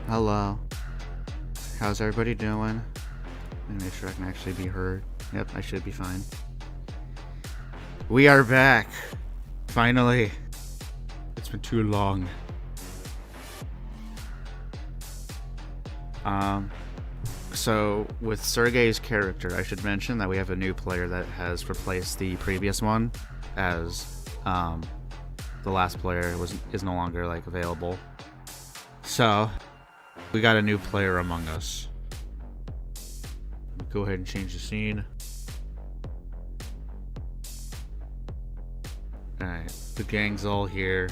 Hello. How's everybody doing? Let me make sure I can actually be heard. Yep, I should be fine. We are back. Finally. It's been too long. So with Sergei's character, I should mention that we have a new player that has replaced the previous one, as the last player is no longer available. So we got a new player among us. Go ahead and change the scene. Alright, the gang's all here.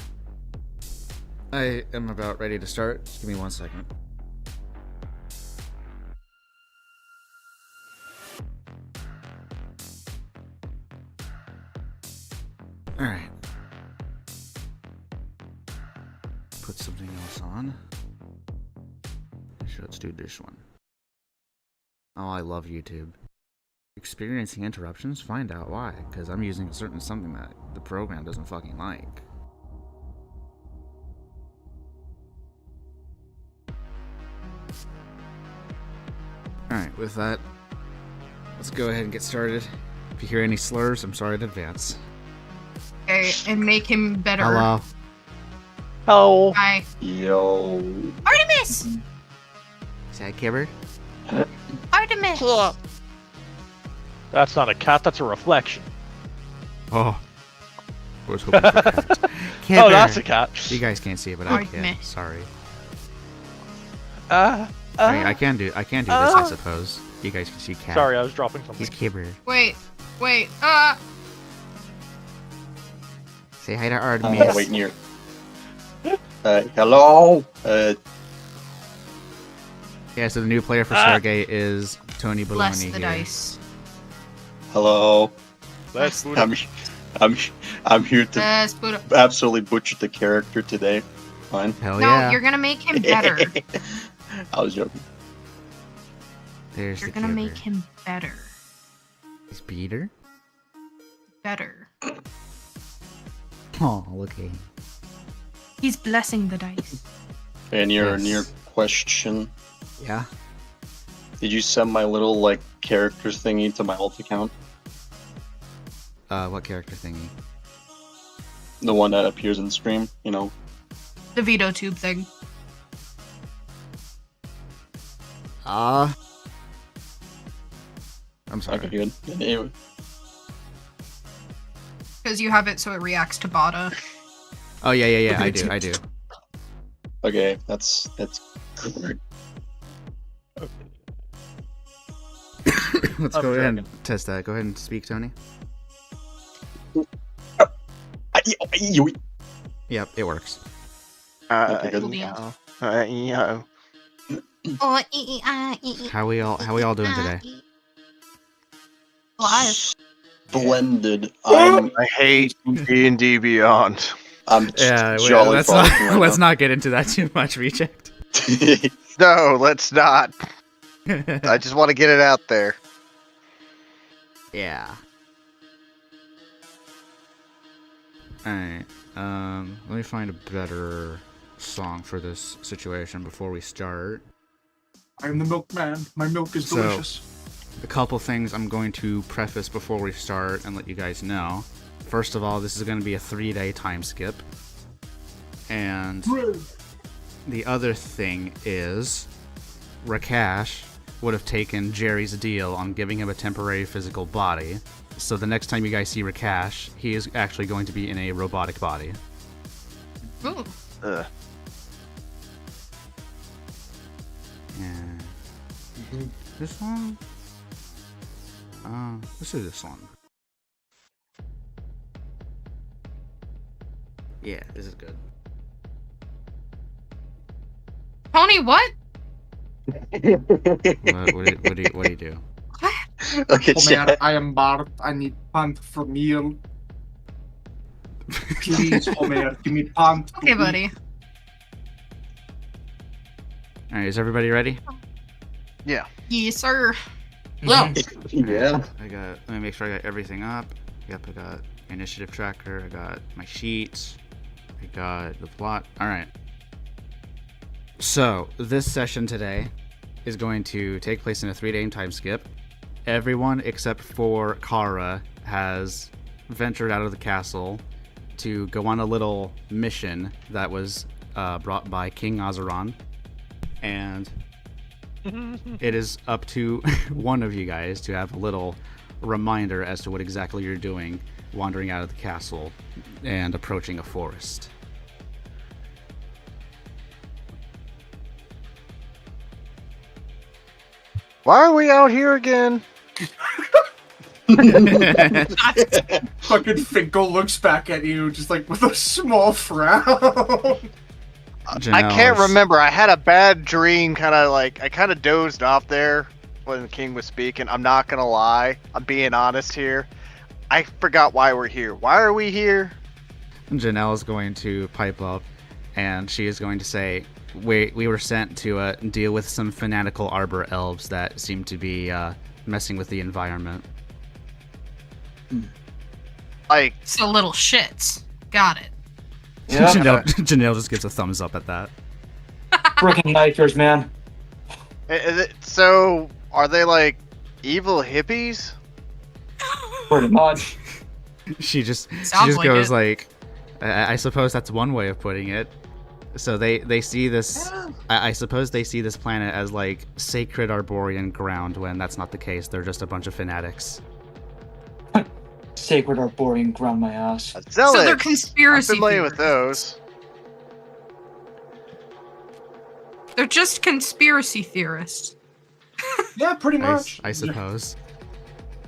I am about ready to start. Just give me 1 second. Alright. Put something else on. Let's do this one. Oh, I love YouTube. Experiencing interruptions? Find out why. Because I'm using a certain something that the program doesn't fucking like. Alright, with that, let's go ahead and get started. If you hear any slurs, I'm sorry in advance. Okay, and make him better. Hello. Hello. Hi. Yo. Artemis! Is that Kibber? Artemis! That's not a cat, that's a reflection. Oh. I was hoping for a cat. Oh, that's a cat. You guys can't see it, but I can. Artemis. Sorry. I mean, I can do this, I suppose. You guys can see cat. Sorry, I was dropping something. He's Kibber. Wait. Say hi to Artemis. Wait near. Hello. Yeah, so the new player for Sergei is Tony Baloney. Bless the here. dice. Hello. Let's move I'm here to Let's put up. absolutely butcher the character today. Fine. Hell No, yeah. you're gonna make him better. I was joking. There's You're the gonna Kibber. make him better. He's Peter? Better. Oh, look at him. He's blessing the dice. And your Yes. question. Yeah? Did you send my little characters thingy to my alt account? What character thingy? The one that appears in stream, The veto tube thing. I'm sorry. Okay, good. Anyway, Because you have it so it reacts to Bada. Oh, yeah, I do. okay, that's correct. Let's I'm go ahead and joking. test that. Go ahead and speak, Tony. Yep, it works. Okay, good. Cool beans. How we all doing today? Live. Blended. I hate D&D Beyond. I'm Yeah, jolly let's frolicking not right let's now. not get into that too much, Reject. No, let's not. I just want to get it out there. Yeah. Alright, let me find a better song for this situation before we start. I'm the milkman. My milk is So- delicious. A couple things I'm going to preface before we start and let you guys know. First of all, this is going to be a 3-day time skip. And the other thing is, Rakash would have taken Jerry's deal on giving him a temporary physical body. So the next time you guys see Rakash, he is actually going to be in a robotic body. Ooh. Ugh. And this one? Let's do this one. Yeah, this is good. Tony, what? What do you do? Okay, Homer, chat. I am Bart. I need pant for meal. Please, Homer, give me pant. to Okay, eat. buddy. Alright, is everybody ready? Yeah. Yes, sir. Yeah. Yeah. Let me make sure I got everything up. Yep, I got initiative tracker, I got my sheets, I got the plot. Alright. So, this session today is going to take place in a 3-day time skip. Everyone except for Kara has ventured out of the castle to go on a little mission that was brought by King Azeron. And it is up to one of you guys to have a little reminder as to what exactly you're doing wandering out of the castle and approaching a forest. Why are we out here again? Fucking Finkel looks back at you just like with a small frown. I can't remember. I had a bad dream, I kind of dozed off there when the king was speaking. I'm not gonna lie. I'm being honest here. I forgot why we're here. Why are we here? Janelle is going to pipe up, and she is going to say, we were sent to deal with some fanatical arbor elves that seem to be messing with the environment. Like, So little shits. Got it. Yeah. Janelle just gives a thumbs up at that. Freaking niters, man. so are they like evil hippies? Pretty much. She just Sounds like goes it. like, I suppose that's one way of putting it. So they see this. I suppose they see this planet as like sacred Arborian ground, when that's not the case. They're just a bunch of fanatics. Sacred Arborian ground my ass. Zealots. So they're conspiracy I'm familiar with theories. those. They're just conspiracy theorists. Yeah, pretty much. I suppose.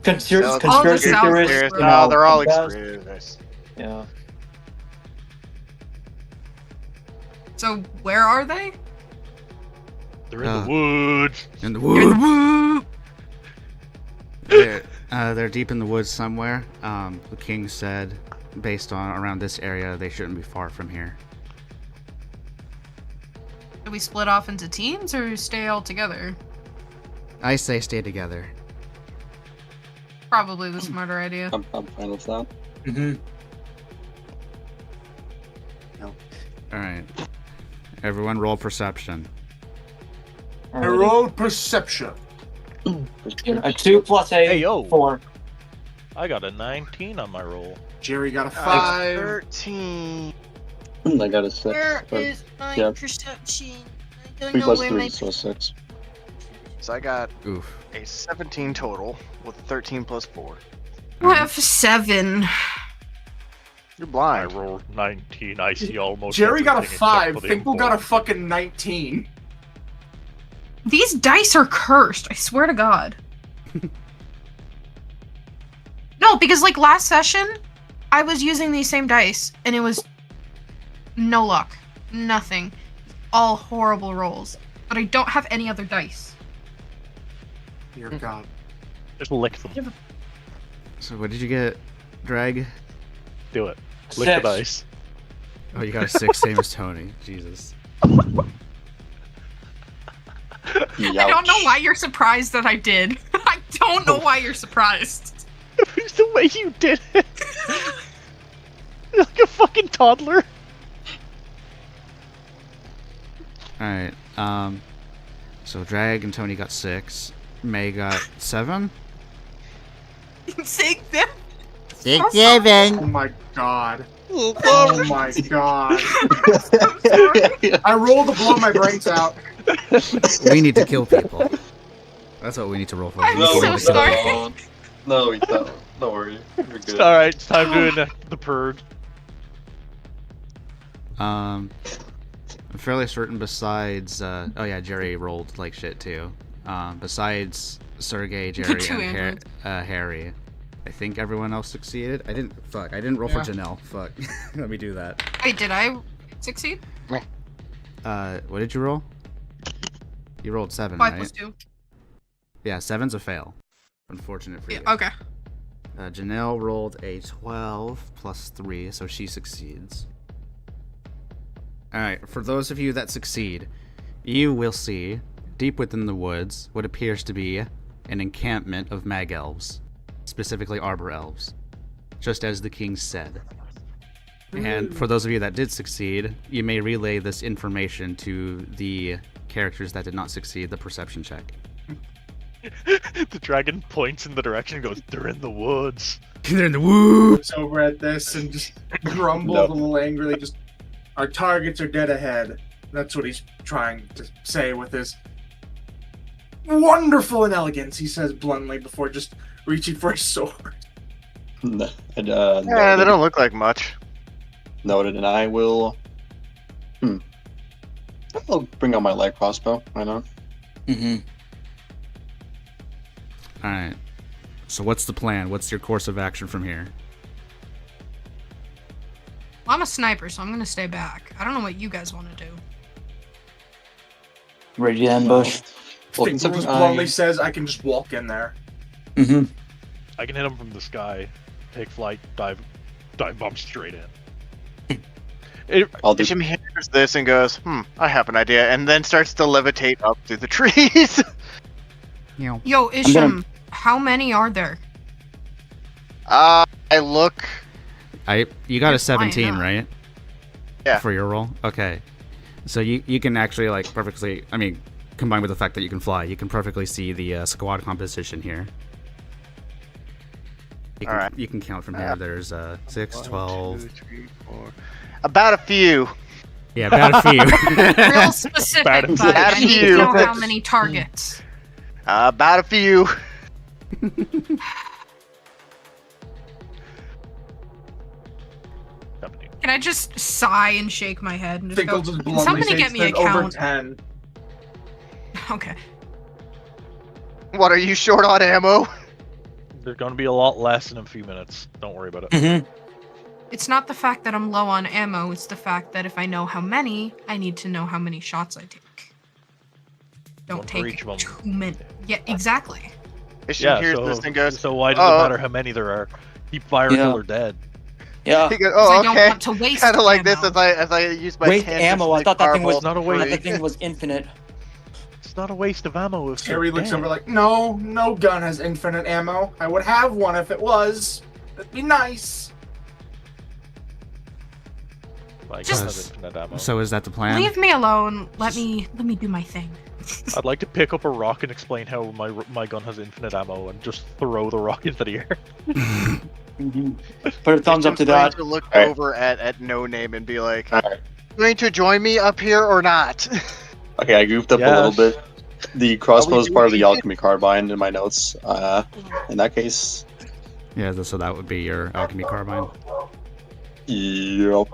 Zealots, All the Conspiracy South theorists. is you No, know, they're all guys. extremists. Yeah. So where are they? They're in the woods. In the You're in woods. the woo- They're deep in the woods somewhere. The king said, based on around this area, they shouldn't be far from here. Do we split off into teams or stay all together? I say stay together. Probably the smarter idea. I'm fine with that. Mm-hmm. All right. Everyone, roll perception. I rolled perception. A 2 plus 8, Hey, yo. 4. I got a 19 on my roll. Jerry got a 5. 13. I got a 6. but my yeah. perception? I 3 plus 3, so 6. So I got Oof. a 17 total with 13 plus 4. I have 7. You're I blind. rolled 19. I see almost Jerry got a everything except 5. for the Finkel got a important. fucking 19. These dice are cursed, I swear to God. No, because like last session, I was using these same dice, and it was no luck. Nothing. All horrible rolls. But I don't have any other dice. Dear God. Just lick them. So what did you get, Drag? Do it. Lick the 6. dice. Oh, you got a 6, same as Tony. Jesus. I don't know why you're surprised that I did. I don't know why you're surprised. It's the way you did it. Like a fucking toddler. All right. So Drag and Tony got 6. May got 7. Six, them. 6, Oh my God. Oh my God. I rolled to blow my brains out. We need to kill people. That's what we need to roll for. I'm We need to so roll to kill sorry. people. No, we don't. Don't worry. We're good. Alright, it's time to enact the purge. I'm fairly certain besides, oh yeah, Jerry rolled like shit too. Besides Sergey, Jerry, two and androids. Harry, I think everyone else succeeded. I didn't roll for Janelle. Fuck. Let me do that. Wait, did I succeed? What did you roll? You rolled 7, 5 right? plus 2. Yeah, 7's a fail. Unfortunate for you. Yeah, okay. Janelle rolled a 12 plus 3, so she succeeds. Alright, for those of you that succeed, you will see, deep within the woods, what appears to be an encampment of mag elves, specifically arbor elves, just as the king said. And for those of you that did succeed, you may relay this information to the characters that did not succeed the perception check. The dragon points in the direction and goes, "They're in the woods." They're in the woo. Looks over at this and just grumbles a little angrily. Just, our targets are dead ahead. That's what he's trying to say with his wonderful inelegance. He says bluntly before just reaching for his sword. Yeah, they don't look like much. Noted, and I will. I'll bring out my light crossbow. Why not? Alright. So what's the plan? What's your course of action from here? Well, I'm a sniper, so I'm gonna stay back. I don't know what you guys want to do. Ready to ambush. Well, Finkel just bluntly says, I can just walk in there. Mm-hmm. I can hit him from the sky, take flight, dive bomb straight in. I'll do. Isham hears this and goes, I have an idea, and then starts to levitate up through the trees. Yo, Isham, how many are there? I look. You got a You're 17, flying up. right? Yeah. For your roll? Okay. So you can actually, like, perfectly, I mean, combined with the fact that you can fly, you can perfectly see the squad composition here. Alright. You can count from here. There's 6, 12. 1, 2, 3, 4. About a few. Yeah, about a few. Real specific, Bad buddy. bad I need to few. know how many targets. About a few. Can I just sigh and shake my head and just Finkel go, just "Can bluntly somebody says get me a there's over count?" 10. Okay. What, are you short on ammo? They're going to be a lot less in a few minutes. Don't worry about it. Mm-hmm. It's not the fact that I'm low on ammo, it's the fact that if I know how many, I need to know how many shots I take. Don't One for each take of 'em. too many. Yeah, exactly. Isham hears this and goes, so why does it matter how many there are? Keep firing till they're dead. Yeah. he goes, Because I oh, don't okay. want to waste Kind of like ammo. this as I use my Waste tangents ammo. I like thought that thing was fireball. not a I waste. thought that thing was infinite. It's not a waste of ammo. If Terry they're looks dead. over like, no gun has infinite ammo. I would have one if it was. That'd be nice. My gun Just- has infinite ammo. So is that the plan? Leave me alone. Let me do my thing. I'd like to pick up a rock and explain how my gun has infinite ammo and just throw the rock into the air. Mm-hmm. Put a thumbs up Isham's to going that. to look Alright. over at No Name and be like, Alright. going to join me up here or not? Okay, I goofed up a little Yes. bit. The crossbow is doing part of the it? alchemy carbine in my notes. In that case, Yeah, so that would be your alchemy carbine. yep.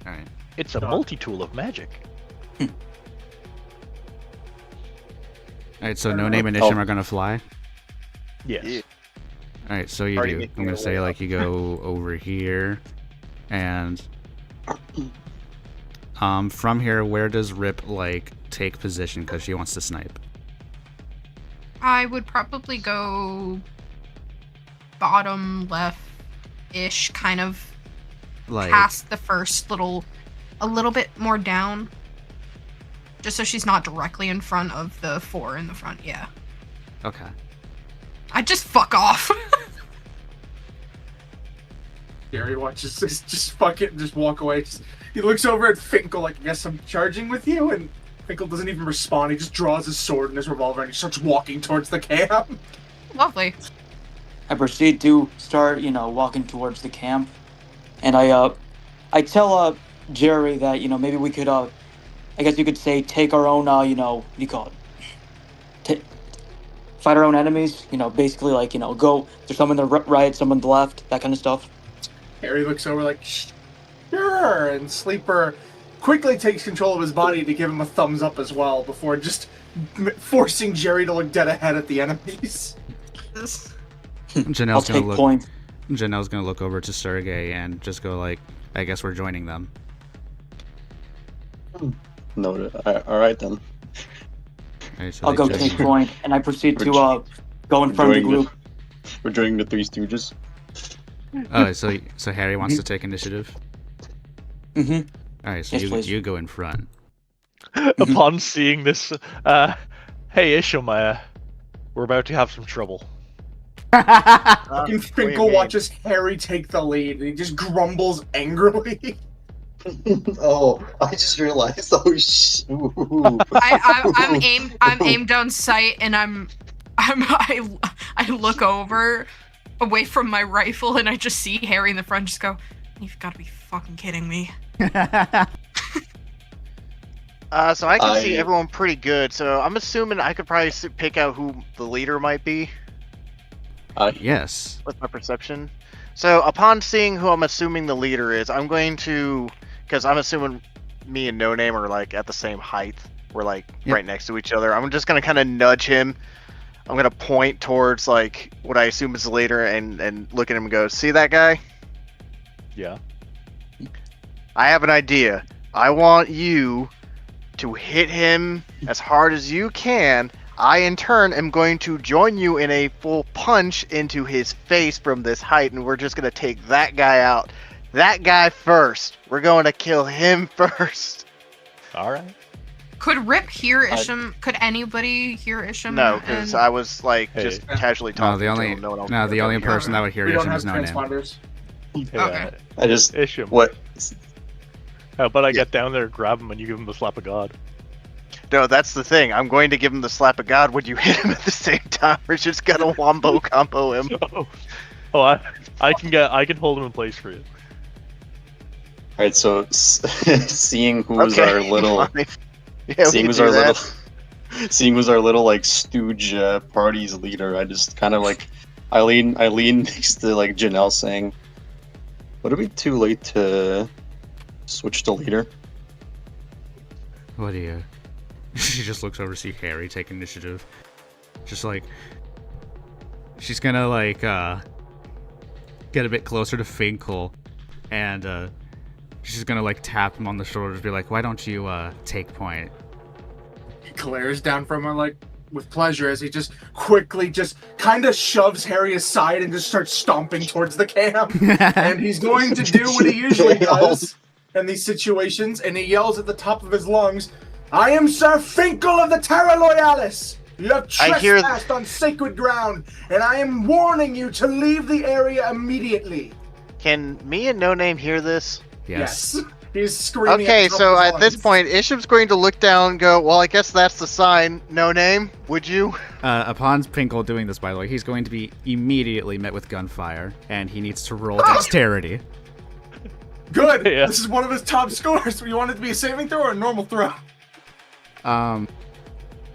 Alright. It's a multi-tool of magic. Alright, so No Name and Isham are gonna fly. Yes. Yeah. Alright, so you Already do. making I'm gonna your say way like you go over here, and from here, where does Rip like take position because she wants to snipe? I would probably go bottom left-ish, kind of Like past the first a little bit more down. Just so she's not directly in front of the 4 in the front, yeah. okay. I just fuck off. Gary watches this, just walk away. He looks over at Finkel like, I guess I'm charging with you, and Finkel doesn't even respond. He just draws his sword and his revolver and he starts walking towards the camp. Lovely. I proceed to start, walking towards the camp, and I tell Jerry that maybe we could I guess you could say take our own what do you call it? Fight our own enemies. Basically like go. There's some on the right, some on the left, that kind of stuff. Harry looks over like, sure, and Sleeper quickly takes control of his body to give him a thumbs up as well before just forcing Jerry to look dead ahead at the enemies. I'll Janelle's gonna take look. point. Janelle's gonna look over to Sergey and just go like, I guess we're joining them. Noted. Alright then. Alright, so I'll they go just- take point, and I proceed to We're go in front of the joining group. We're joining the Three Stooges. Oh, so Harry wants to take initiative. Mm-hmm. All right, so Yes, please. you go in front. Upon seeing this, hey Isham, we're about to have some trouble. Fucking What do you Finkel mean? watches Harry take the lead, and he just grumbles angrily. Oh, I just realized. Oh, ooh. I'm aimed down sight, and I look over, away from my rifle, and I just see Harry in the front. Just go, you've got to be fucking kidding me. So I can see everyone pretty good. So I'm assuming I could probably pick out who the leader might be Yes. with my perception. So upon seeing who I'm assuming the leader is, I'm going to, because I'm assuming me and No Name are like at the same height. We're like right next to each other. I'm just gonna kind of nudge him. I'm gonna point towards like what I assume is the leader and look at him and go, "See that guy? Yeah. I have an idea. I want you to hit him as hard as you can. I, in turn, am going to join you in a full punch into his face from this height, and we're just going to take that guy out. That guy first. We're going to kill him first." All right. Could Rip hear Isham? Could anybody hear Isham? No, because I was like Hey. just casually No, talking the to only him. No one else the only heard. person that would hear We don't Isham have is No Name. transponders. Hey, Okay. I just Isham. what? How about I get down there, grab him, and you give him the slap of God? No, that's the thing. I'm going to give him the slap of God when you hit him at the same time. We're just gonna wombo combo him. Oh, I can hold him in place for you. All right, so seeing who's Okay, our little, fine. Yeah, we seeing can who's do our that. little, seeing who's our little like stooge party's leader, I just kind of like, I lean next to like Janelle, saying, "Would it be too late to switch to leader?" What do you? She just looks over to see Harry take initiative. Just like she's gonna like get a bit closer to Finkel, and she's gonna like tap him on the shoulder to be like, "Why don't you take point?" He glares down from her like with pleasure as he just quickly just kind of shoves Harry aside and just starts stomping towards the camp. And he's going to do what he usually does in these situations, and he yells at the top of his lungs, "I am Sir Finkel of the Terra Loyalis! You have I hear trespassed on sacred ground, and I am warning you to leave the area immediately." Can me and No Name hear this? Yes. He's screaming. Okay, at the top so of his at this lungs. point, Isham's going to look down and go, "Well, I guess that's the sign. No Name, would you?" Upon Finkel doing this, by the way, he's going to be immediately met with gunfire, and he needs to roll dexterity. Good. Yeah. This is one of his top scores. You want it to be a saving throw or a normal throw? I'm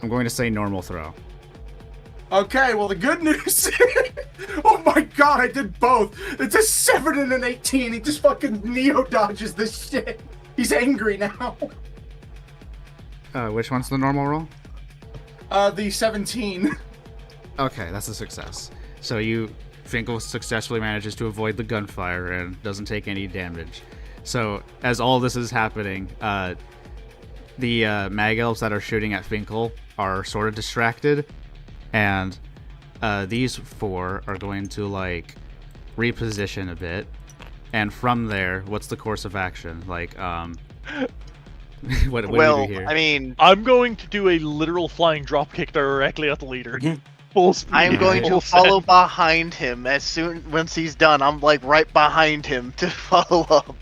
going to say normal throw. Okay, well the good news oh my god, I did both. It's a 7 and an 18. He just fucking neo dodges this shit. He's angry now. Which one's the normal roll? The 17. Okay, that's a success. So Finkel successfully manages to avoid the gunfire and doesn't take any damage. So as all this is happening, the mag elves that are shooting at Finkel are sort of distracted, and these four are going to like reposition a bit, and from there, what's the course of action? Like, what do you do here? I mean, I'm going to do a literal flying drop kick directly at the leader. Full speed. I'm going to full follow send. behind him once he's done. I'm like right behind him to follow up. All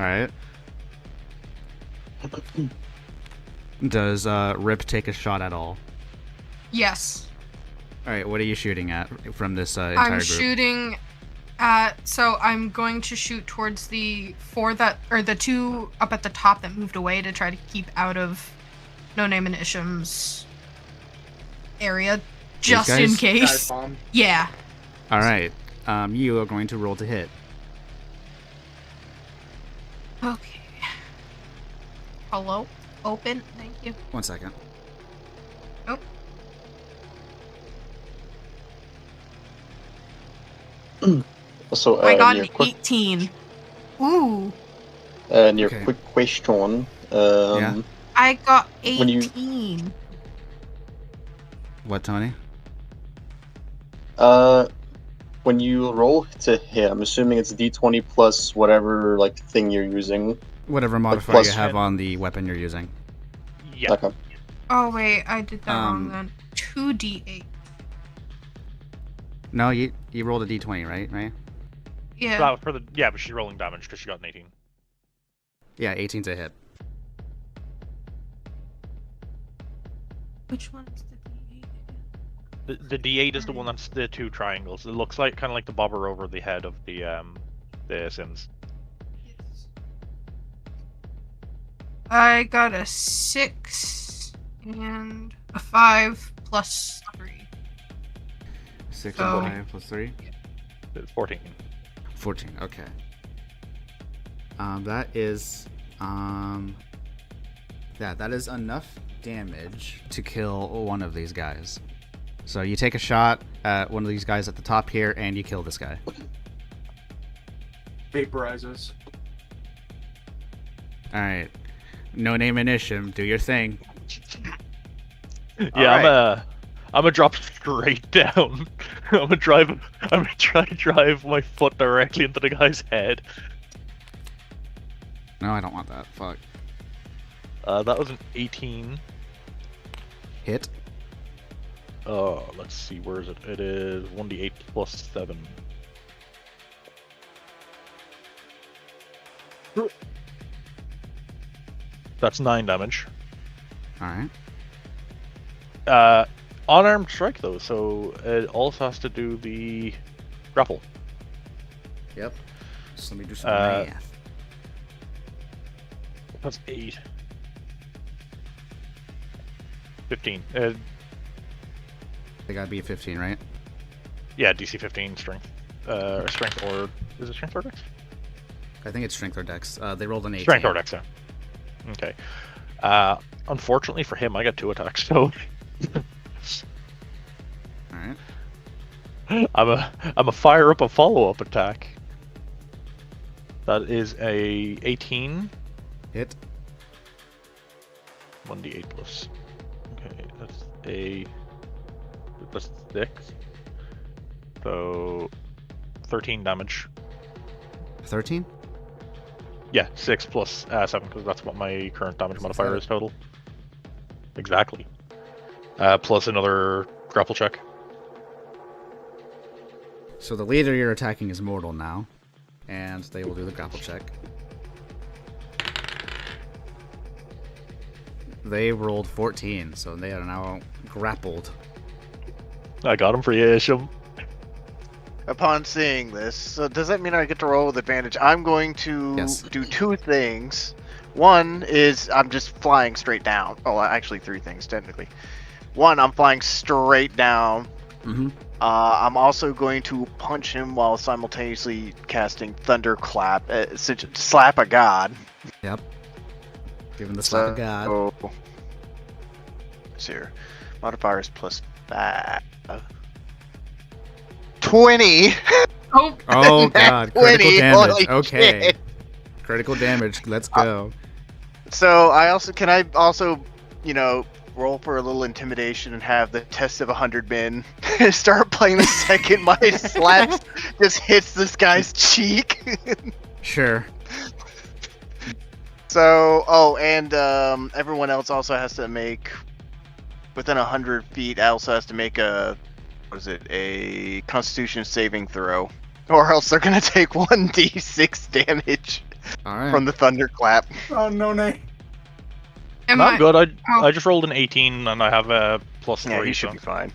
right. Does Rip take a shot at all? Yes. All right. What are you shooting at from this entire I'm group? shooting at. So I'm going to shoot towards the the two up at the top that moved away to try to keep out of No Name and Isham's area, just in guys? case. Yeah. All right. You are going to roll to hit. Okay. Hello. Open. Thank you. 1 second. Oh. So I got your an quick 18. Ooh. and your Okay. quick question. Yeah. I got When you- 18. What, Tony? When you roll to hit, I'm assuming it's D20 plus whatever like thing you're using. Whatever modifier plus- you have on the weapon you're using. Yeah. Okay. Oh wait, I did that wrong Um, then. 2d8. No, you rolled a d20, right? Right? Yeah. That was for the but she's rolling damage because she got an 18. Yeah, 18's a hit. Which one's the D8 again? The D8 is the one that's the two triangles. It looks like kind of like the bobber over the head of the Sims. Yes. I got a 6 and a 5 plus 3. 6 So- and 5 plus 3? It's 14. 14, okay. That is that is enough damage to kill one of these guys. So you take a shot at one of these guys at the top here, and you kill this guy. Vaporizes. All right, no name initium. Do your thing. Yeah, I'm gonna drop straight down. I'm gonna try to drive my foot directly into the guy's head. No, I don't want that. Fuck. That was an 18. Hit. Let's see, where is it? It is 1d8 plus 7. That's 9 damage. All right. Unarmed strike though, so it also has to do the grapple. Yep. So let me do some Uh, math. That's 8. 15. They gotta be a 15, right? Yeah, DC 15 strength. Strength or is it strength or dex? I think it's strength or dex. They rolled an 18. Strength or dex, yeah. Okay. Unfortunately for him, I got 2 attacks, so All right. I'm a fire up a follow up attack. That is a 18. Hit. 1d8 plus. Okay, that's 6. So 13 damage. 13. Yeah, 6 plus 7 because that's what my current damage modifier is total. Exactly. Plus another grapple check. So the leader you're attacking is mortal now, and they will do the grapple check. They rolled 14, so they are now grappled. I got him for you, Isham. Upon seeing this, so does that mean I get to roll with advantage? I'm going to Yes. do 2 things. One is I'm just flying straight down. Oh, actually 3 things technically. One, I'm flying straight down. Mm-hmm. I'm also going to punch him while simultaneously casting Thunderclap, slap a god. Yep. Give him the slap of God. So, let's see here. Modifier is plus 5. 20! Oh, Oh god, critical 20, damage. holy Okay. shit. Critical damage. Let's go. So I also, roll for a little intimidation and have the test of 100 men start playing the second my slap just hits this guy's cheek. Sure. So, and everyone else also has to make, within 100 feet, also has to make a Constitution saving throw, or else they're gonna take 1d6 damage Alright. from the thunderclap. Oh no, Nay. am I'm I? good. Oh. I just rolled an 18 and I have a plus 3. Yeah, he should so be fine.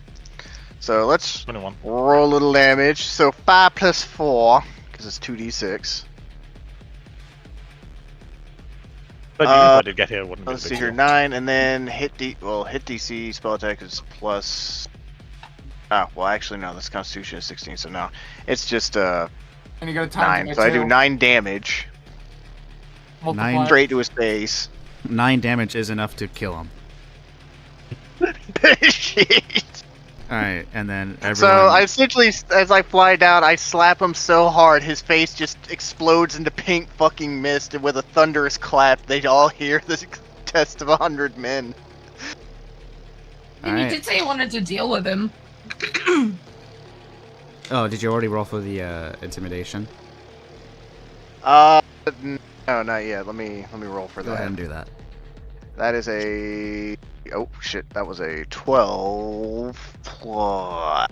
So let's 21. roll a little damage. So 5 plus 4, because it's 2d6. But even if I did get here, it wouldn't be a Let's big see here, deal. 9, and then hit DC spell attack is plus. Ah, well, actually no, this Constitution is 16, so no, it's just And you got a time 9. So I do 9 damage Nine. straight to his face. 9 damage is enough to kill him. Shit. Alright, and then everyone... So I essentially, as I fly down, I slap him so hard his face just explodes into pink fucking mist, and with a thunderous clap, they all hear the test of 100 men. And you Alright. did say you wanted to deal with him. Oh, did you already roll for the intimidation? No, not yet. Let me roll for Go that. ahead and do that. That is a. Oh shit! That was a 12 plus.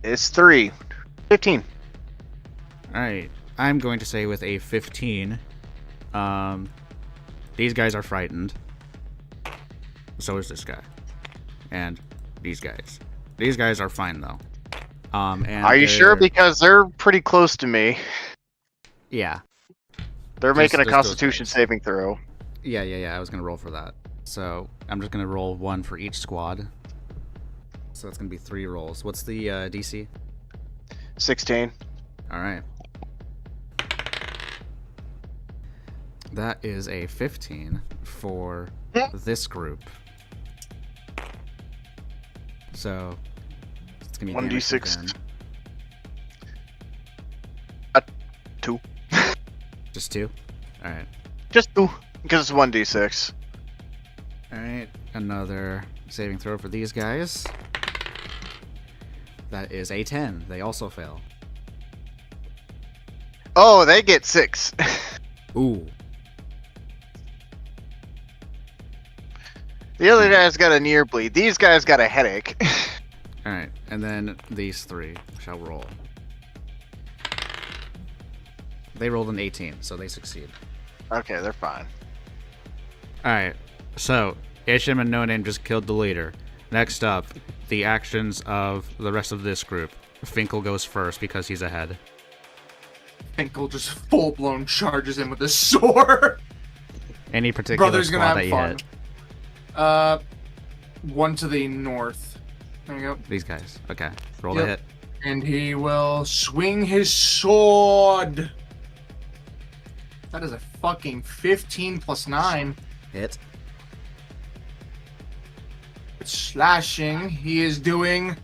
It's 3. 15. Alright, I'm going to say with a 15, these guys are frightened. So is this guy. And these guys. These guys are fine, though. And Are you sure? Because they're pretty close to me. Yeah. They're making a just those Constitution guys. saving throw. Yeah, I was going to roll for that. So, I'm just going to roll 1 for each squad. So that's going to be 3 rolls. What's the DC? 16. Alright. That is a 15 for this group. So, it's going to be 1d6. 2. Just 2? Alright. Just 2. Because it's 1d6. Alright, another saving throw for these guys. That is a 10. They also fail. Oh, they get 6. Ooh. The other guy's got a near bleed. These guys got a headache. Alright, and then these 3 shall roll. They rolled an 18, so they succeed. Okay, they're fine. Alright, so Isham and No Name just killed the leader. Next up, the actions of the rest of this group. Finkel goes first because he's ahead. Finkel just full-blown charges in with his sword. Any particular Brother's squad gonna that have you fun. hit? One to the north. There you go. These guys. Okay, roll Yep. a hit. And he will swing his sword. That is a fucking 15 plus 9. Hit. It's slashing. He is doing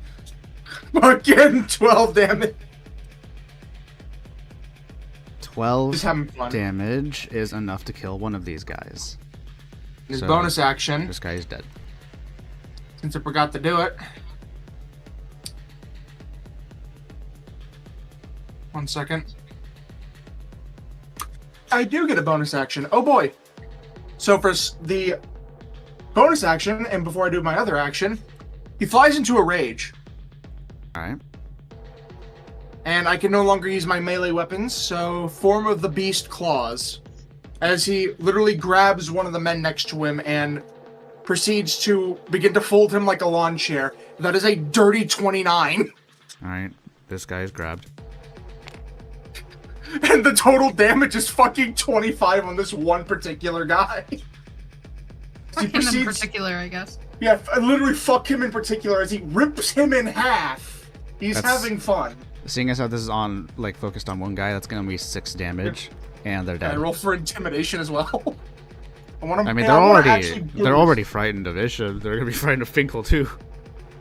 fucking 12 damage. 12 Just having fun. damage is enough to kill one of these guys. His So, bonus action, This guy's dead. since I forgot to do it. 1 second. I do get a bonus action. Oh boy. So for the bonus action, and before I do my other action, he flies into a rage. Alright. And I can no longer use my melee weapons, so form of the beast claws. As he literally grabs one of the men next to him and proceeds to begin to fold him like a lawn chair. That is a dirty 29. Alright. This guy is grabbed. And the total damage is fucking 25 on this one particular guy. He Him in particular, I guess. Yeah, literally fuck him in particular as he rips him in half. He's That's- having fun. Seeing as how this is on, like, focused on one guy, that's gonna be 6 damage. And they're Can I dead. roll for intimidation as well? I mean, they're already frightened of Isham. They're gonna be frightened of Finkel, too.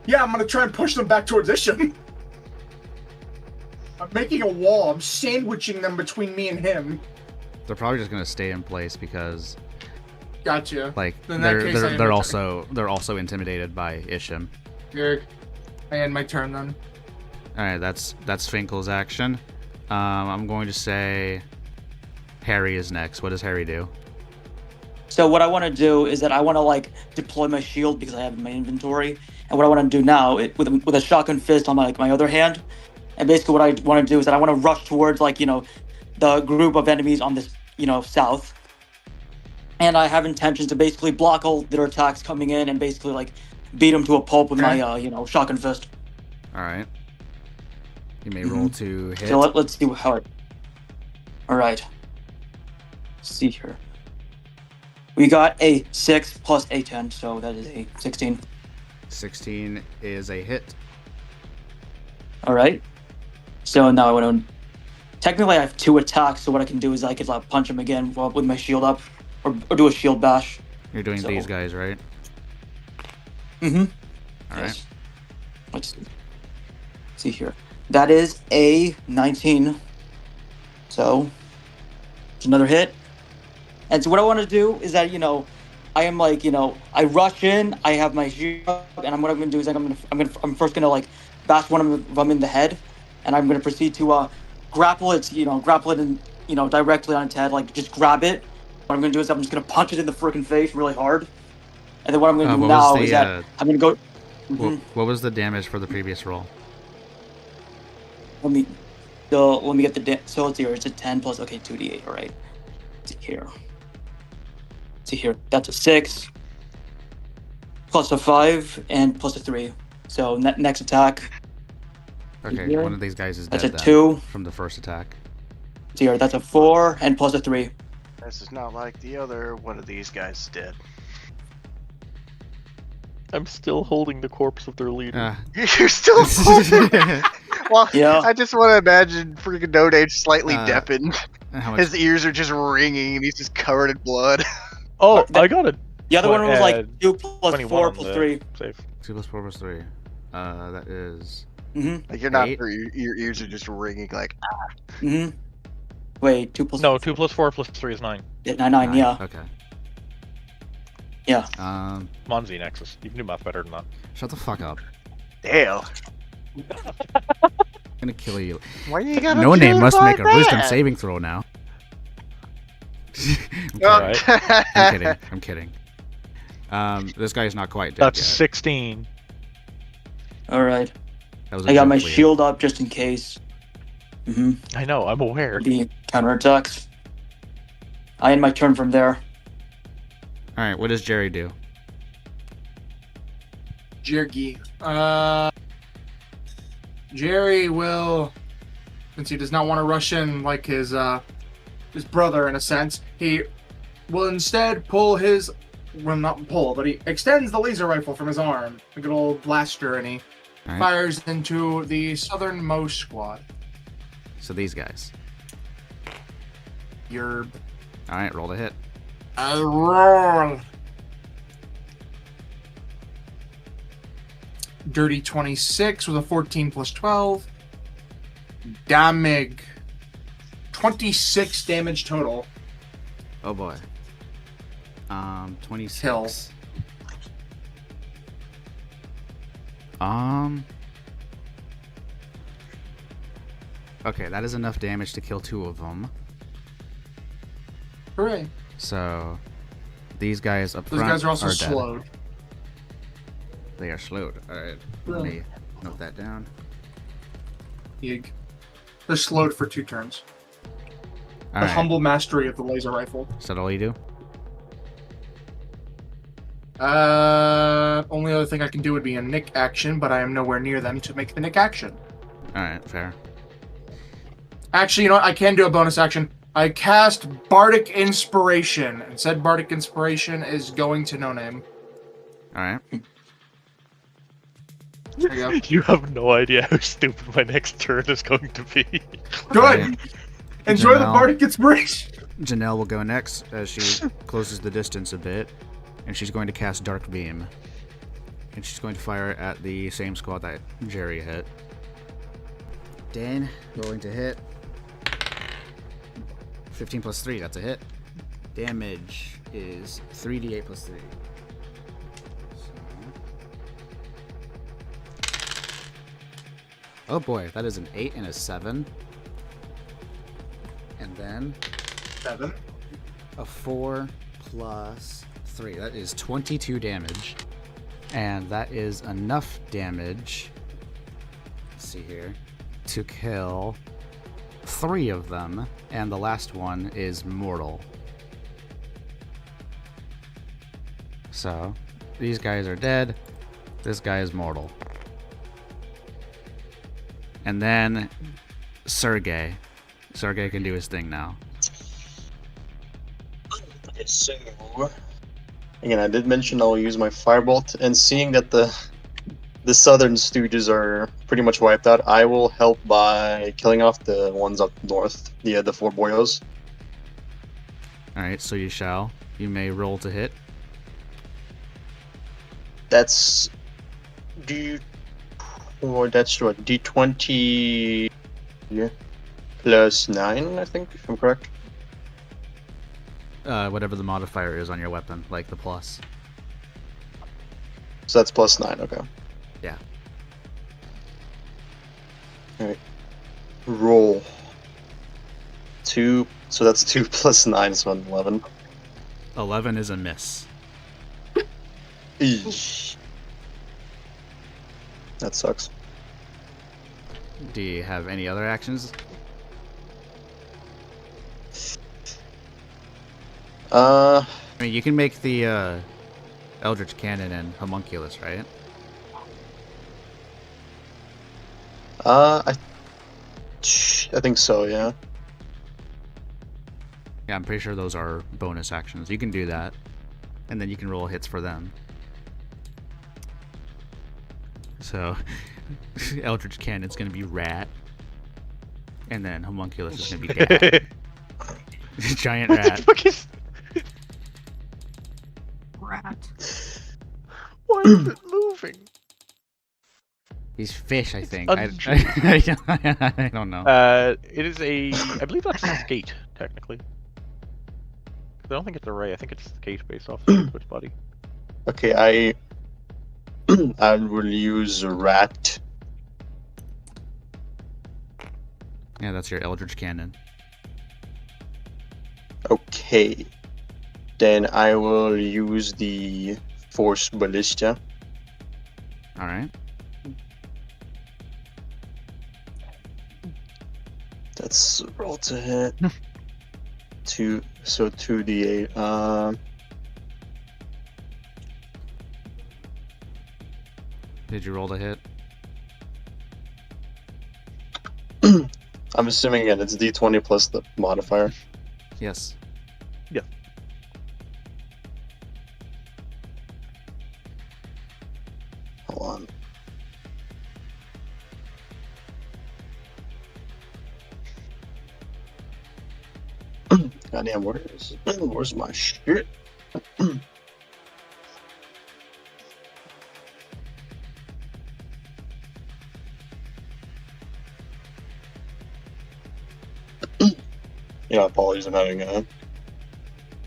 Yeah, I'm gonna try and push them back towards Isham. I'm making a wall. I'm sandwiching them between me and him. They're probably just gonna stay in place because, Gotcha. like, In that case, I am they're returning. also intimidated by Isham. Good. I end my turn then. Alright, that's Finkel's action. I'm going to say Harry is next. What does Harry do? So what I want to do is that I want to like deploy my shield because I have it in my inventory, and what I want to do now with a shotgun fist on my other hand, and basically what I want to do is that I want to rush towards the group of enemies on this south, and I have intentions to basically block all their attacks coming in and basically like beat them to a pulp with my shotgun fist. Alright. You may roll to hit. So let's see how it. All right. Let's see here. We got a 6 plus a 10, so that is a 16. 16 is a hit. All right. So now I want to. Technically, I have 2 attacks, so what I can do is I could punch him again with my shield up, or do a shield bash. You're doing So- these guys, right? Mm-hmm. Alright. Yes. Let's see here. That is a 19. So it's another hit. And so what I want to do is that I am I rush in. I have my shield up, and what I'm gonna do is I'm first gonna bash one of them in the head, and I'm gonna proceed to grapple it and directly on its head, just grab it. What I'm gonna do is I'm just gonna punch it in the freaking face really hard, and then what I'm gonna do what now was is the, that I'm gonna go. What was the damage for the previous roll? let me get the so it's here. It's a 10 plus. Okay, 2d8. All right. Let's see here. That's a 6 plus a 5 and plus a 3. So next attack. Okay, Here. one of these guys is dead. That's a then, 2. from the first attack. Here, that's a 4 and plus a 3. This is not like the other one of these guys did. I'm still holding the corpse of their leader. You're still holding. Well, Yeah. I just want to imagine freaking No Name slightly deafened. And how much? His ears are just ringing, and he's just covered in blood. Oh, I got it. The other one was like 2 plus 21 4 on plus the 3. Save. 2 plus 4 plus 3. That is... Mm-hmm. Like you're not. 8. Your ears are just ringing. Like Mm-hmm. Wait, 2 plus No, 2 plus 4 plus 3 is 9. 9, yeah. Okay. Yeah. Monzi Nexus. You can do math better than that. Shut the fuck up. damn. I'm gonna kill you. Why you gotta No do Name it must like make a wisdom that? saving throw now. Oh, I'm kidding. This guy's not quite dead That's yet. 16. Alright. That was a I got my joke, Leo. shield up just in case. Mm-hmm. I know, I'm aware. The counterattacks. I end my turn from there. Alright, what does Jerry do? Jergy. Jerry will, since he does not want to rush in like his brother in a sense, he will instead pull his, well, not pull, but he extends the laser rifle from his arm, a good old blaster, and he Alright, fires into the southernmost squad. so these guys. Your Alright, roll to hit. roll. Dirty 26 with a 14 plus 12. Damage. 26 damage total. Oh boy. 26. Kill. Okay, that is enough damage to kill 2 of them. Hooray. So, these guys up Those front guys are also dead. slowed. They are slowed. Alright, let me note that down. Yig. They're slowed for 2 turns. The Alright, humble mastery of the laser rifle. is that all you do? Only other thing I can do would be a nick action, but I am nowhere near them to make the nick action. Alright, fair. Actually, you know what? I can do a bonus action. I cast Bardic Inspiration, and said Bardic Inspiration is going to No Name. Alright. There you go. You have no idea how stupid my next turn is going to be. Good! Alright. Enjoy the Janelle. Bardic Inspiration! Janelle will go next as she closes the distance a bit, and she's going to cast Dark Beam. And she's going to fire at the same squad that Jerry hit. Dan, rolling to hit. 15 plus 3, that's a hit. Damage is 3d8 plus 3. Oh boy, that is an 8 and a 7. And then 7. a 4 plus 3. That is 22 damage. And that is enough damage, let's see here, to kill 3 of them. And the last one is mortal. So, these guys are dead. This guy is mortal. And then Sergey. Sergey can do his thing now. So, again, I did mention I'll use my Firebolt, and seeing that the Southern Stooges are pretty much wiped out, I will help by killing off the ones up north, the 4 boyos. Alright, so you shall. You may roll to hit. That's that's what, D20 plus 9, I think, if I'm correct. Whatever the modifier is on your weapon, like the plus. So that's plus 9, okay. Yeah. Alright. Roll. 2, so that's 2 plus 9, so 11. 11 is a miss. Eesh. That sucks. Do you have any other actions? I mean, you can make the Eldritch Cannon and Homunculus, right? I think so, yeah. Yeah, I'm pretty sure those are bonus actions. You can do that, and then you can roll hits for them. So, Eldritch Cannon's gonna be rat, and then Homunculus is gonna be dad. Giant What rat. the fuck is... Rat. Why is it moving? He's fish, I think. untrue. I don't know. It is a... I believe that's a skate, technically. I don't think it's a ray. I think it's skate based off the Switch body. Okay, I will use rat. Yeah, that's your Eldritch Cannon. Okay. Then I will use the Force Ballista. Alright. That's roll to hit. 2d8. Did you roll to hit? I'm assuming again it's d20 plus the modifier. Yes. Yeah. Hold on. Goddamn, where's my shit? Yeah, apologies, I'm having a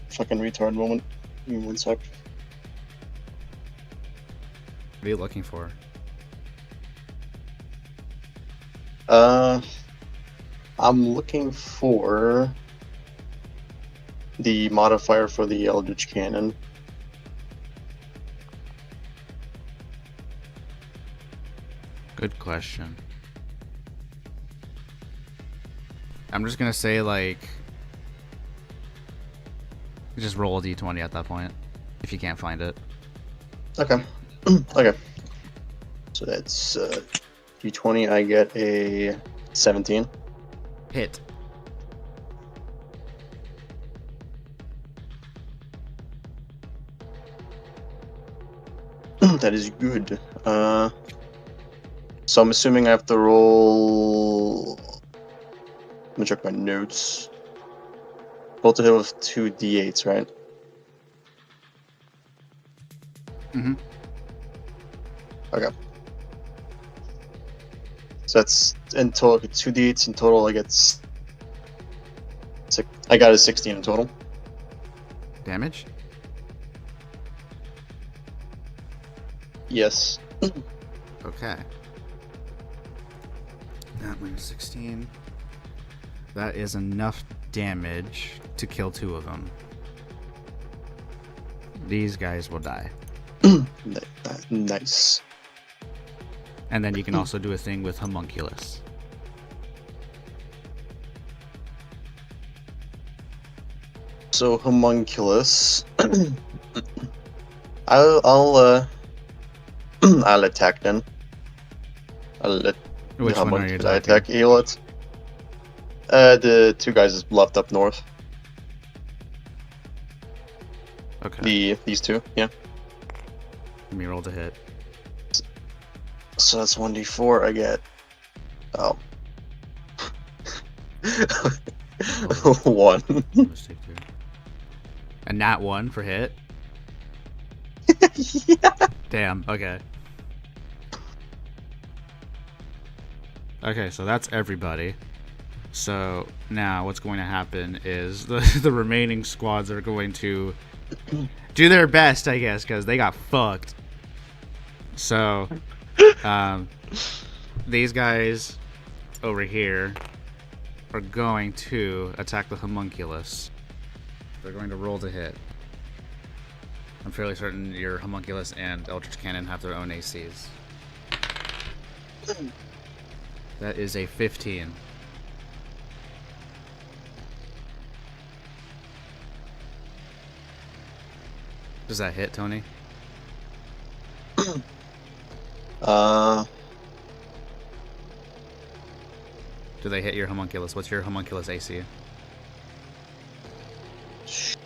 fucking retard moment. Give me 1 sec. What are you looking for? I'm looking for the modifier for the Eldritch Cannon. Good question. I'm just gonna say, like, just roll a d20 at that point, if you can't find it. Okay. Okay. So that's d20. I get a 17. Hit. That is good. So I'm assuming I have to roll. Let me check my notes. Roll to hit with 2d8s, right? Mm-hmm. Okay. So that's in total 2d8s in total. I get I got a 16 in total. Damage? Yes. Okay. That minus 16. That is enough damage to kill 2 of them. These guys will die. Nice. And then you can also do a thing with Homunculus. So Homunculus, I'll I'll attack then. I'll let Which one are you I attacking? attack Eolot. The 2 guys left up north. Okay. These 2, yeah. Let me roll to hit. So that's 1d4. I get Oh. 1. Let's take 2. A nat 1 for hit? Yeah. Damn, okay. Okay, so that's everybody. So now what's going to happen is the remaining squads are going to do their best, I guess, because they got fucked. So these guys over here are going to attack the Homunculus. They're going to roll to hit. I'm fairly certain your Homunculus and Eldritch Cannon have their own ACs. That is a 15. Does that hit, Tony? Do they hit your homunculus? What's your homunculus AC? Shoot.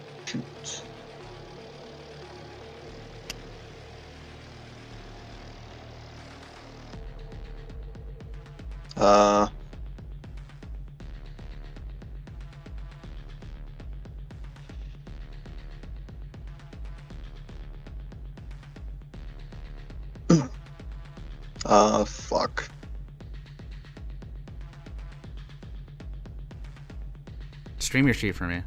Fuck. Stream your sheet for me.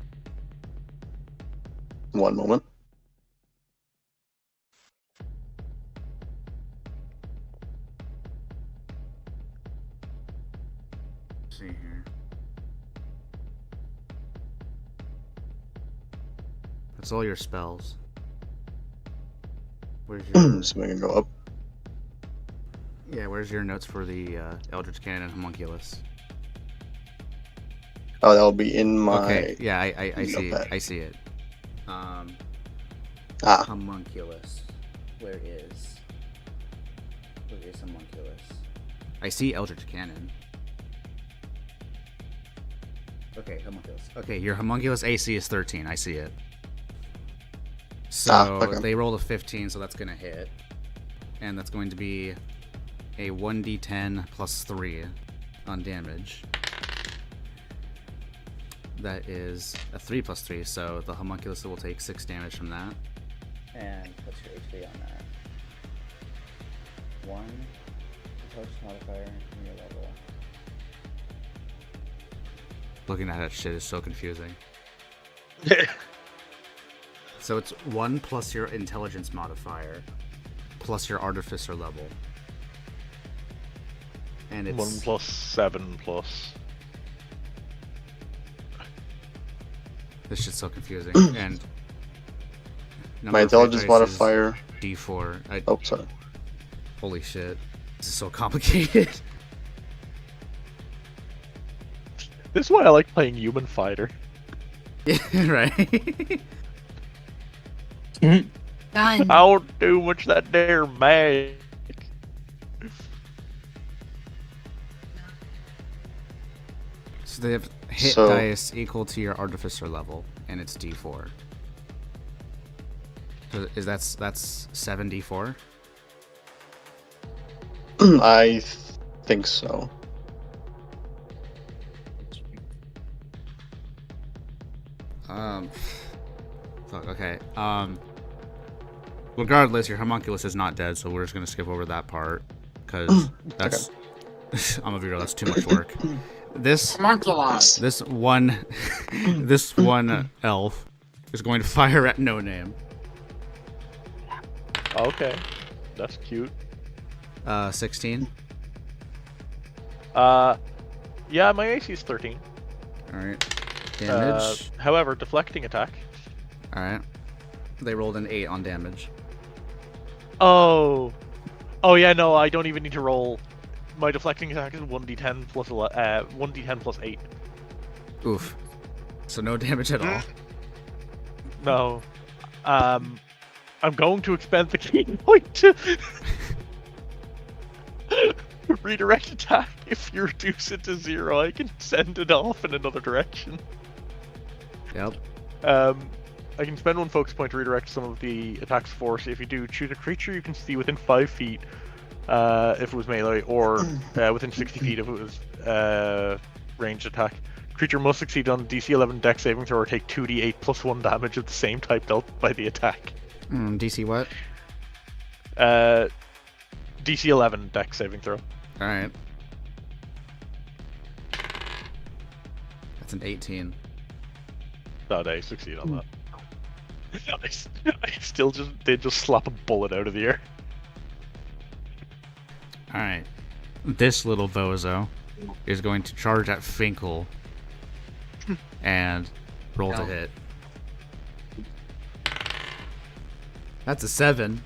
One moment. Let's see here. That's all your spells. Where's your... So we can go up. Yeah, where's your notes for the Eldritch Cannon and Homunculus? Oh, that'll be in my. Okay, yeah, I see it. notepad. I see it. Ah, Homunculus. Where is Homunculus? I see Eldritch Cannon. Okay, Homunculus. Okay, your Homunculus AC is 13. I see it. So okay. they rolled a 15, so that's gonna hit, and that's going to be a 1d10 plus 3 on damage. That is a 3 plus 3, so the homunculus will take 6 damage from that. And what's your HP on that? 1 intelligence modifier in your level. Looking at that shit is so confusing. So it's 1 plus your intelligence modifier plus your artificer level. And it's 1 plus 7 plus. This shit's so confusing. And my intelligence dice modifier. is D4. Oh, sorry. Holy shit. This is so complicated. This is why I like playing Human Fighter. Yeah, right? Done. I don't do much that there magic. So they have hit So- dice equal to your artificer level, and it's D4. So that's 7d4? I think so. Fuck, okay. Regardless, your homunculus is not dead, so we're just gonna skip over that part, because that's... I'm gonna be real, that's too much work. This one this one elf is going to fire at No Name. Okay, that's cute. 16. Yeah, my AC is 13. Alright. Damage. However, deflecting attack. Alright. They rolled an 8 on damage. Oh yeah, no, I don't even need to roll. My deflecting attack is 1d10 plus 1d10 plus 8. Oof. So no damage at all. No. I'm going to expend the key point to redirect attack. If you reduce it to 0, I can send it off in another direction. Yep. I can spend 1 focus point to redirect some of the attack's force. If you do, choose a creature you can see within 5 feet if it was melee, or within 60 feet if it was ranged attack. Creature must succeed on DC 11 dex saving throw or take 2d8 plus 1 damage of the same type dealt by the attack. DC what? DC 11 dex saving throw. Alright. That's an 18. No, they succeed on that. I still they just slap a bullet out of the air. Alright. This little bozo is going to charge at Finkel and roll to hit. That's a 7.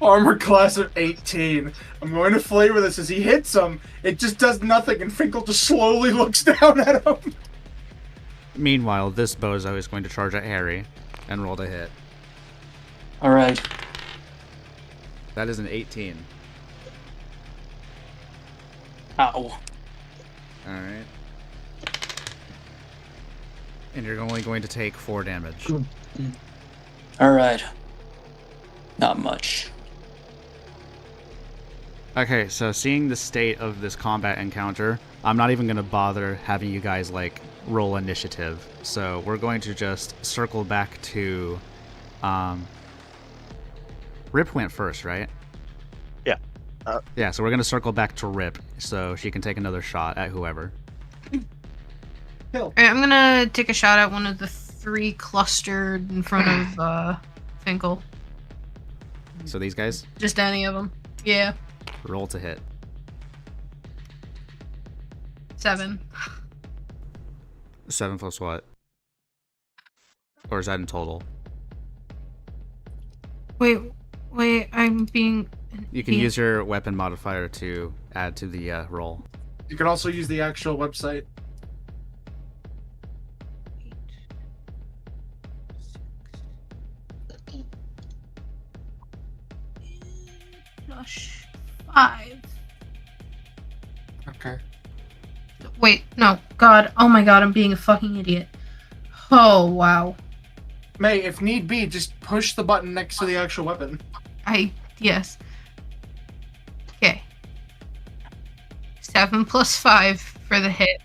Armor class of 18. I'm going to flavor this as he hits him. It just does nothing, and Finkel just slowly looks down at him. Meanwhile, this bozo is going to charge at Harry and roll to hit. Alright. That is an 18. Ow. Alright. And you're only going to take 4 damage. Alright. Not much. Okay, so seeing the state of this combat encounter, I'm not even going to bother having you guys, like, roll initiative. So we're going to just circle back to... Rip went first, right? Yeah. Yeah, so we're going to circle back to Rip, so she can take another shot at whoever. Alright, I'm gonna take a shot at one of the 3 clustered in front of Finkel. So these guys, Just any of them. Yeah. roll to hit. 7. 7 plus what? Or is that in total? Wait, I'm being... You can use your weapon modifier to add to the roll. You can also use the actual website. Plus 5. Okay. Wait, no. God. Oh my god, I'm being a fucking idiot. Oh, wow. May, if need be, just push the button next to the actual weapon. Yes. Okay. 7 plus 5 for the hit.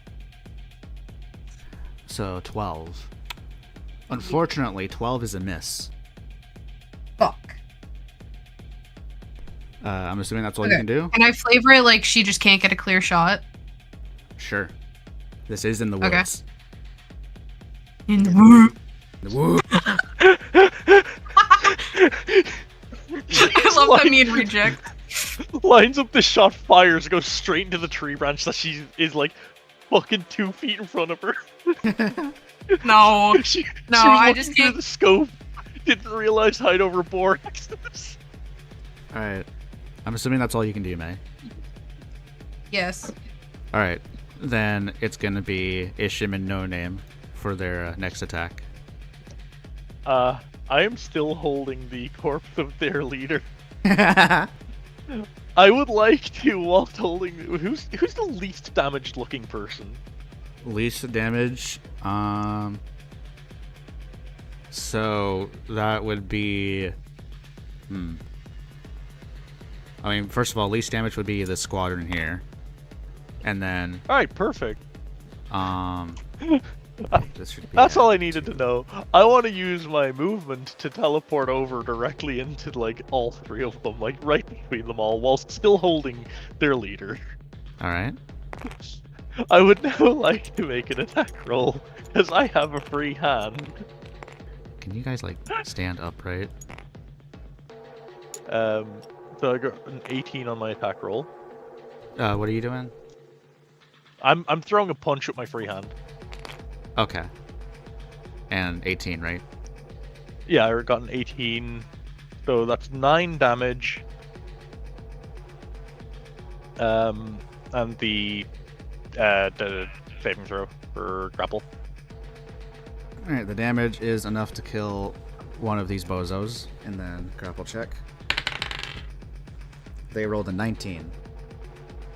So 12. Unfortunately, 12 is a miss. Fuck. I'm assuming that's all you Okay. can do? Can I flavor it like she just can't get a clear shot? Sure. This is in the Okay. woods. In the wood. The woods. I love that me and reject. Lines up the shot, fires, goes straight into the tree branch that she is like fucking 2 feet in front of her. No. she No, was I looking just through can't- the scope. Didn't realize hide over board next to this. Alright. I'm assuming that's all you can do, May. Yes. Alright. Then it's gonna be Ishim and No Name for their next attack. I am still holding the corpse of their leader. I would like to, whilst holding... Who's the least damaged looking person? Least damage. So that would be. I mean, first of all, least damage would be the squadron here, and then Alright, perfect. this should be That's all I needed to know. I want to use my movement to teleport over directly into, like, all 3 of them, like, right between them all, whilst still holding their leader. All right. I would now like to make an attack roll, because I have a free hand. Can you guys like stand upright? So I got an 18 on my attack roll. What are you doing? I'm throwing a punch with my free hand. Okay. And 18, right? Yeah, I got an 18, so that's 9 damage. And the saving throw for grapple. Alright, the damage is enough to kill one of these bozos, and then grapple check. They rolled a 19.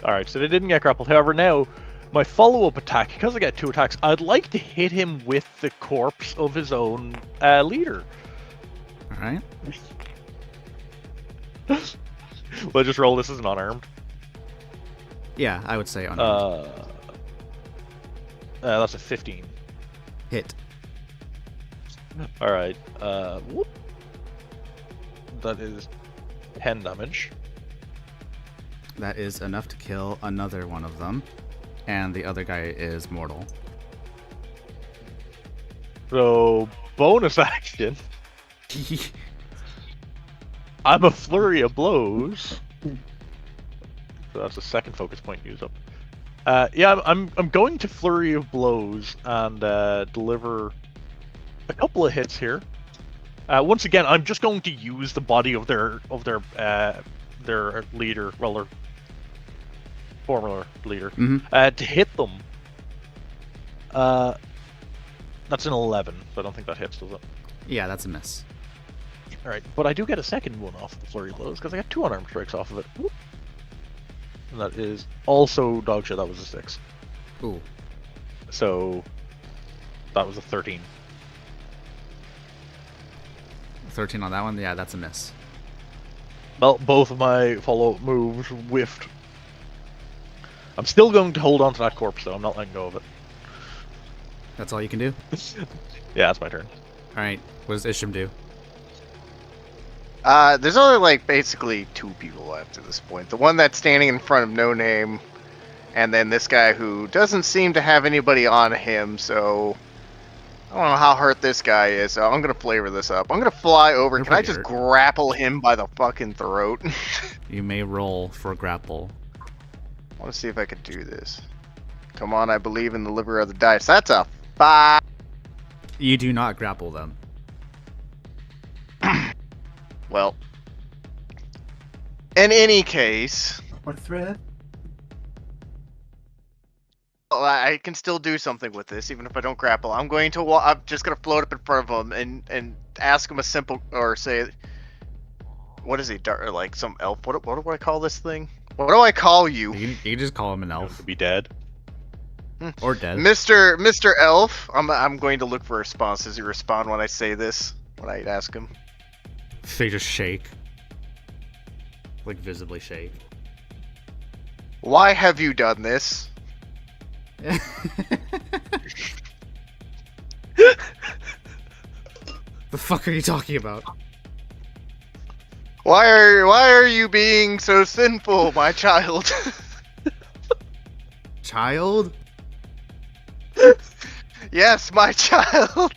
Alright, so they didn't get grappled. However, now, my follow-up attack, because I get 2 attacks, I'd like to hit him with the corpse of his own leader. Alright. We'll just roll this as an unarmed. Yeah, I would say unarmed. That's a 15. Hit. Alright, whoop. That is 10 damage. That is enough to kill another one of them. And the other guy is mortal. So, bonus action. I'm a flurry of blows. So that's the second focus point used up. Yeah, I'm going to flurry of blows and deliver a couple of hits here. Once again, I'm just going to use the body of their leader, well, their former leader, to hit them. That's an 11, so I don't think that hits, does it? Yeah, that's a miss. Alright, but I do get a second one off the flurry blows, because I got 2 unarmed strikes off of it. Whoop. And that is also dog shit, that was a 6. Ooh. So, that was a 13. 13 on that one? Yeah, that's a miss. Well, both of my follow-up moves whiffed. I'm still going to hold on to that corpse, though. I'm not letting go of it. That's all you can do? Yeah, that's my turn. Alright, what does Isham do? There's only like basically 2 people left at this point. The one that's standing in front of No Name, and then this guy who doesn't seem to have anybody on him, so I don't know how hurt this guy is, so I'm gonna flavor this up. I'm gonna fly over. You're Can I pretty just hurt. grapple him by the fucking throat? You may roll for grapple. I want to see if I can do this. Come on, I believe in the liver of the dice. That's a 5. You do not grapple them. Well, in any case, What thread? well, I can still do something with this, even if I don't grapple. I'm going to. I'm just gonna float up in front of him and ask him a simple, or say, what is he? Or like some elf? What do I call this thing? What do I call you, You can just call him an elf. To be dead. Or dead. Mr. Elf? I'm going to look for a response. Does he respond when I say this? When I ask him? They just shake. Like, visibly shake. Why have you done this? The fuck are you talking about? Why are you being so sinful, my child? Child? Yes, my child.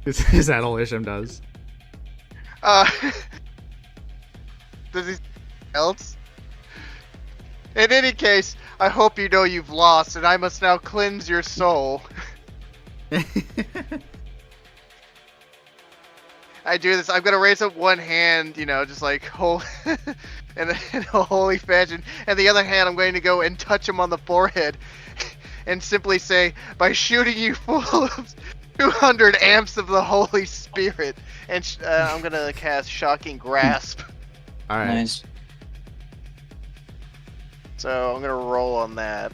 Is that all Isham does? Does he else? In any case, I hope you know you've lost, and I must now cleanse your soul. I do this. I'm gonna raise up one hand, you know, just like in a holy fashion, and the other hand I'm going to go and touch him on the forehead, and simply say, "By shooting you full of 200 amps of the Holy Spirit," and I'm gonna cast Shocking Grasp. All right. Nice. So I'm gonna roll on that.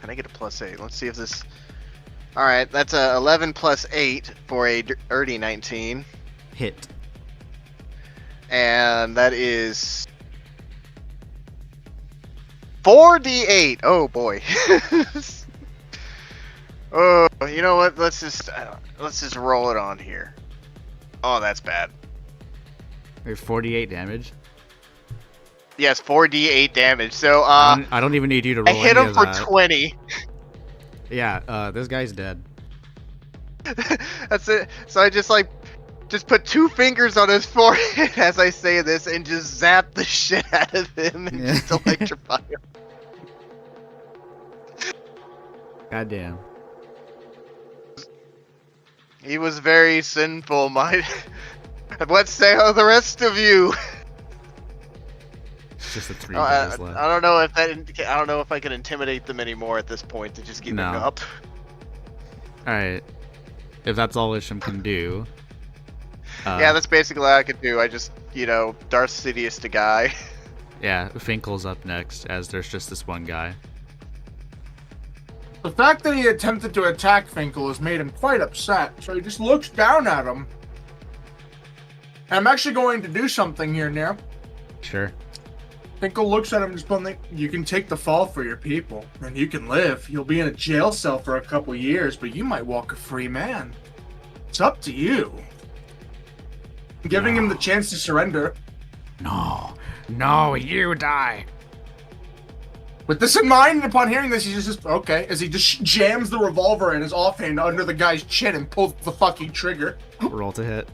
Can I get a +8? Let's see if this. All right, that's a 11 + 8 for a dirty 19, Hit. and that is 4d8. Oh boy. Oh, you know what? Let's just roll it on here. Oh, that's bad. Wait, 48 damage. Yes, 4d8 damage. So I don't even need you to roll I hit any him of for that. 20. Yeah, this guy's dead. That's it. So I just put 2 fingers on his forehead as I say this and just zap the shit out of him and just electrify him. Goddamn. He was very sinful, my. And what say of the rest of you? It's just the 3 I guys left. don't know if I don't know if I can intimidate them anymore at this point to just give them No. up. Alright. If that's all Isham can do. Yeah, that's basically all I could do. I just, you know, Darth Sidious the guy. Yeah, Finkel's up next, as there's just this one guy. The fact that he attempted to attack Finkel has made him quite upset, so he just looks down at him. And I'm actually going to do something here, Nero. Sure. Finkel looks at him just like, you can take the fall for your people, and you can live. You'll be in a jail cell for a couple years, but you might walk a free man. It's up to you. Giving him the chance to surrender. No. No, you die. With this in mind, upon hearing this, he's just okay, as he just jams the revolver in his offhand under the guy's chin and pulls the fucking trigger. Roll to hit.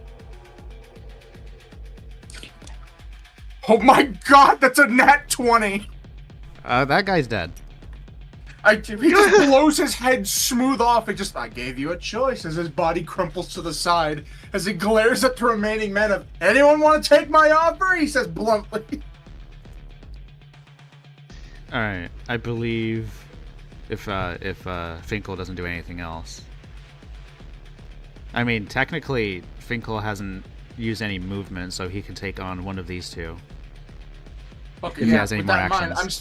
Oh my god, that's a nat 20! That guy's dead. He just blows his head smooth off and just, I gave you a choice, as his body crumples to the side as he glares at the remaining men of, anyone want to take my offer? He says bluntly. Alright, I believe if Finkel doesn't do anything else. I mean, technically, Finkel hasn't used any movement, so he can take on one of these two. Okay, If he has any with more that in mind, actions.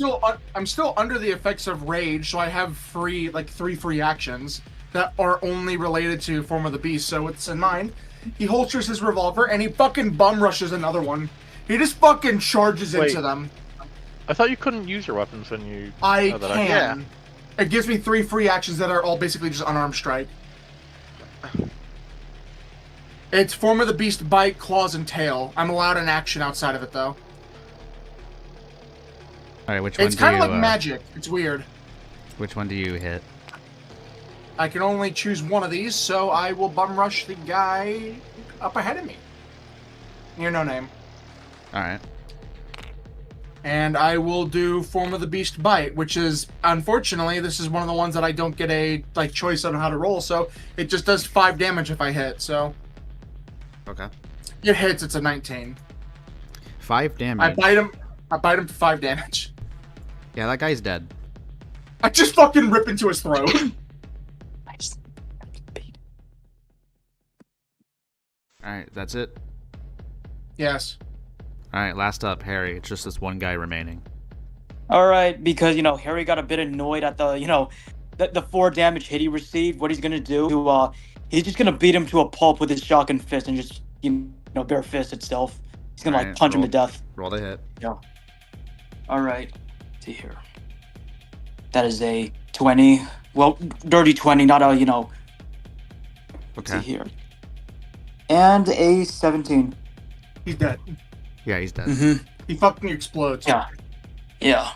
I'm still under the effects of rage, so I have three free actions that are only related to Form of the Beast. So with this in mind, he holsters his revolver and he fucking bum rushes another one. He just fucking charges into them. I thought you couldn't use your weapons when you. I had that can. action. It gives me 3 free actions that are all basically just unarmed strike. It's Form of the Beast, bite, claws, and tail. I'm allowed an action outside of it though. Alright, which one It's do kind you, of like magic. It's weird. which one do you hit? I can only choose one of these, so I will bum rush the guy up ahead of me. Near no name. Alright. And I will do Form of the Beast bite, which is, unfortunately, this is one of the ones that I don't get a choice on how to roll, so it just does 5 damage if I hit, so. Okay. It hits, it's a 19. 5 damage. I bite him for 5 damage. Yeah, that guy's dead. I just fucking rip into his throat. Alright, that's it. Yes. Alright, last up, Harry. It's just this one guy remaining. All right, because Harry got a bit annoyed at the 4 damage hit he received. What he's gonna do? He's just gonna beat him to a pulp with his shotgun fist and just bare fist itself. He's gonna Alright, punch him to death. Roll the hit. Yeah. All right. Let's see here. That is a 20. Well, dirty 20, not a Let's see Okay. here. And a 17. He's dead. Yeah, he's dead. Mm-hmm. He fucking explodes. Yeah. Yeah.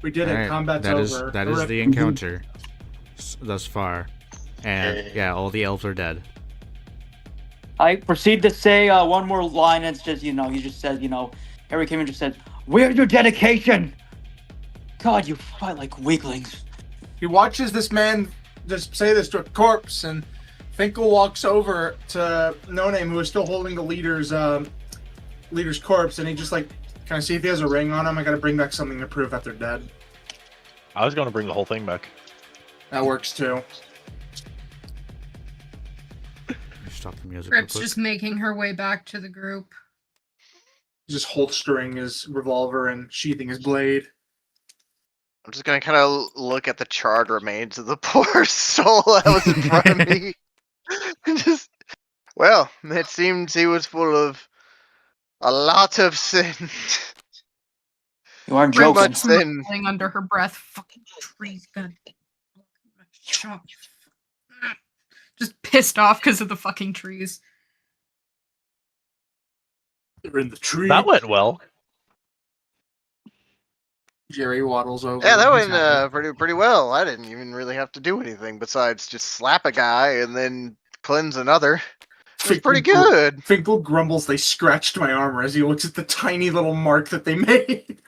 We did it. Alright, Combat's that over. that is Rip. the encounter thus far. And yeah, all the elves are dead. I proceed to say one more line. It's just, he just said, Harry came and just said, "Where's your dedication? God, you fight like weaklings." He watches this man just say this to a corpse, and Finkel walks over to No Name, who is still holding the leader's corpse, and he just can I see if he has a ring on him? I gotta bring back something to prove that they're dead. I was going to bring the whole thing back. That works too. Stop the music. real Rip's quick. just making her way back to the group. He's just holstering his revolver and sheathing his blade. I'm just gonna kind of look at the charred remains of the poor soul that was in front of me. Well, it seems he was full of a lot of sin. You aren't Too joking. much sin. Mumbling under her breath. Fucking trees gonna chop. Just pissed off because of the fucking trees. They're in the tree. That went well. Jerry waddles over. Yeah, that He's happy. went pretty well. I didn't even really have to do anything besides just slap a guy and then cleanse another. It was pretty good. Finkel grumbles they scratched my armor as he looks at the tiny little mark that they made.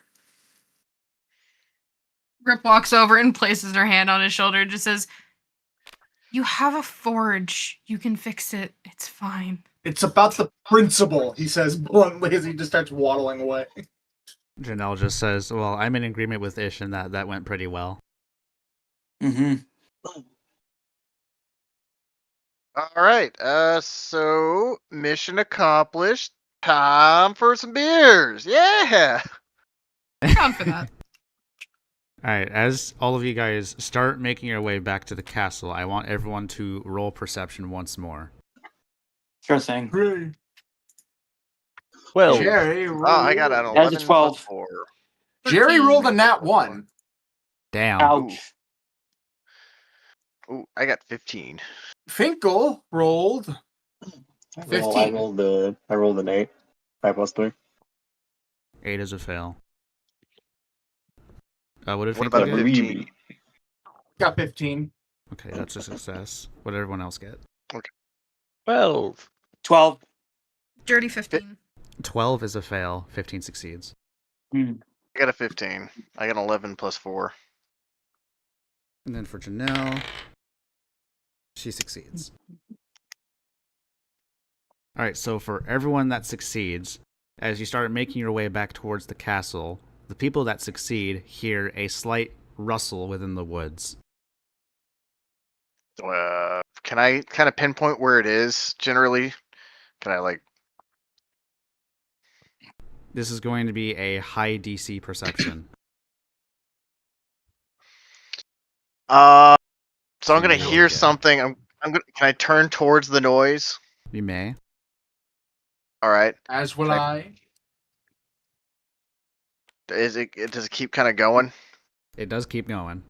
Rip walks over and places her hand on his shoulder and just says, "You have a forge. You can fix it. It's fine." It's about the principle, he says bluntly as he just starts waddling away. Janelle just says, "Well, I'm in agreement with Ish, and that went pretty well." Mm-hmm. All right. So mission accomplished. Time for some beers. Yeah. Down for that. All right, as all of you guys start making your way back to the castle, I want everyone to roll perception once more. Sure thing. Hooray. Well, Jerry Oh, I got an That's a 11 12. plus 4. Jerry rolled a nat 1. Damn. Ouch. Ooh, I got 15. Finkel rolled Well, 15. I rolled an 8. 5 plus 3. 8 is a fail. What did What Finkel about get? 15? Got 15. Okay, that's a success. What did everyone else get? 12. 12. Dirty 15. 12 is a fail. 15 succeeds. Hmm. got a 15. I got an 11 plus 4. And then for Janelle, she succeeds. All right, so for everyone that succeeds, as you start making your way back towards the castle, the people that succeed hear a slight rustle within the woods. Can I kind of pinpoint where it is generally? Can I like? This is going to be a high DC perception. So I'm gonna hear something. I'm gonna. Can I turn towards the noise? You may. All right. As will I. Does it keep kind of going? It does keep going.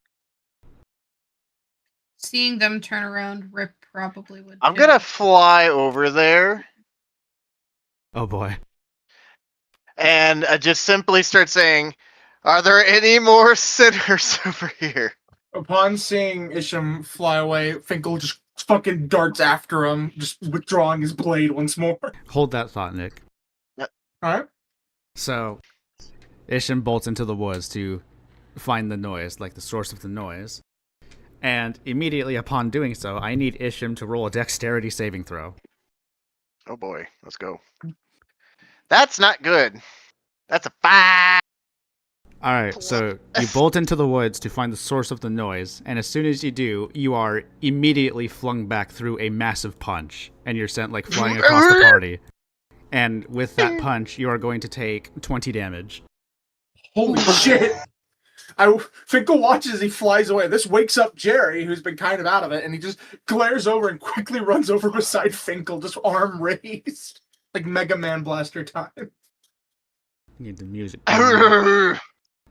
Seeing them turn around, Rip probably would. I'm too. gonna fly over there Oh boy. and just simply start saying, "Are there any more sinners over here?" Upon seeing Isham fly away, Finkel just fucking darts after him, just withdrawing his blade once more. Hold that thought, Nick. Alright. So, Isham bolts into the woods to find the noise, like the source of the noise. And immediately upon doing so, I need Isham to roll a dexterity saving throw. Oh boy, let's go. That's not good. That's a 5. Alright, so you bolt into the woods to find the source of the noise, and as soon as you do, you are immediately flung back through a massive punch, and you're sent like flying across the party. And with that punch, you are going to take 20 damage. Holy shit! Finkel watches as he flies away. This wakes up Jerry, who's been kind of out of it, and he just glares over and quickly runs over beside Finkel, just arm raised. Like Mega Man Blaster time. Need the music.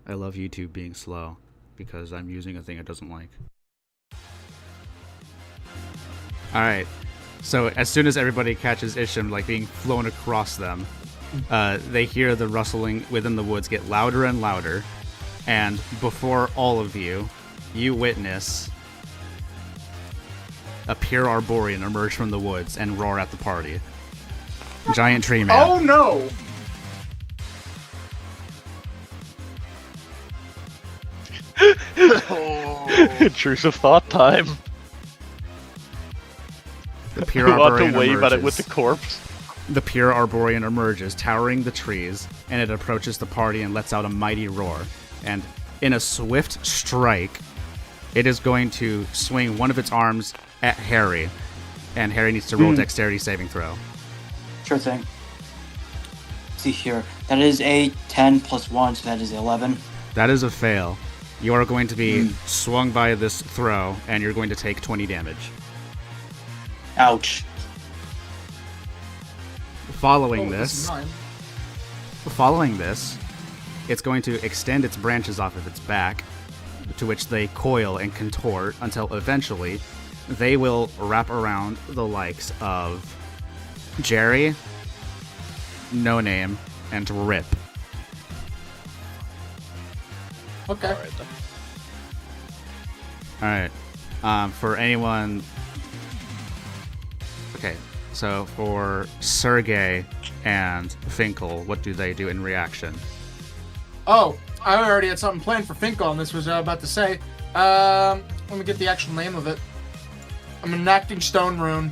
I love YouTube being slow, because I'm using a thing it doesn't like. Alright, so as soon as everybody catches Isham, like being flown across them, they hear the rustling within the woods get louder and louder, and before all of you, you witness a pure Arborean emerge from the woods and roar at the party. Giant tree man. Oh no! Intrusive thought time. The pure Who ought to Arborean wave at it with emerges. the corpse? The pure Arborean emerges, towering the trees, and it approaches the party and lets out a mighty roar. And in a swift strike, it is going to swing one of its arms at Harry. And Harry needs to roll dexterity saving throw. Sure thing. Let's see here. That is a 10 plus 1, so that is 11. That is a fail. You are going to be swung by this throw, and you're going to take 20 damage. Ouch. Following this is this, it's going to extend its branches off of its back, to which they coil and contort until eventually they will wrap around the likes of Jerry, No Name, and Rip. Okay. Alright then. Alright. For anyone... Okay, so for Sergey and Finkel, what do they do in reaction? Oh, I already had something planned for Finkel, and this was about to say. Let me get the actual name of it. I'm enacting Stone Rune.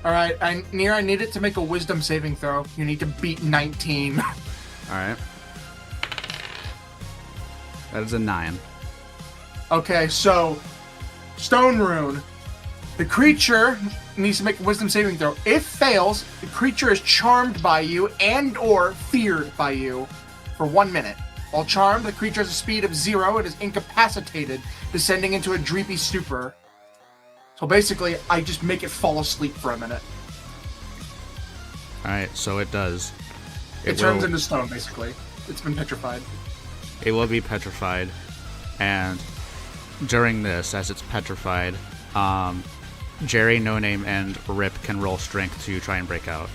Alright, I need it to make a wisdom saving throw. You need to beat 19. Alright. That is a 9. Okay, so Stone Rune. The creature needs to make a wisdom saving throw. If fails, the creature is charmed by you and or feared by you for 1 minute. While charmed, the creature has a speed of 0. It is incapacitated, descending into a dreamy stupor. So basically, I just make it fall asleep for a minute. Alright, so it does. It turns into stone, basically. It's been petrified. It will be petrified, and during this, as it's petrified, Jerry, No Name, and Rip can roll strength to try and break out.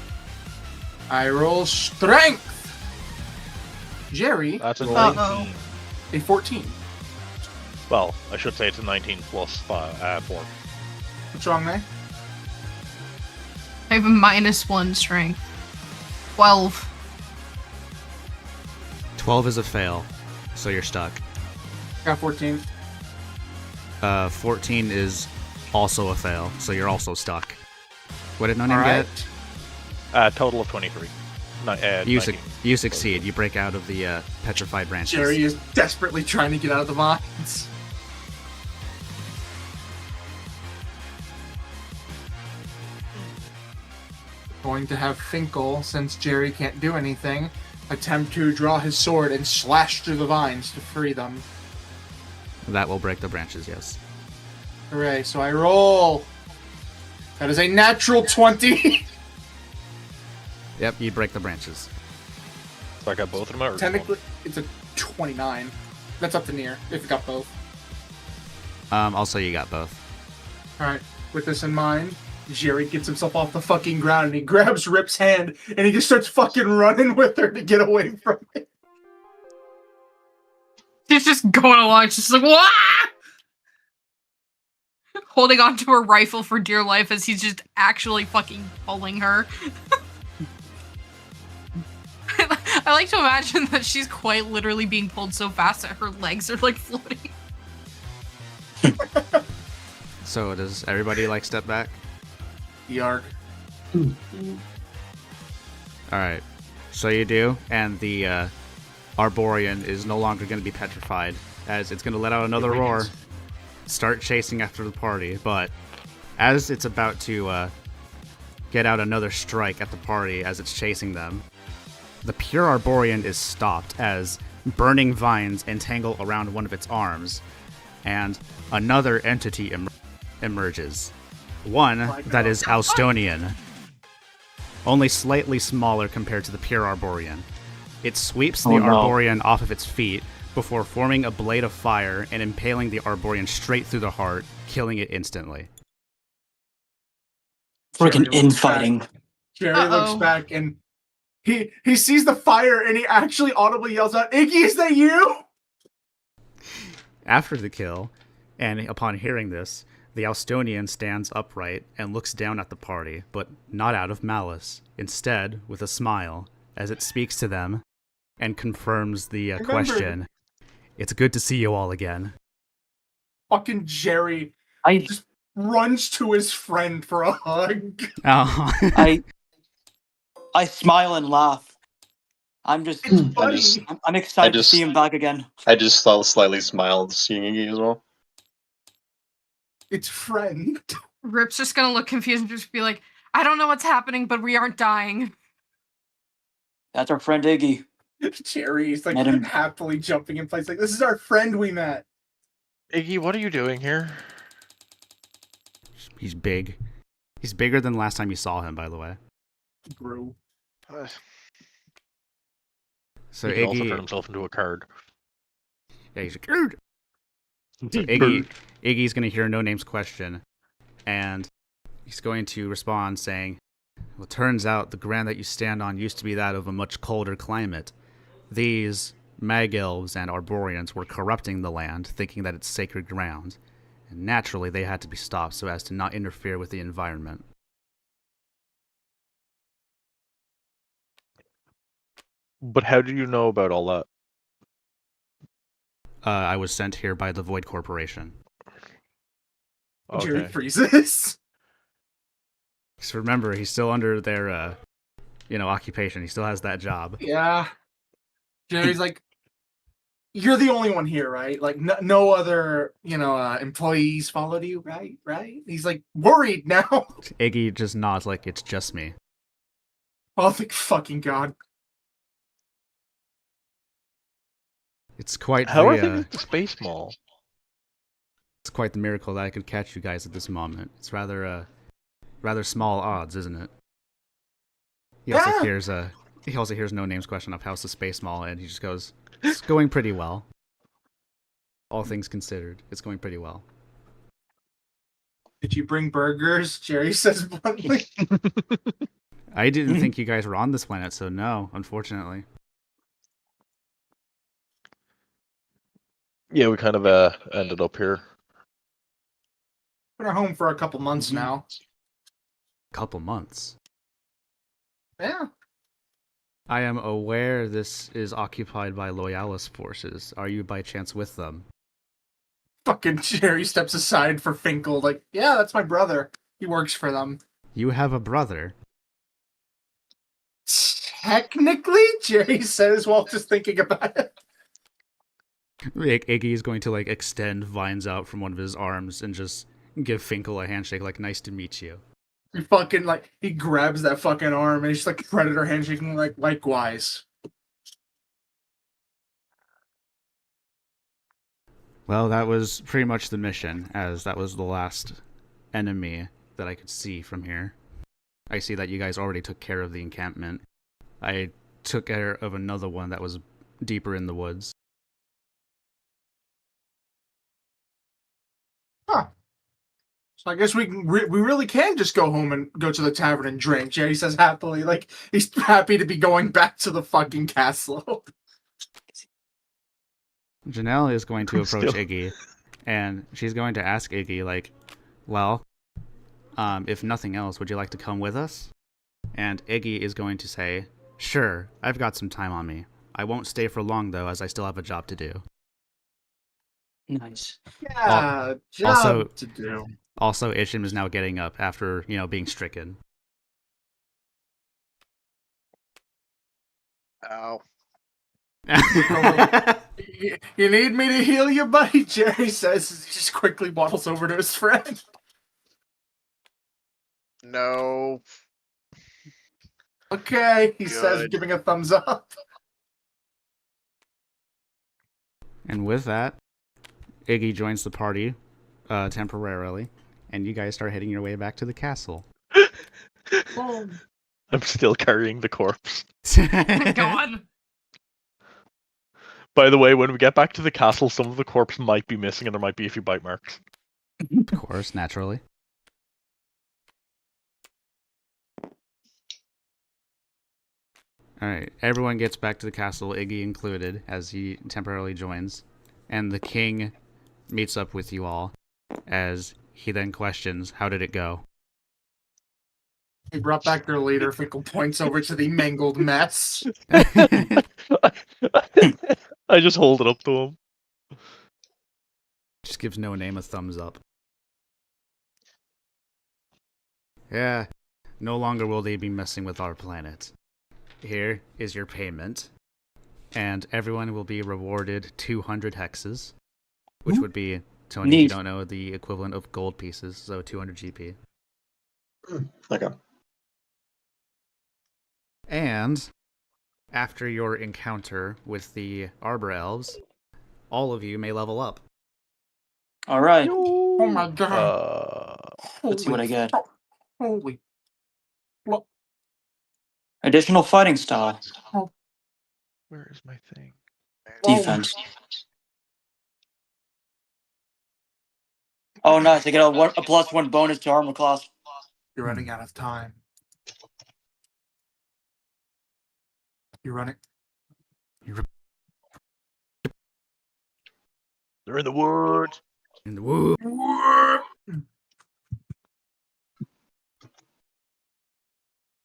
I roll strength! Jerry That's a rolled 19. a 14. Well, I should say it's a 19 plus 4. What's wrong there? I have a -1 strength. 12. 12 is a fail, so you're stuck. Got 14. 14 is also a fail, so you're also stuck. What did Nonin Alright. get? Total of 23. You 19. you succeed. You break out of the petrified branches. Jerry is desperately trying to get out of the vines. Going to have Finkel, since Jerry can't do anything, attempt to draw his sword and slash through the vines to free them. That will break the branches, yes. Hooray, so I roll. That is a natural 20. Yep, you break the branches. So I got both of them out? Or Technically, it's a 29. That's up to near, if you got both. Also, you got both. Alright, with this in mind, Jerry gets himself off the fucking ground and he grabs Rip's hand and he just starts fucking running with her to get away from it. She's just going along. She's just like, wah! Holding onto her rifle for dear life as he's just actually fucking pulling her. I like to imagine that she's quite literally being pulled so fast that her legs are like floating. So does everybody like step back? Yarg. Alright. So you do, and the Arborian is no longer going to be petrified, as it's going to let out another roar, start chasing after the party, but as it's about to get out another strike at the party as it's chasing them, the pure Arborian is stopped as burning vines entangle around one of its arms, and another entity emerges. One that is Austonian, only slightly smaller compared to the pure Arborian. It sweeps the Arborian off of its feet before forming a blade of fire and impaling the Arborian straight through the heart, killing it instantly. Freaking infighting. Jerry looks back and he sees the fire and he actually audibly yells out, "Iggy, is that you?" After the kill, and upon hearing this, the Austonian stands upright and looks down at the party, but not out of malice. Instead, with a smile, as it speaks to them and confirms the question. It's good to see you all again. Fucking Jerry I just runs to his friend for a hug. Oh. I smile and laugh. I'm just It's funny. I'm excited to see him back again. I just slightly smiled seeing Iggy as well. It's friend. Rip's just gonna look confused and just be like, I don't know what's happening, but we aren't dying. That's our friend Iggy. Jerry's like Met him. happily jumping in place, like, this is our friend we met. Iggy, what are you doing here? He's big. He's bigger than last time you saw him, by the way. Bro. So He can also Iggy, turn himself into a card. yeah, he's like, so Iggy's gonna hear No Name's question, and he's going to respond saying, "Well, it turns out the ground that you stand on used to be that of a much colder climate. These mag-elves and Arborians were corrupting the land, thinking that it's sacred ground, and naturally they had to be stopped so as to not interfere with the environment." But how do you know about all that? I was sent here by the Void Corporation. Jerry Okay. freezes. Because remember, he's still under their, occupation. He still has that job. Yeah. Jerry's like, you're the only one here, right? Like, no other, employees followed you, right? Right? He's like, worried now. Iggy just nods like it's just me. Oh, thank fucking God. It's quite How are the, things at the space mall? it's quite the miracle that I could catch you guys at this moment. It's rather small odds, isn't it? He also hears No Name's question of how's the space mall, and he just goes, "It's going pretty well. All things considered, it's going pretty well." Did you bring burgers? Jerry says bluntly. I didn't think you guys were on this planet, so no, unfortunately. Yeah, we kind of ended up here. Been our home for a couple months now. Couple months. Yeah. I am aware this is occupied by Loyalist forces. Are you by chance with them? Fucking Jerry steps aside for Finkel, like, yeah, that's my brother. He works for them. You have a brother. Technically, Jerry says while just thinking about it. Iggy is going to, like, extend vines out from one of his arms and just give Finkel a handshake, like, nice to meet you. He fucking, like, he grabs that fucking arm and he's just like predator handshaking, like, likewise. Well, that was pretty much the mission, as that was the last enemy that I could see from here. I see that you guys already took care of the encampment. I took care of another one that was deeper in the woods. Huh. So I guess we really can just go home and go to the tavern and drink. Jerry says happily, like, he's happy to be going back to the fucking castle. Janelle is going to approach Still. Iggy, and she's going to ask Iggy, like, well, if nothing else, would you like to come with us? And Iggy is going to say, sure, I've got some time on me. I won't stay for long, though, as I still have a job to do. Nice. Yeah, job also- to do. Also, Ishim is now getting up after, being stricken. Oh. You need me to heal you, buddy? Jerry says as he just quickly waddles over to his friend. No. Okay, he says, Good. giving a thumbs up. And with that, Iggy joins the party temporarily, and you guys start heading your way back to the castle. I'm still carrying the corpse. Go on. By the way, when we get back to the castle, some of the corpse might be missing and there might be a few bite marks. Of course, naturally. Alright, everyone gets back to the castle, Iggy included, as he temporarily joins. And the king meets up with you all, as he then questions, how did it go? He brought back their leader. Finkel points over to the mangled mess. I just hold it up to him. Just gives No Name a thumbs up. Yeah, no longer will they be messing with our planet. Here is your payment. And everyone will be rewarded 200 hexes, which would be, Tony, if you Neat. don't know, the equivalent of gold pieces, so 200 GP. Okay. And after your encounter with the Arbor Elves, all of you may level up. All right. Oh my god. Let's see what I get. Holy. Well, Additional fighting style. Where is my thing? Defense. Oh, nice. I get a +1 bonus to armor class. you're running out of time. You're running. They're in the woods. In the woo.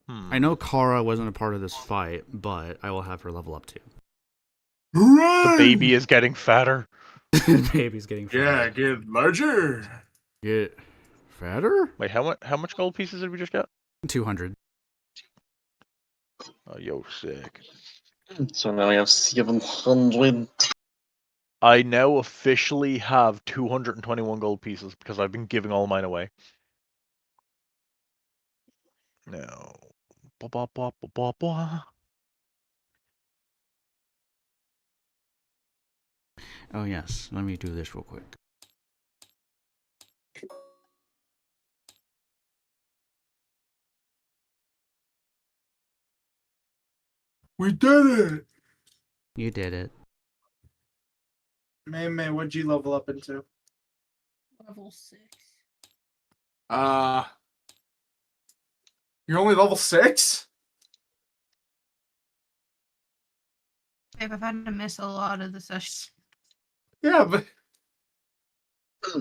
I know Kara wasn't a part of this fight, but I will have her level up too. The baby is getting fatter. Baby's getting Yeah, fatter. get larger. Get fatter? Wait, how much gold pieces did we just get? 200. Oh, yo, sick. So now we have 700. I now officially have 221 gold pieces because I've been giving all mine away. No. Ba, ba, ba, ba, ba, ba. Oh yes, let me do this real quick. We did it. You did it. May, what'd you level up into? Level 6. You're only level 6? Babe, I've had to miss a lot of the sessions. Yeah, but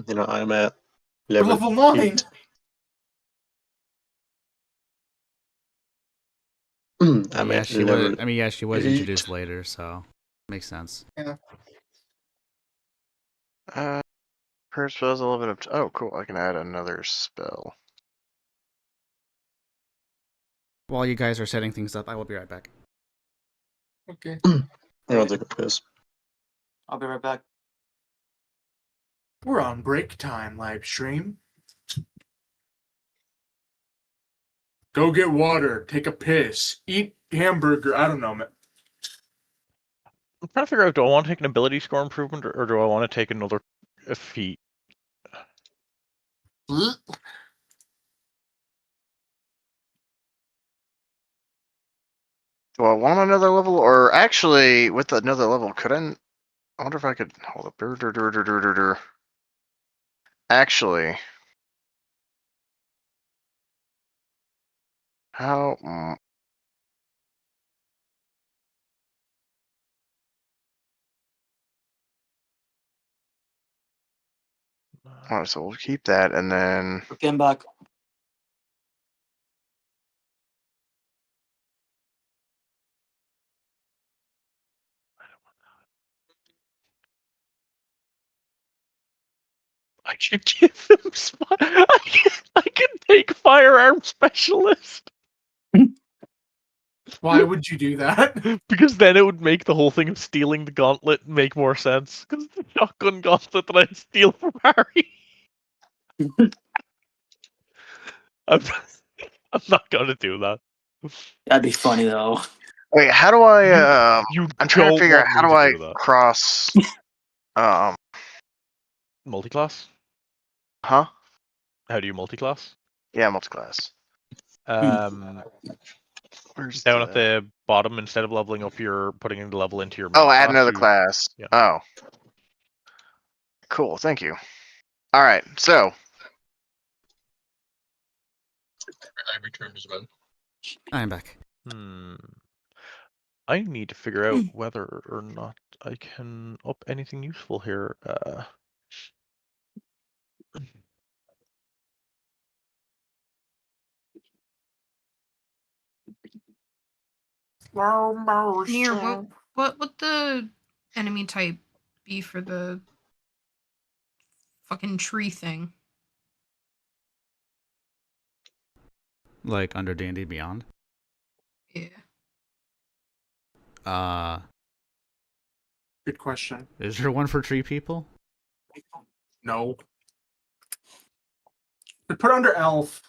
You know, I'm at you're level, level 9. 8. I might she never. was. I mean, yeah, she was Eat. introduced later, so makes sense. Per spells a little bit of. Oh, cool! I can add another spell. While you guys are setting things up, I will be right back. Okay. I'm gonna take a piss. I'll be right back. We're on break time live stream. Go get water, take a piss, eat hamburger. I don't know, man. I'm trying to figure out, do I want to take an ability score improvement, or do I want to take another feat? Do I want another level, or actually, with another level, couldn't? I wonder if I could hold up. Actually, how? Alright, so we'll keep that, and then Okay, I'm back. I should give him. I can take firearm specialist. Why would you do that? Because then it would make the whole thing of stealing the gauntlet make more sense. Because the shotgun gauntlet that I steal from Harry. I'm not gonna do that. That'd be funny though. wait, how do I? You I'm trying to don't figure out want how me do to I do that. cross. Multiclass? Huh? How do you multiclass? Yeah, multiclass. Where's Down at the bottom, instead of leveling up, you're putting in the level into your. Oh, main add class, another you- class. yeah. Oh. Cool, thank you. Alright, so. I returned as well. I'm back. I need to figure out whether or not I can up anything useful here. Near what would the enemy type be for the fucking tree thing? Like under D&D Beyond. Yeah. Good question. Is there one for tree people? No. But put under elf.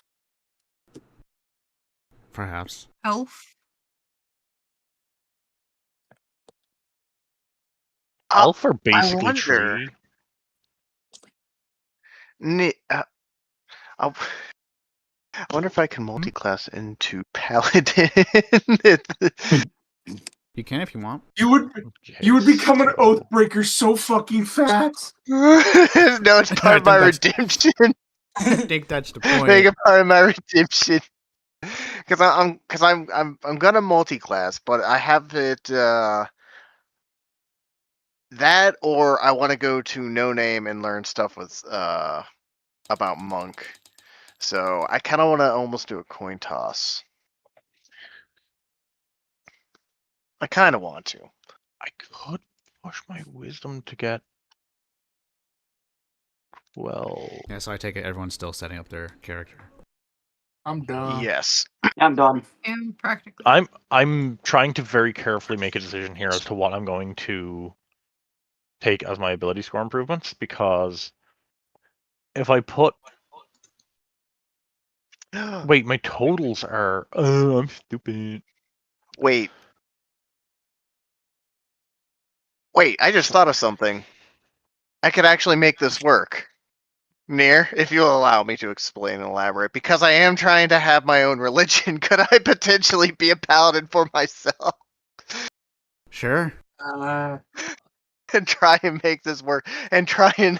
Perhaps. Elf? Elf are basically wonder. tree. I wonder if I can multiclass into paladin. You can if you want. You would become an oathbreaker so fucking fast. No, it's part of my redemption. I think that's the point. Make it part of my redemption. Because I'm gonna multiclass, but I have it that, or I want to go to No Name and learn stuff with about Monk. So I kind of want to almost do a coin toss. I kind of want to. I could push my wisdom to get. Well, Yeah, so I take it everyone's still setting up their character. I'm done. Yes. I'm done. And practically. I'm trying to very carefully make a decision here as to what I'm going to take as my ability score improvements, because if I put wait, my totals are I'm stupid. Wait, I just thought of something. I could actually make this work. Near, if you'll allow me to explain and elaborate, because I am trying to have my own religion, could I potentially be a paladin for myself? Sure. Uh, And try and make this work, and try and...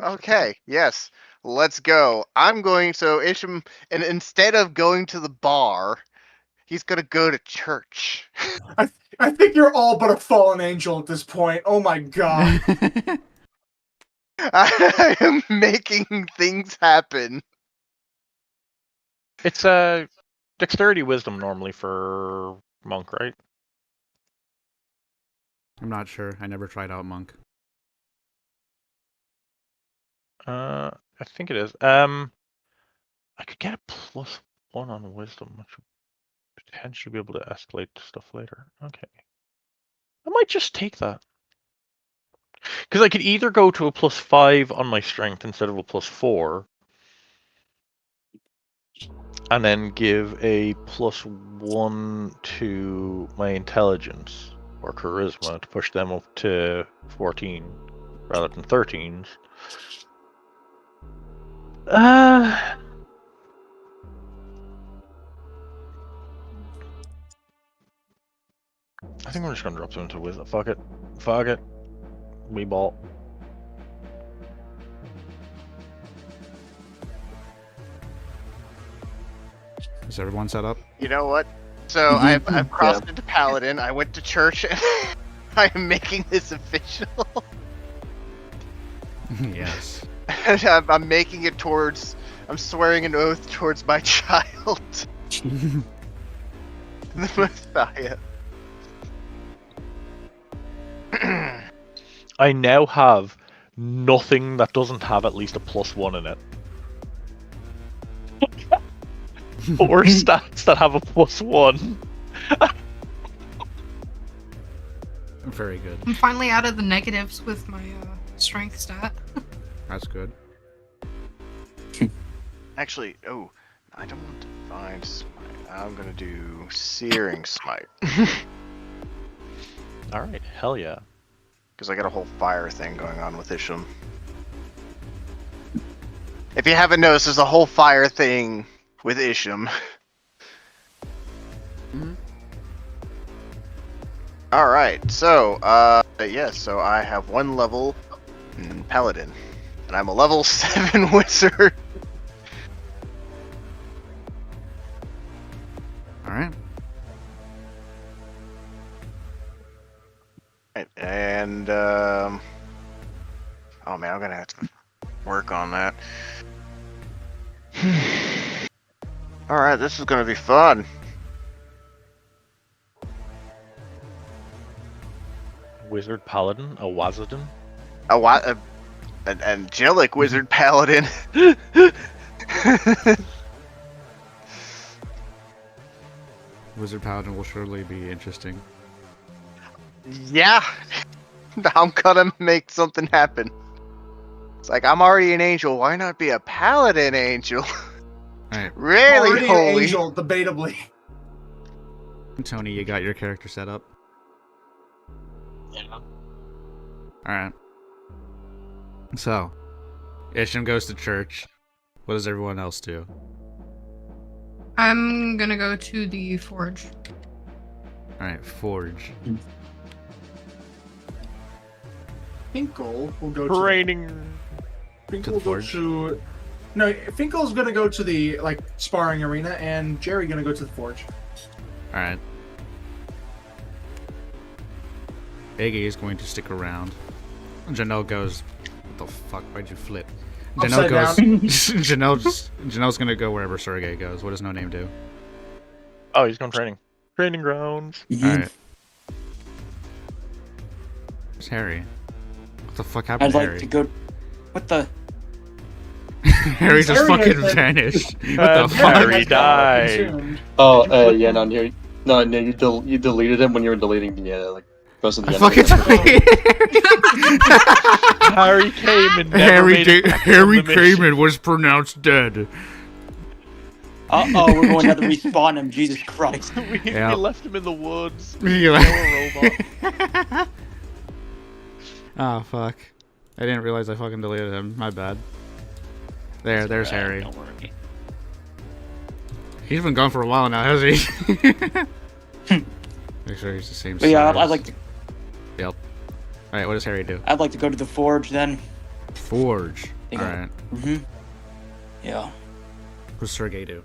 Okay, yes, let's go. I'm going, so Isham, and instead of going to the bar, he's gonna go to church. I think you're all but a fallen angel at this point. Oh my god. I am making things happen. It's a dexterity, wisdom normally for monk, right? I'm not sure. I never tried out monk. I think it is. I could get a +1 on wisdom, which would potentially be able to escalate stuff later. Okay. I might just take that. Because I could either go to a +5 on my strength instead of a +4, and then give a +1 to my intelligence or charisma to push them up to 14 rather than 13s. I think we're just gonna drop them into wisdom. Fuck it. Fuck it. We ball. Is everyone set up? You know what? So I've crossed into Paladin. I went to church, and I am making this official. Yes. And I'm making it towards. I'm swearing an oath towards my child, the Messiah. I now have nothing that doesn't have at least a +1 in it. Or stats that have a +1. Very good. I'm finally out of the negatives with my strength stat. That's good. Actually, oh, I don't want Divine Smite. I'm gonna do Searing Smite. Alright, hell yeah. Because I got a whole fire thing going on with Isham. If you haven't noticed, there's a whole fire thing with Isham. Alright, so, so I have 1 level Paladin. And I'm a level 7 Wizard. Alright. And, oh man, I'm gonna have to work on that. Alright, this is gonna be fun. Wizard Paladin, a Wazadin. An angelic wizard paladin. Wizard Paladin will surely be interesting. Yeah, I'm gonna make something happen. It's like, I'm already an angel, why not be a paladin angel? Alright. Really Already an holy. angel, debatably. Tony, you got your character set up? Yeah. Alright. So, Isham goes to church. What does everyone else do? I'm gonna go to the forge. Alright, Forge. Finkel will go to Training. Finkel will the go forge? to. No, Finkel's gonna go to the sparring arena, and Jerry gonna go to the forge. Alright. Iggy is going to stick around. Janelle goes, what the fuck, why'd you flip? Janelle Upside goes, Janelle's gonna go wherever Sergey goes. What does No Name do? Oh, he's going training. Training grounds. Alright. Where's Harry? What the fuck happened I'd to like Harry? to go. What the? Harry just Harry fucking has been- vanished. What the fuck? Harry died. Consumed. Oh, yeah, no, you deleted him when you were deleting the most of the I fucking Harry came and never made it back from the mission. and was pronounced dead. Uh-oh, we're going to have to respawn him. Jesus Christ. we Yeah. left him in the woods. Yeah. No robot. Oh fuck! I didn't realize I fucking deleted him. My bad. There's Harry. Don't worry. He's been gone for a while now, has he? Make sure he's the same But yeah, size. I'd like to. Yep. Alright, what does Harry do? I'd like to go to the forge then. Forge. Think I- Alright. Mm-hmm. Yeah. What does Sergey do?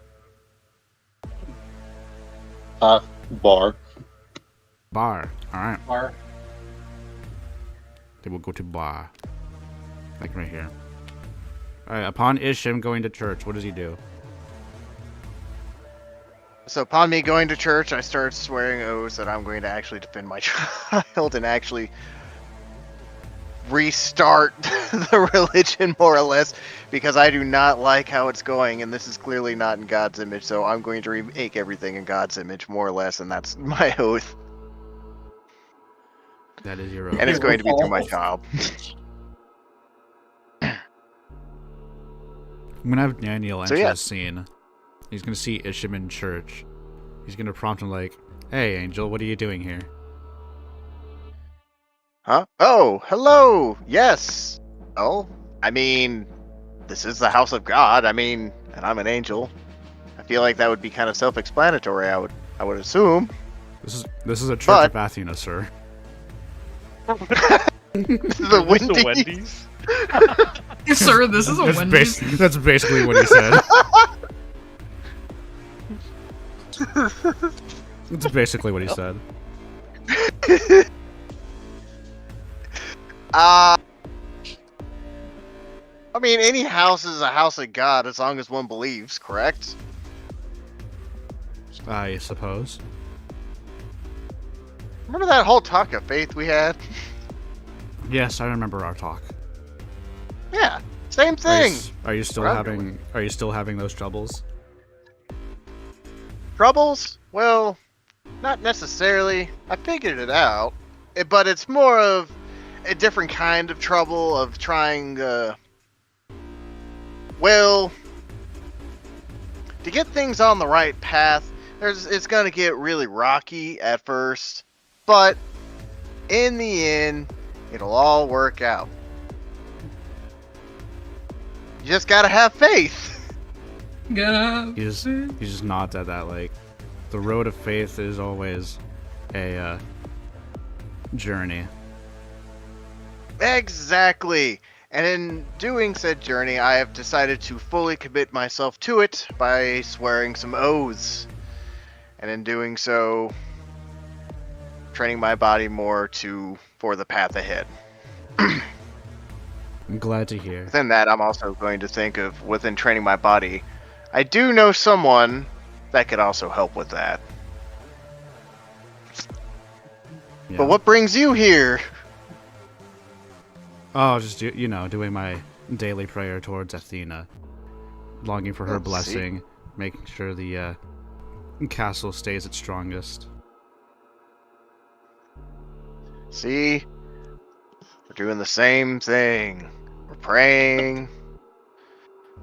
Bar. Bar. Alright. Bar. They will go to bar. Like right here. Alright, upon Isham going to church, what does he do? So upon me going to church, I start swearing oaths that I'm going to actually defend my child and actually restart the religion, more or less, because I do not like how it's going, and this is clearly not in God's image, so I'm going to remake everything in God's image, more or less, and that's my oath. That is your own. And it's going to be through my child. I'm gonna have Daniel enter yeah. the scene. He's gonna see Isham in church. He's gonna prompt him like, "Hey, Angel, what are you doing here?" Huh? Oh, hello! Yes! Oh, I mean, this is the house of God, and I'm an angel. I feel like that would be kind of self-explanatory, I would assume. This is a church But- of Athena, sir. This is a Wendy's. Wendy's. Yes, sir, this is a Wendy's. That's basically what he said. That's basically what he said. Any house is a house of God as long as one believes, correct? I suppose. Remember that whole talk of faith we had? Yes, I remember our talk. Yeah, same thing. Are you still Right. having those troubles? Troubles? Well, not necessarily. I figured it out. But it's more of a different kind of trouble of trying, to get things on the right path, it's gonna get really rocky at first, but in the end, it'll all work out. You just gotta have faith. He just nods at that, like, the road of faith is always a journey. Exactly. And in doing said journey, I have decided to fully commit myself to it by swearing some oaths. And in doing so, training my body more for the path ahead. I'm glad to hear. Within that, I'm also going to think of, within training my body, I do know someone that could also help with that. Yeah. But what brings you here? Oh, just doing my daily prayer towards Athena, longing for her Let's see. blessing, making sure the castle stays its strongest. See? We're doing the same thing. We're praying.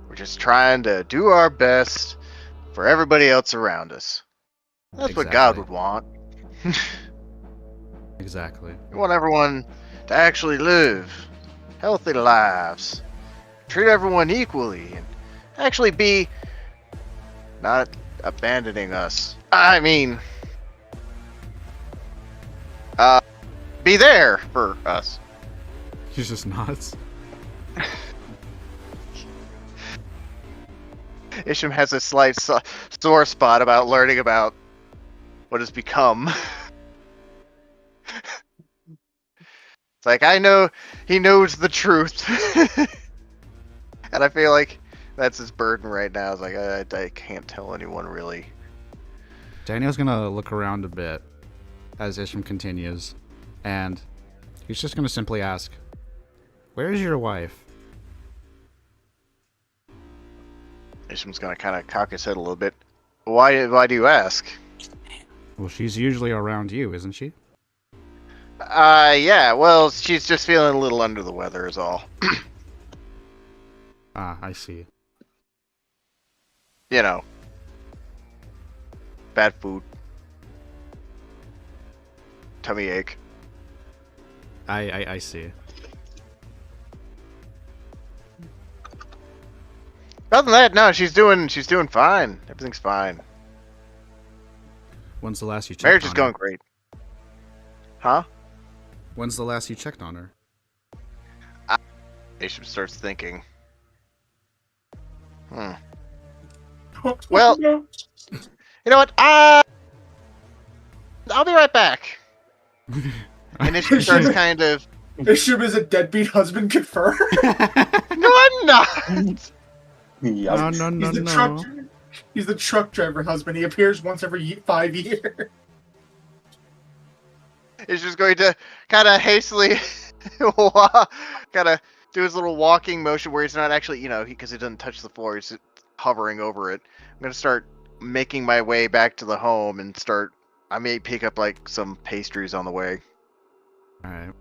We're just trying to do our best for everybody else around us. That's what God Exactly. would want. Exactly. We want everyone to actually live healthy lives, treat everyone equally, and actually be not abandoning us. Be there for us. He's just nods. Isham has a slight sore spot about learning about what has become. It's like, I know he knows the truth. And I feel like that's his burden right now. It's like, I can't tell anyone really. Daniel's gonna look around a bit as Isham continues, and he's just gonna simply ask, "Where's your wife?" Isham's gonna kind of cock his head a little bit. Why do you ask? Well, she's usually around you, isn't she? Yeah, well, she's just feeling a little under the weather is all. Ah, I see. You know. Bad food. Tummy ache. I see. Other than that, no, she's doing fine. Everything's fine. When's the last you checked Marriage on is her? going great. Huh? When's the last you checked on her? Isham starts thinking. Well, you know what? I'll be right back. And Isham starts kind of. Isham is a deadbeat husband confirmed. No, I'm not. Yeah. No, He's the truck. He's the truck driver husband. He appears once every 5 years. He's just going to kind of hastily, kind of do his little walking motion where he's not actually, because he doesn't touch the floor. He's hovering over it. I'm going to start making my way back to the home and I may pick up like some pastries on the way. Alright.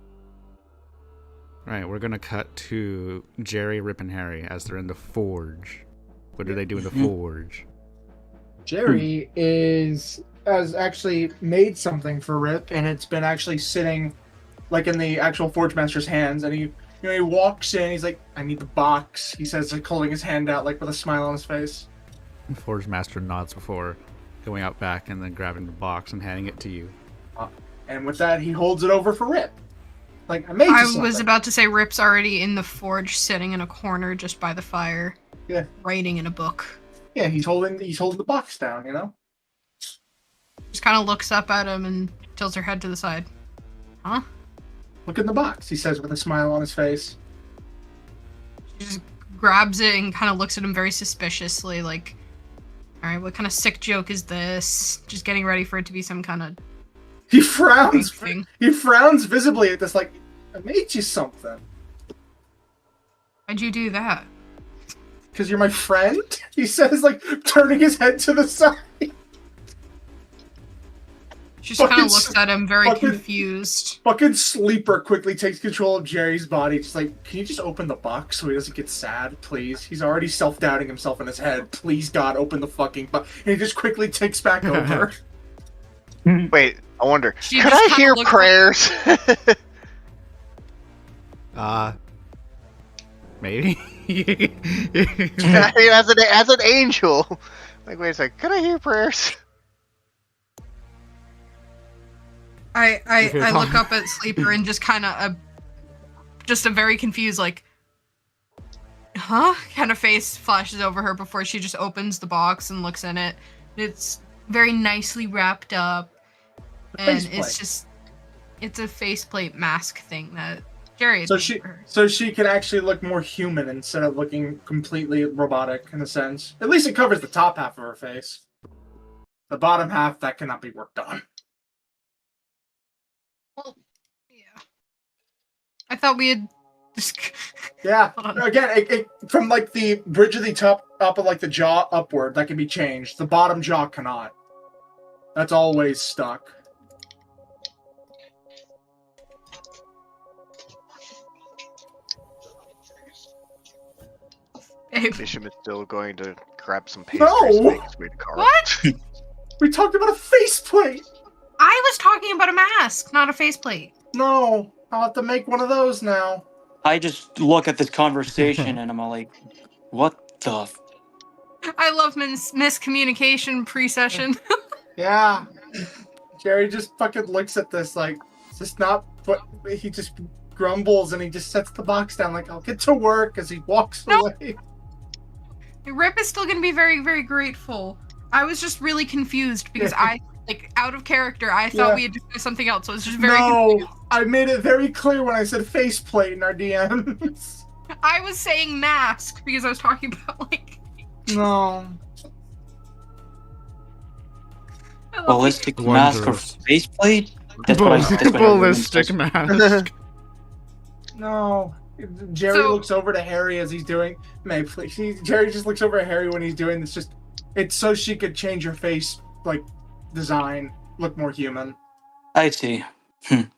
Right, we're gonna cut to Jerry, Rip, and Harry as they're in the forge. What do they do in the forge? Jerry has actually made something for Rip, and it's been actually sitting like in the actual Forge Master's hands, and he walks in, he's like, I need the box, he says, like holding his hand out like with a smile on his face. The Forge Master nods before going out back and then grabbing the box and handing it to you. And with that, he holds it over for Rip. Like, I made you something. was about to say Rip's already in the forge, sitting in a corner just by the fire. Yeah. Writing in a book. Yeah, he's holding the box down, Just kind of looks up at him and tilts her head to the side. Huh? Look in the box, he says with a smile on his face. She just grabs it and kind of looks at him very suspiciously, like, alright, what kind of sick joke is this? Just getting ready for it to be some kind of... He frowns. thing. He frowns visibly at this, like, I made you something. Why'd you do that? Because you're my friend? He says, like, turning his head to the side. She just kind of looks at him, very confused. Fucking Sleeper quickly takes control of Jerry's body. Just like, can you just open the box so he doesn't get sad, please? He's already self-doubting himself in his head. Please, God, open the fucking box. And he just quickly takes back over. Wait, I wonder, She could just I kinda hear looks prayers? Maybe? I mean, as an angel. Like, wait a second, could I hear prayers? I look up at Sleeper and just kind of just a very confused, like, huh? Kind of face flashes over her before she just opens the box and looks in it. It's very nicely wrapped up, and it's a faceplate mask thing that Jerry had made for her. So she can actually look more human instead of looking completely robotic in a sense. At least it covers the top half of her face. The bottom half, that cannot be worked on. Well, yeah. I thought we had just... Yeah. Again, it, from like the bridge of the top up of like the jaw upward, that can be changed. The bottom jaw cannot. That's always stuck. Bishop is still going to grab some pastries and make his way to Carl. What? We talked about a faceplate! I was talking about a mask, not a faceplate. No, I'll have to make one of those now. I just look at this conversation and I'm all like, what the f-? I love miscommunication pre-session. Yeah. Jerry just fucking looks at this like, it's just not what he just grumbles and he just sets the box down like, I'll get to work as he walks away. Rip is still gonna be very, very grateful. I was just really confused because out of character, I thought we had to do something else, so I was just very confused. I made it very clear when I said faceplate in our DMs. I was saying mask because I was talking about, like... No. Ballistic mask or faceplate? That's what I Ballistic mask. No. Jerry looks over to Harry as he's doing... May, please. Jerry just looks over at Harry when he's doing this. It's so she could change her face, like, design, look more human. I see.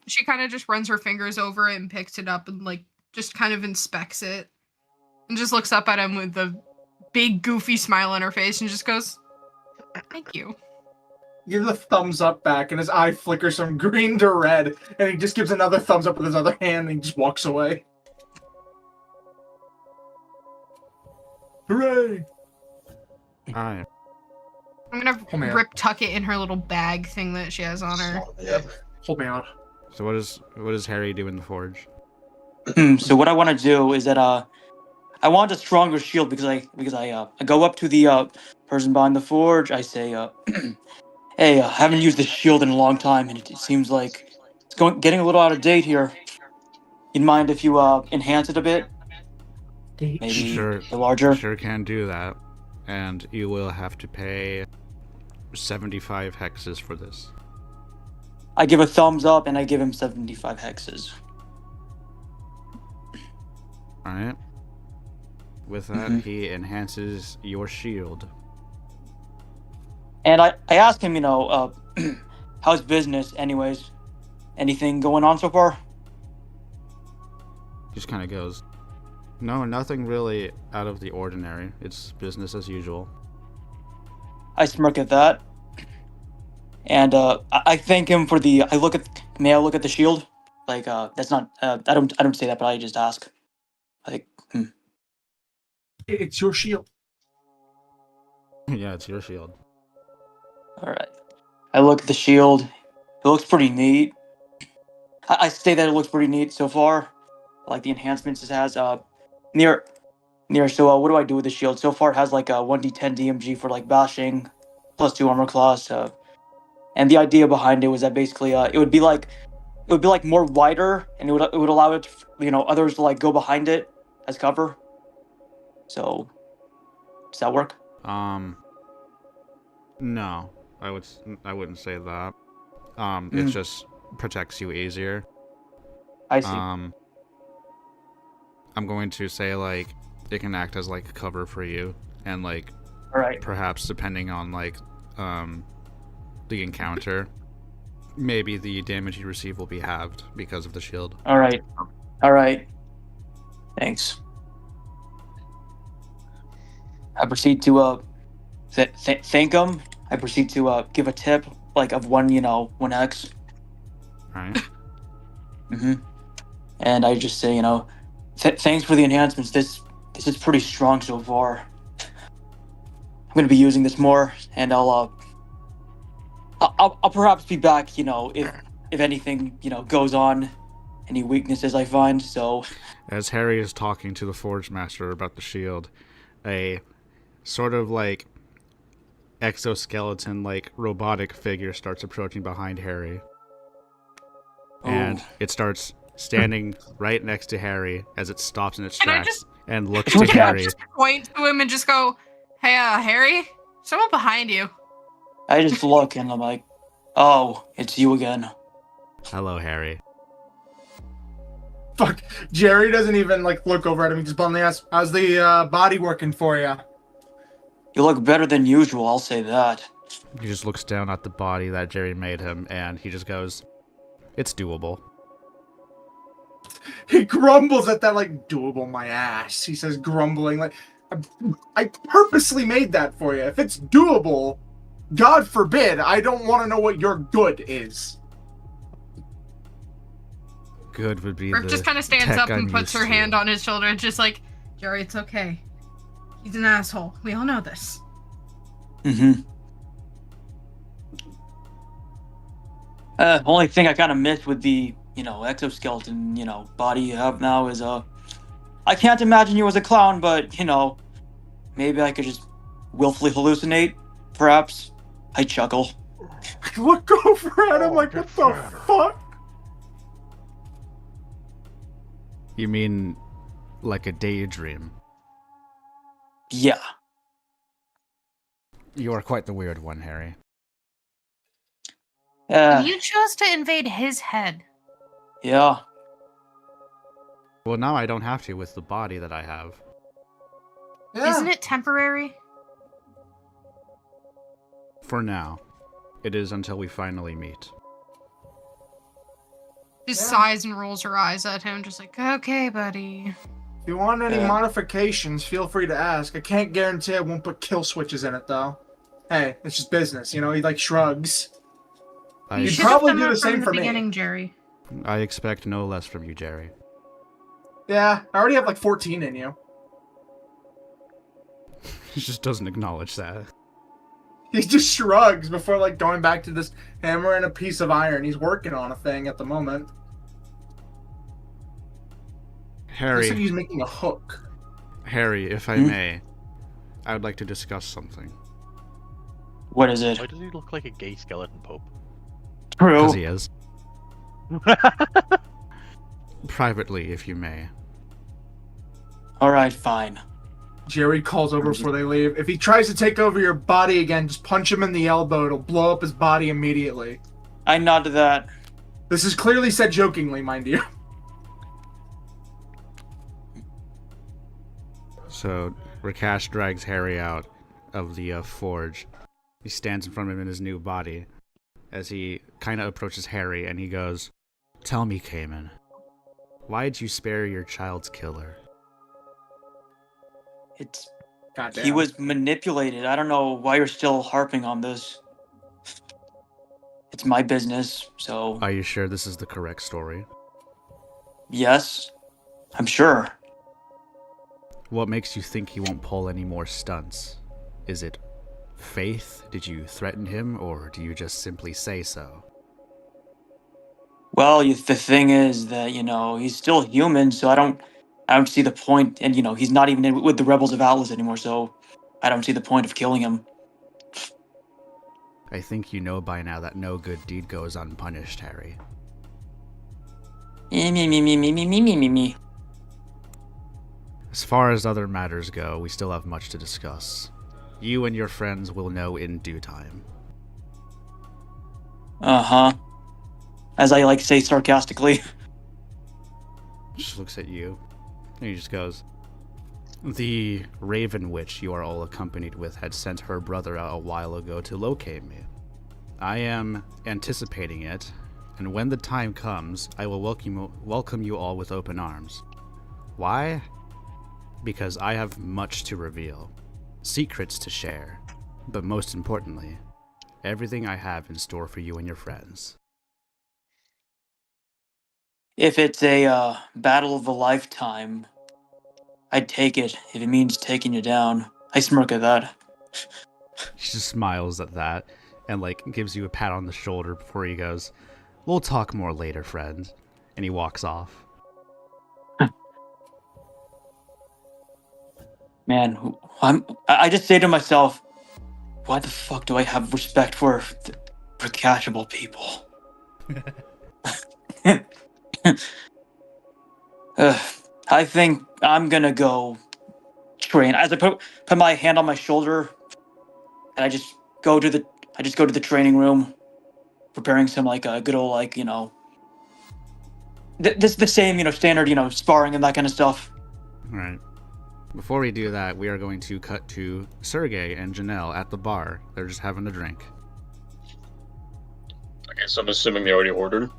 She kind of just runs her fingers over it and picks it up and, like, just kind of inspects it. And just looks up at him with a big, goofy smile on her face and just goes, thank you. Give the thumbs up back, and his eye flickers from green to red, and he just gives another thumbs up with his other hand, and he just walks away. Hooray! Alright. I'm gonna Rip tuck it in her little bag thing that she has on her. Yep. Hold me out. So what does Harry do in the forge? So what I want to do is that I want a stronger shield because I go up to the person behind the forge. I say, hey, I haven't used this shield in a long time, and it seems like it's getting a little out of date here. You'd mind if you enhance it a bit? Maybe Sure. the larger. Sure can do that. and you will have to pay 75 hexes for this. I give a thumbs up and I give him 75 hexes. Alright. With that, he enhances your shield. And I ask him, how's business anyways? Anything going on so far? Just kind of goes, no, nothing really out of the ordinary. It's business as usual. I smirk at that. And I thank him for the. May I look at the shield? Like that's not. I don't say that, but I just ask. It's your shield. Yeah, it's your shield. All right. I look at the shield. It looks pretty neat. I say that it looks pretty neat so far. I like the enhancements it has. Near. So what do I do with the shield? So far, it has like a 1d10 DMG for like bashing, +2 armor class. And the idea behind it was that basically, it would be like more wider, and it would allow it, others to like go behind it as cover. So, does that work? No, I wouldn't say that. It just protects you easier. I see. I'm going to say like it can act as like cover for you, and like All right. perhaps depending on like the encounter, maybe the damage you receive will be halved because of the shield. All right. Thanks. I proceed to thank him. I proceed to give a tip like of 1x. Alright. And I just say, thanks for the enhancements. This is pretty strong so far. I'm gonna be using this more, and I'll perhaps be back, if anything, goes on, any weaknesses I find. So, As Harry is talking to the Forge Master about the shield, a sort of like exoskeleton, like robotic figure starts approaching behind Harry. And it starts standing right next to Harry as it stops in its tracks and looks to Harry. Just point to him and just go, "Hey, Harry, someone behind you." I just look and I'm like, "Oh, it's you again." Hello, Harry. Fuck. Jerry doesn't even like look over at him. He just bluntly asks, "How's the body working for you?" You look better than usual, I'll say that. He just looks down at the body that Jerry made him, and he just goes, "It's doable." He grumbles at that, like, "Doable my ass." He says, grumbling, like, I purposely made that for you. If it's doable, God forbid, I don't want to know what your good is. Good would be Brooke the just kind of stands tech up and I'm puts used her to. hand on his shoulder, just like, "Jerry, it's okay. He's an asshole. We all know this." Only thing I kind of missed with the, exoskeleton, body you have now is, I can't imagine you as a clown, but, maybe I could just willfully hallucinate, perhaps. I chuckle. I look over at him like, what the fuck? You mean like a daydream? Yeah. You are quite the weird one, Harry. You chose to invade his head. Yeah. Well, now I don't have to with the body that I have. Yeah. Isn't it temporary? For now. It is until we finally meet. Just sighs and rolls her eyes at him, just like, "Okay, buddy." If you want any modifications, feel free to ask. I can't guarantee I won't put kill switches in it, though. Hey, it's just business, he, like, shrugs. I, You should probably have done do the that from same the for me. beginning, Jerry. I expect no less from you, Jerry. Yeah, I already have, like, 14 in you. He just doesn't acknowledge that. He just shrugs before, like, going back to this hammer and a piece of iron. He's working on a thing at the moment. Harry, Looks like he's making a hook. Harry, if I may, I would like to discuss something. What is it? Why does he look like a gay skeleton pope? True. Because he is. Privately, if you may. Alright, fine. Jerry calls over before they leave. If he tries to take over your body again, just punch him in the elbow. It'll blow up his body immediately. I nod to that. This is clearly said jokingly, mind you. So Rakash drags Harry out of the forge. He stands in front of him in his new body as he kind of approaches Harry and he goes, "Tell me, Cayman, why did you spare your child's killer?" It's Goddamn. He was manipulated. I don't know why you're still harping on this. It's my business, so Are you sure this is the correct story? yes, I'm sure. What makes you think he won't pull any more stunts? Is it faith? Did you threaten him, or do you just simply say so? Well, the thing is that he's still human, so I don't see the point. And he's not even with the Rebels of Atlas anymore, so I don't see the point of killing him. I think you know by now that no good deed goes unpunished, Harry. Me. As far as other matters go, we still have much to discuss. You and your friends will know in due time. Uh-huh. As I like to say sarcastically. Just looks at you, and he just goes, "The Raven Witch you are all accompanied with had sent her brother out a while ago to locate me. I am anticipating it, and when the time comes, I will welcome you all with open arms. Why? Because I have much to reveal, secrets to share, but most importantly, everything I have in store for you and your friends." If it's a battle of a lifetime, I'd take it if it means taking you down. I smirk at that. She just smiles at that and gives you a pat on the shoulder before he goes, "We'll talk more later, friend." And he walks off. Man, I just say to myself, why the fuck do I have respect for casual people? I think I'm gonna go train. As I put my hand on my shoulder, and I just go to the training room, preparing some a good old the same standard sparring and that kind of stuff. All right. Before we do that, we are going to cut to Sergey and Janelle at the bar. They're just having a drink. Okay, so I'm assuming they already ordered.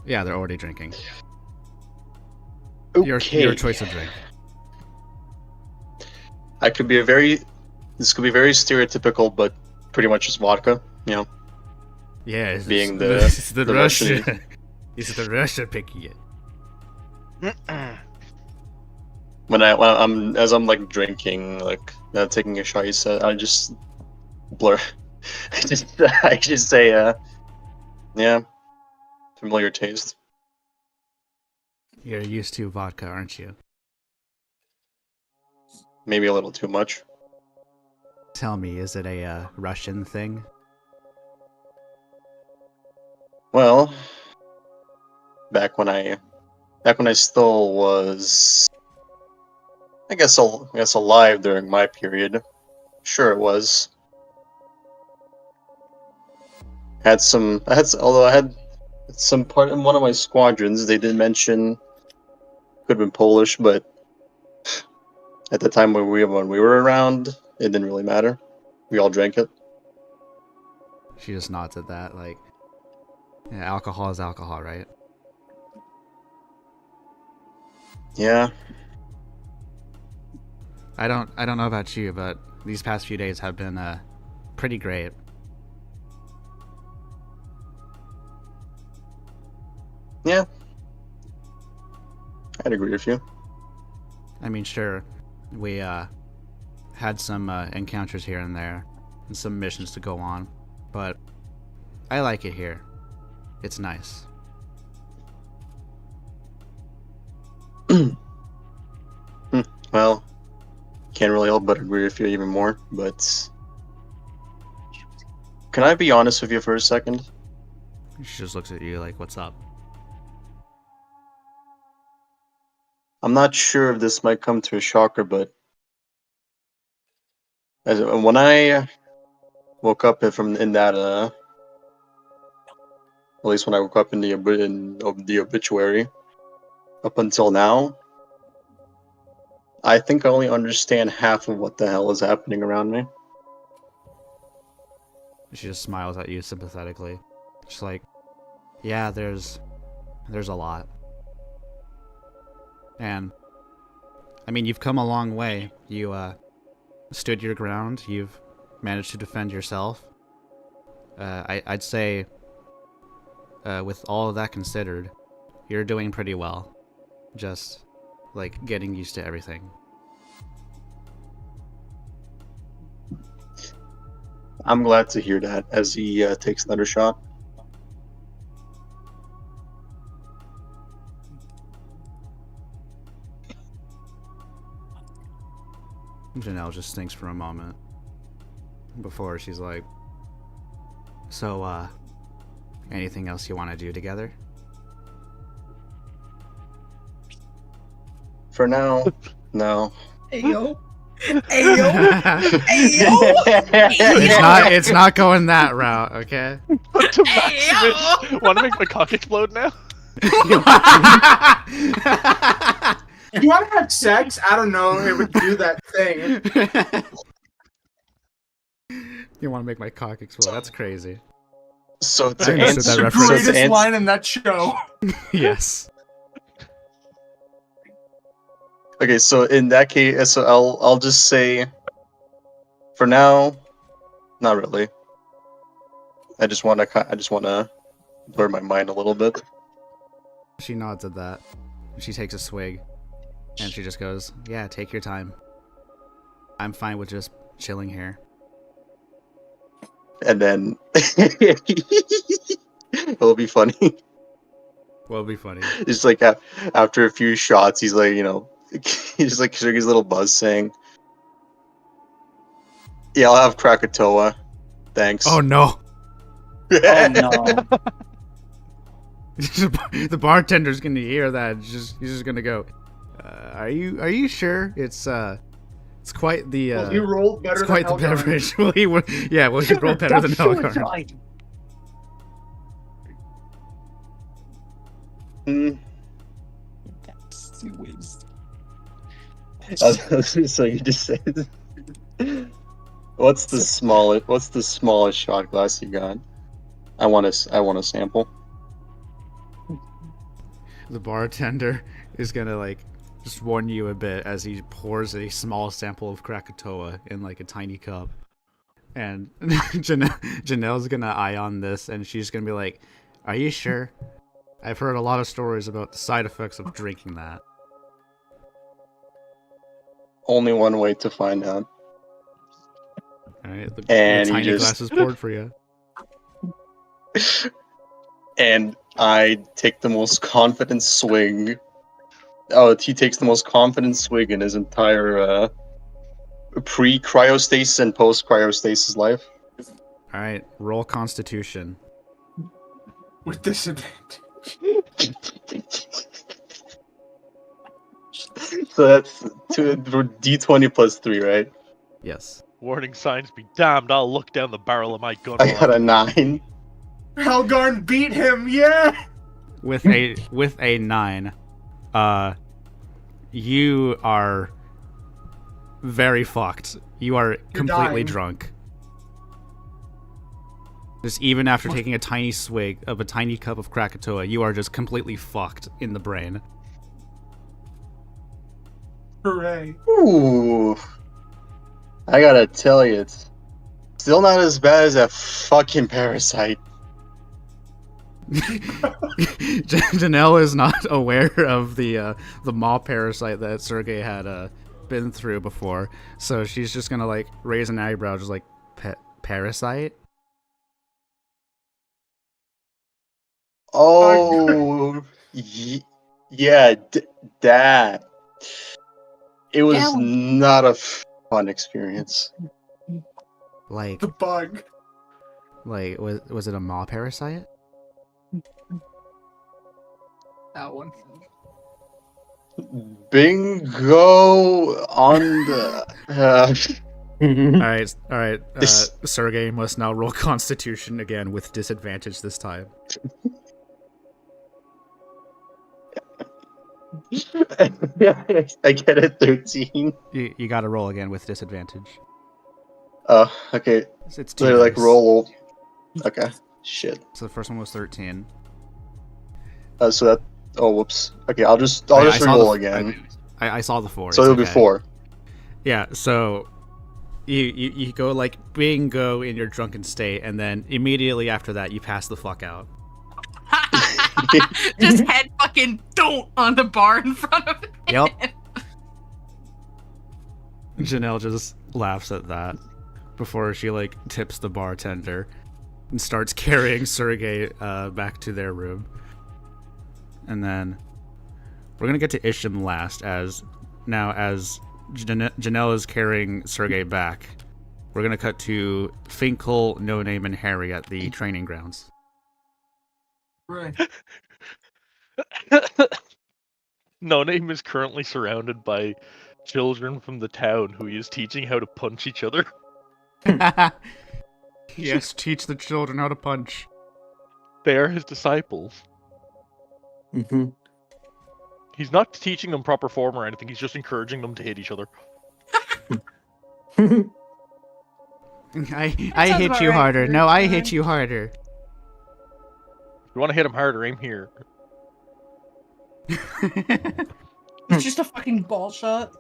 Yeah, they're already drinking. Okay. Your choice of drink. This could be very stereotypical, but pretty much just vodka, Yeah, it's being it's the Russian. Russian. It's the Russian picking it. As I'm drinking, taking a shot, I just blur. I just say, yeah, familiar taste. You're used to vodka, aren't you? Maybe a little too much. Tell me, is it a Russian thing? Well, back when I still was, I guess alive during my period. Sure, it was. Although I had some part in one of my squadrons. They did mention could have been Polish, but at the time when we were around, it didn't really matter. We all drank it. She just nods at that, yeah, alcohol is alcohol, right? Yeah. I don't know about you, but these past few days have been pretty great. Yeah. I'd agree with you. I mean, sure, we had some encounters here and there, and some missions to go on, but I like it here. It's nice. Well, can't really help but agree with you even more, but can I be honest with you for a second? She just looks at you like, "What's up?" I'm not sure if this might come to a shocker, but When I woke up in that, at least when I woke up in the obituary, up until now, I think I only understand half of what the hell is happening around me. She just smiles at you sympathetically. She's like, yeah, there's a lot. And, I mean, you've come a long way. You, stood your ground. You've managed to defend yourself. I'd say, with all of that considered, you're doing pretty well. Just, like, getting used to everything. I'm glad to hear that as he takes another shot. Janelle just thinks for a moment before she's like, so, anything else you want to do together? For now, no. Ayo. Ayo. It's not going that route, okay? To Maximus, want to make my cock explode now? You want to have sex? I don't know. It would do that thing. You want to make my cock explode? That's crazy. So to I understood It's that the reference. greatest line in that show. Yes. Okay, so in that case, so I'll just say, for now, not really. I just want to blur my mind a little bit. She nods at that. She takes a swig, and she just goes, "Yeah, take your time. I'm fine with just chilling here." And then it'll be funny. What'll be funny? It's like after a few shots, he's like, he's like showing his little buzz saying, "Yeah, I'll have Krakatoa. Thanks." Oh no! Oh no. The bartender's gonna hear that. He's just gonna go. Are you sure? It's quite the. Well, you rolled better It's quite the than Helgarn. beverage. Will he roll better than Helgarn? So you just said, what's the smallest shot glass you got? I want a sample. The bartender is gonna like just warn you a bit as he pours a small sample of Krakatoa in like a tiny cup. And Janelle's gonna eye on this, and she's gonna be like, "Are you sure? I've heard a lot of stories about the side effects of drinking that." Only one way to find out. All right, the And tiny you just- glass is poured for you. And I take the most confident swing. Oh, he takes the most confident swig in his entire pre-cryostasis and post-cryostasis life. All right, roll Constitution. With disadvantage. So that's D20 plus 3, right? Yes. Warning signs be damned, I'll look down the barrel of my gun. I got a 9. Helgarn beat him, yeah! With a 9, you are very fucked. You are completely dying. drunk. Just even after taking a tiny swig of a tiny cup of Krakatoa, you are just completely fucked in the brain. Hooray. Ooh. I gotta tell you, it's still not as bad as that fucking parasite. Janelle is not aware of the maw parasite that Sergey had been through before, so she's just gonna like raise an eyebrow, just like parasite. Oh, yeah, that. It was Yeah. not a fun experience. Like The bug. was it a maw parasite? That one. Bingo on the. Alright, This- Sergey must now roll Constitution again with disadvantage this time. I get it, 13. You gotta roll again with disadvantage. Okay. It's So 2 like dice. roll. Okay. Shit. So the first one was 13. So that. Oh, whoops. Okay, I'll just I saw roll the- again. I saw the 4. So it's it'll be okay. 4. Yeah, so you go like bingo in your drunken state, and then immediately after that you pass the fuck out. Just head fucking don't on the bar in front of him. Yep. Janelle just laughs at that before she like tips the bartender and starts carrying Sergey back to their room. And then we're gonna get to Isham last, as Janelle is carrying Sergey back. We're gonna cut to Finkel, No Name, and Harry at the training grounds. Right. No Name is currently surrounded by children from the town who he is teaching how to punch each other. Yes, teach the children how to punch. They are his disciples. Mm-hmm. He's not teaching them proper form or anything, he's just encouraging them to hit each other. I sounds hit about you right. harder. No, I hit you harder. If you want to hit him harder, aim here. It's just a fucking ball shot.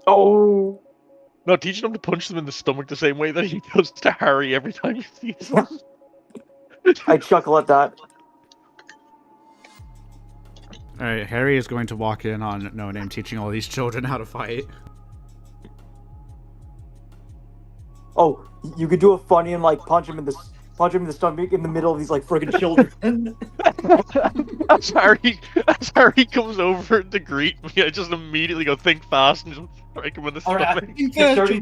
Oh. No, teaching him to punch them in the stomach the same way that he does to Harry every time he sees them. I chuckle at that. Alright, Harry is going to walk in on No Name teaching all these children how to fight. Oh, you could do a funny and like punch him in the stomach in the middle of these like friggin' children. as Harry comes over to greet me, I just immediately go think fast and just strike him in the Alright, stomach. Dexterity.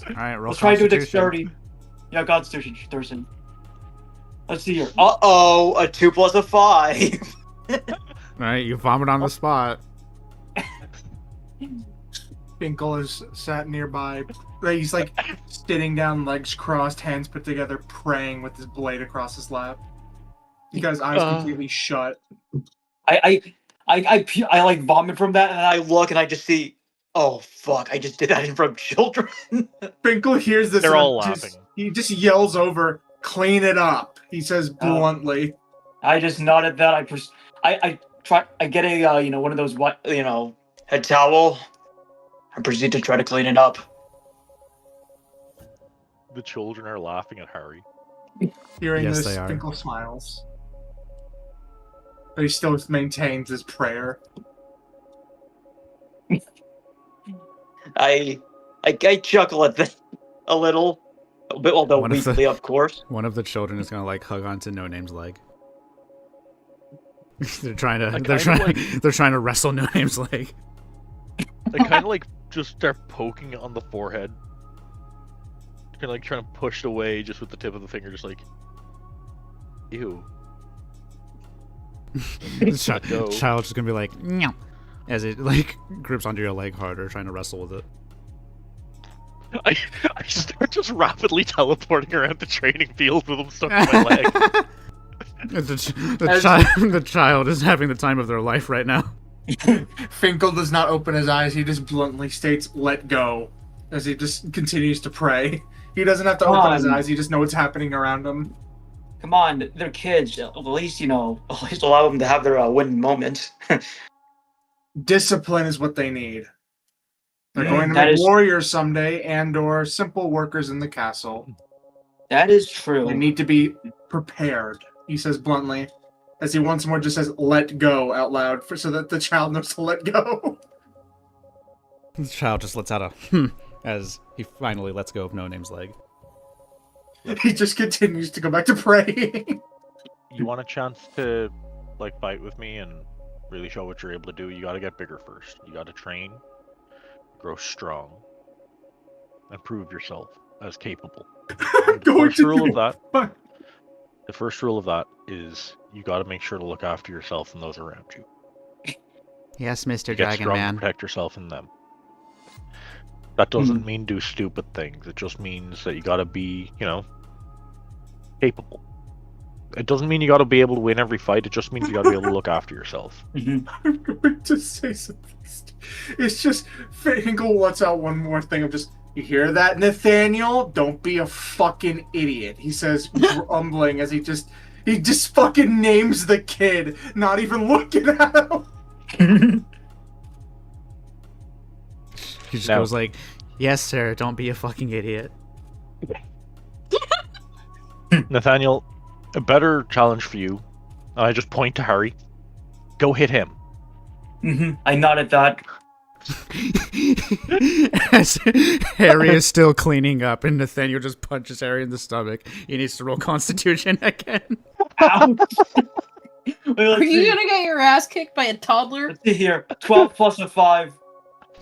Alright, roll Let's try to do a Constitution. dexterity. Yeah, Constitution, Thurston. Let's see here. Uh-oh, a 2 plus a 5. Alright, you vomit on the spot. Finkel is sat nearby. He's like sitting down, legs crossed, hands put together, praying with his blade across his lap. He got his eyes completely shut. I like vomit from that, and I look and I just see, oh fuck, I just did that in front of children. Finkel hears this. They're and all just- laughing. He just yells over, "Clean it up!" He says bluntly. I just nodded that. I get a one of those head towel. I proceed to try to clean it up. The children are laughing at Harry. Hearing Yes, this, they are. Finkel smiles. But he still maintains his prayer. I chuckle at this a little bit, although One of the- weakly, of course. One of the children is gonna like hug onto No Name's leg. they're trying to they're trying to wrestle No Name's leg. They kind of like just start poking it on the forehead. Kind of like trying to push it away just with the tip of the finger, just like, ew. The go. child's just gonna be like, meow, as it like grips onto your leg harder, trying to wrestle with it. I start just rapidly teleporting around the training field with them stuck in my leg. The child is having the time of their life right now. Finkel does not open his eyes. He just bluntly states, "Let go," as he just continues to pray. He doesn't have to open his eyes. He just knows what's happening around him. Come on, they're kids. At least allow them to have their winning moment. Discipline is what they need. They're going to That make is- warriors someday, and/or simple workers in the castle. That is true. They need to be prepared. He says bluntly, as he once more just says "let go" out loud, so that the child knows to let go. The child just lets out a as he finally lets go of No Name's leg. He just continues to go back to praying. You want a chance to like fight with me and really show what you're able to do, you gotta get bigger first. You gotta train, grow strong, and prove yourself as capable. And Going first to rule do- of that The first rule of that is you got to make sure to look after yourself and those around you. Yes, Mr. Get Dragon strong Man. and protect yourself and them. That doesn't mean do stupid things. It just means that you gotta be, capable. It doesn't mean you gotta be able to win every fight. It just means you gotta be able to look after yourself. I'm going to say something. It's just Finkel lets out one more thing of just, you hear that, Nathaniel? Don't be a fucking idiot. He says, grumbling as he just fucking names the kid, not even looking at him. He just goes like, yes, sir, don't be a fucking idiot. Nathaniel, a better challenge for you. I just point to Harry. Go hit him. I nod at that. As Harry is still cleaning up, and Nathaniel just punches Harry in the stomach. He needs to roll Constitution again. Ouch. Wait, Are you gonna get your ass kicked by a toddler? Let's see here. 12 plus a 5.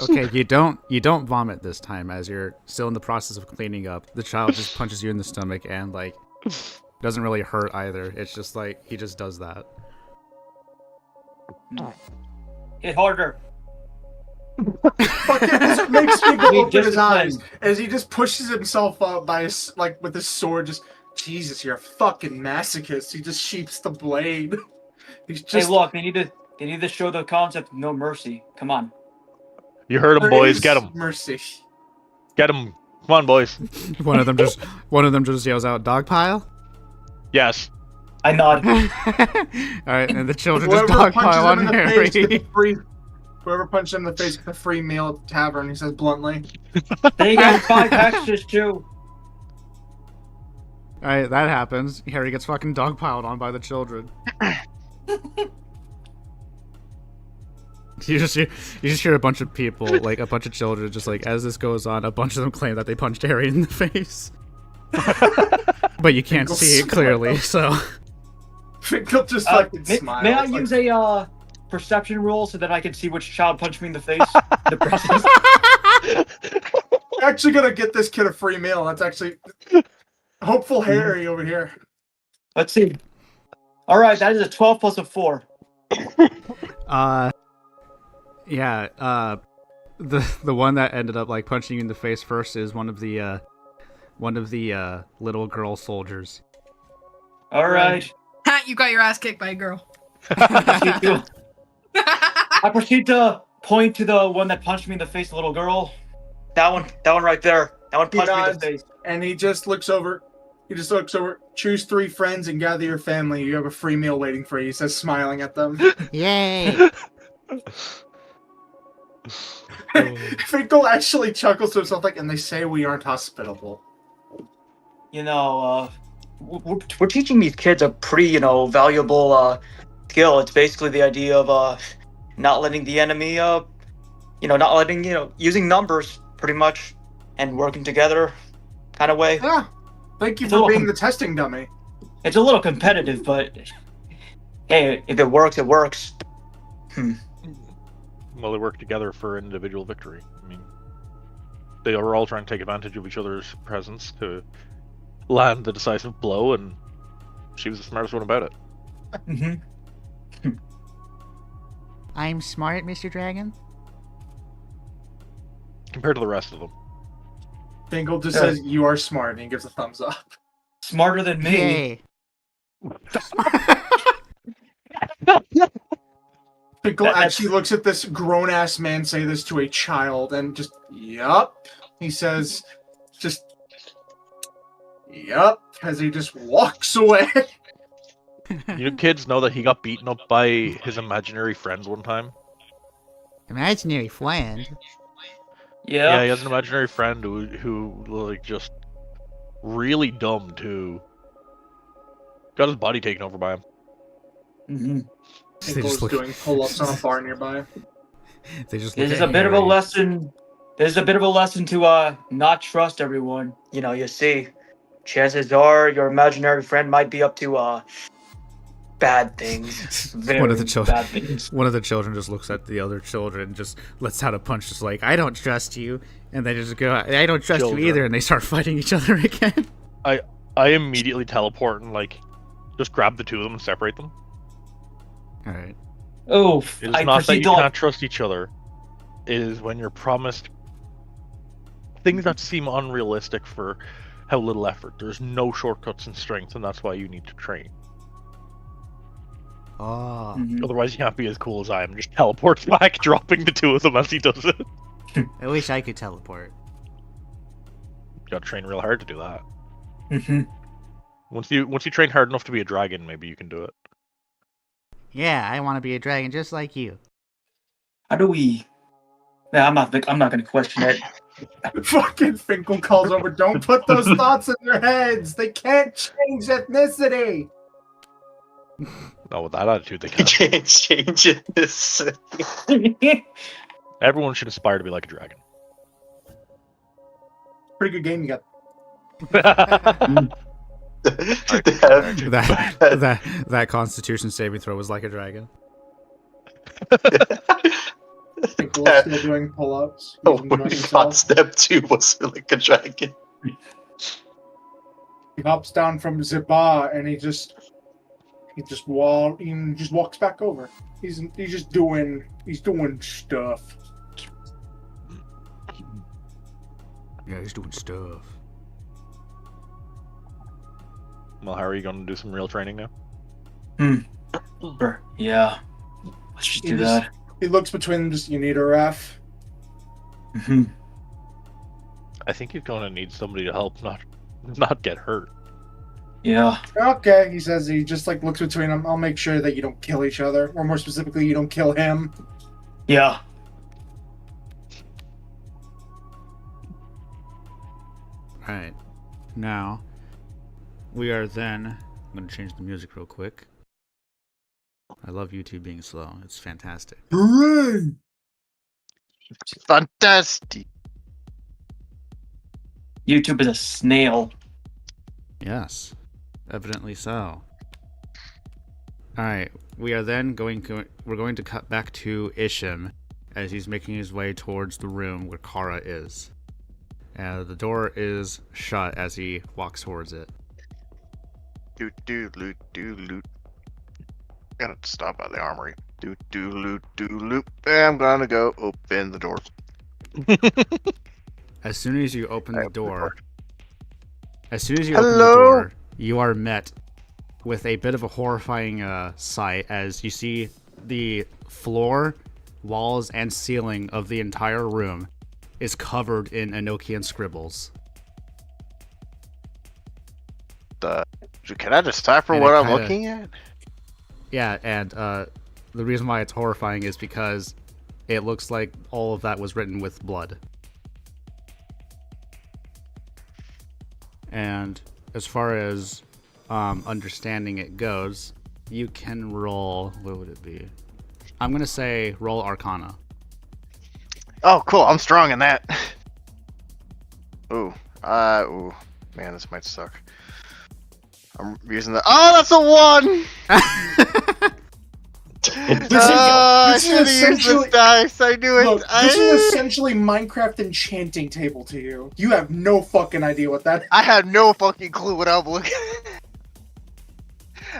Okay, you don't vomit this time as you're still in the process of cleaning up. The child just punches you in the stomach and like doesn't really hurt either. It's just like he just does that. Hit harder. Fucking as it makes Finkel Be open his disciplined. eyes as he just pushes himself up by his, with his sword. Just, Jesus, you're a fucking masochist. He just sheeps the blade. He's just. Hey, look, they need to show the concept of no mercy. Come on. You heard him, there boys. is Get him. Mercy. Get him. Come on, boys. One of them just yells out, "Dog pile!" Yes. I nod. Alright, and the children just Whoever dog pile punches him on in the Harry. face gets a free. Whoever punched him in the face gets a free meal at the tavern. He says bluntly. They got 5 extras too. Alright, that happens. Harry gets fucking dog piled on by the children. You just hear a bunch of people, like a bunch of children, just like as this goes on, a bunch of them claim that they punched Harry in the face. But you can't see it clearly, so. Finkel just fucking smiles. May I like, use a perception roll so that I can see which child punched me in the face? The process. actually gonna get this kid a free meal. That's actually hopeful Harry over here. Let's see. All right, that is a 12 plus a 4. Yeah, the one that ended up like punching you in the face first is one of the little girl soldiers. All right. Ha! You got your ass kicked by a girl. I proceed to point to the one that punched me in the face, the little girl. That one right there. That one punched me in the face. And he just looks over. Choose 3 friends and gather your family. You have a free meal waiting for you. He says, smiling at them. Yay! Finkel actually chuckles to himself like, and they say we aren't hospitable. You know, we're teaching these kids a pretty, valuable skill. It's basically the idea of not letting the enemy, not letting, using numbers pretty much and working together kind of way. Yeah. Thank you for being the testing dummy. It's a little competitive, but hey, if it works, it works. Well, they work together for individual victory. I mean, they are all trying to take advantage of each other's presence to land the decisive blow, and she was the smartest one about it. Mm-hmm. I'm smart, Mr. Dragon. Compared to the rest of them. Finkel just says, you are smart, and he gives a thumbs up. Smarter than me. Yay! Finkel actually looks at this grown-ass man say this to a child, and just, yup. He says, yup, as he just walks away. Kids know that he got beaten up by his imaginary friend one time. Imaginary friend? Yeah, he has an imaginary friend who like just really dumb too. Got his body taken over by him. Mm-hmm. Finkel's doing pull-ups on a bar nearby. They just There's a bit of a lesson. There's a bit of a lesson to not trust everyone. You see, chances are your imaginary friend might be up to bad things. One of the children. Bad things. One of the children just looks at the other children and just lets out a punch, just like, I don't trust you, and they just go, I don't trust you either, and they start fighting each other again. I immediately teleport and like just grab the 2 of them and separate them. All right. Oh, It is not that you cannot trust each other. It is when you're promised things that seem unrealistic for how little effort. There's no shortcuts in strength, and that's why you need to train. Oh. Otherwise, you can't be as cool as I am. Just teleport back, dropping the two of them as he does it. I wish I could teleport. You gotta train real hard to do that. Mhm. Once you train hard enough to be a dragon, maybe you can do it. Yeah, I want to be a dragon just like you. How do we? Nah, I'm not going to question it. Fucking Finkel calls over. Don't put those thoughts in their heads. They can't change ethnicity. No, with that attitude, they You can. can't change it. This. Everyone should aspire to be like a dragon. Pretty good game you got. That Constitution saving throw was like a dragon. Finkel's still doing pull-ups. Oh He's my enjoying god, himself. step 2 was like a dragon. He hops down from Ziba and he just walks back over. He's doing stuff. Yeah, he's doing stuff. Well, how are you going to do some real training now? Sure. Yeah. Let's just do He that. He looks between them. Just, you need a ref. Mhm. I think you're going to need somebody to help not get hurt. Yeah. Okay, he says. He just like looks between them. I'll make sure that you don't kill each other, or more specifically, you don't kill him. Yeah. Alright. Now, we are then... I'm going to change the music real quick. I love YouTube being slow. It's fantastic. Hooray! Fantastic. YouTube is a snail. Yes. Evidently so. Alright. We are then going to cut back to Isham as he's making his way towards the room where Kara is. The door is shut as he walks towards it. Loot. Gotta stop by the armory. Loot. I'm gonna go open the door. As soon as you open the door, Hello? you are met with a bit of a horrifying sight as you see the floor, walls, and ceiling of the entire room is covered in Enochian scribbles. Can I decipher And what it I'm kinda- looking at? Yeah, and the reason why it's horrifying is because it looks like all of that was written with blood. And as far as understanding it goes, you can roll... What would it be? I'm going to say roll Arcana. Oh, cool. I'm strong in that. Ooh. Man, this might suck. I'm using the. Oh, that's a 1! I This is should have used essentially- this dice. I knew it. Look, this is essentially Minecraft enchanting table to you. You have no fucking idea what that. I had no fucking clue what I'm looking.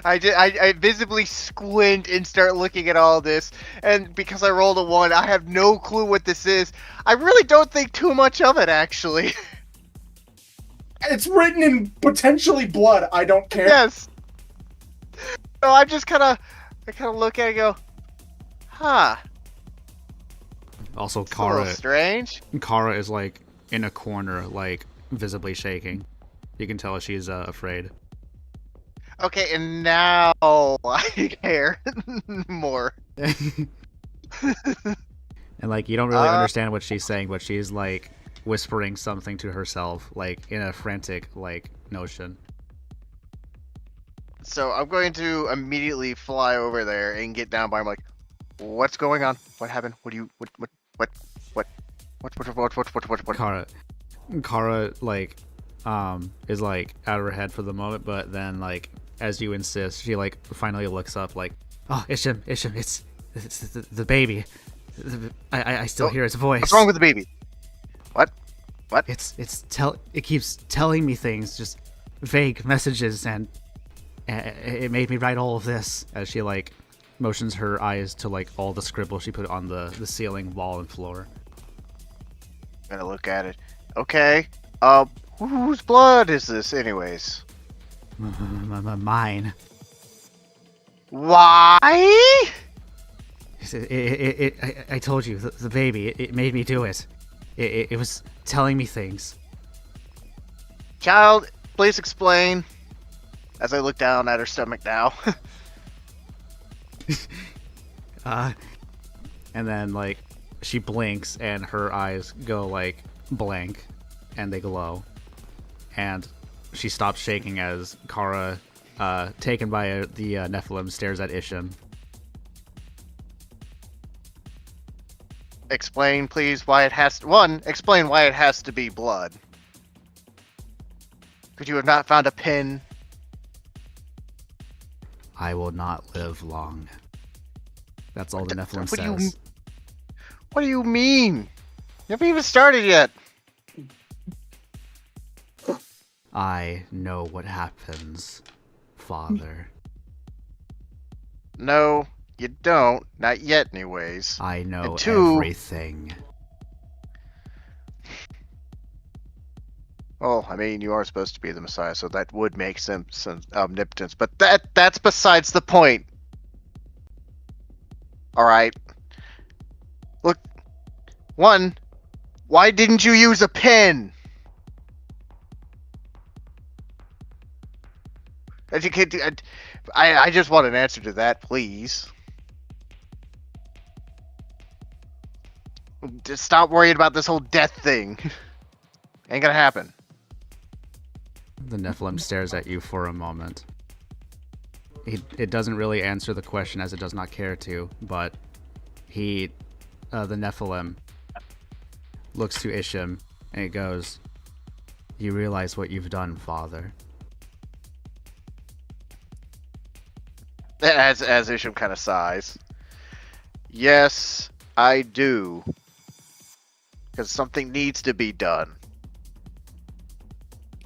I visibly squint and start looking at all this, and because I rolled a 1, I have no clue what this is. I really don't think too much of it, actually. It's written in potentially blood. I don't care. Yes. So I just kind of look at it and go, huh. Also, It's a little strange. Kara is like in a corner, like visibly shaking. You can tell she's afraid. Okay, and now I care more. And like you don't really understand what she's saying, but she's like whispering something to herself, like in a frantic like notion. So I'm going to immediately fly over there and get down by him. Like, what's going on? What happened? What? Kara like is like out of her head for the moment, but then like as you insist, she like finally looks up like, oh, Isham, it's the baby. I still hear its voice. What's wrong with the baby? What? It keeps telling me things, just vague messages, and it made me write all of this. As she like motions her eyes to like all the scribbles she put on the ceiling, wall, and floor. I'm gonna look at it. Okay. Whose blood is this, anyways? Mine. Why? I told you, the baby, it made me do it. It was telling me things. Child, please explain. As I look down at her stomach now. And then, like, she blinks and her eyes go, like, blank and they glow. And she stops shaking as Kara, taken by the Nephilim, stares at Isham. Explain, please, why it has to... explain why it has to be blood. Could you have not found a pin? I will not live long. That's all the Nephilim says. What do you mean? You haven't even started yet. I know what happens, Father. No, you don't. Not yet, anyways. I know And two, everything. Well, I mean, you are supposed to be the Messiah, so that would make some omnipotence. But that's besides the point. All right. Look, one, why didn't you use a pen? As you can't, I just want an answer to that, please. Just stop worrying about this whole death thing. Ain't gonna happen. The Nephilim stares at you for a moment. It doesn't really answer the question as it does not care to, but the Nephilim looks to Isham and it goes, "You realize what you've done, Father." As Isham kind of sighs. Yes, I do. Because something needs to be done.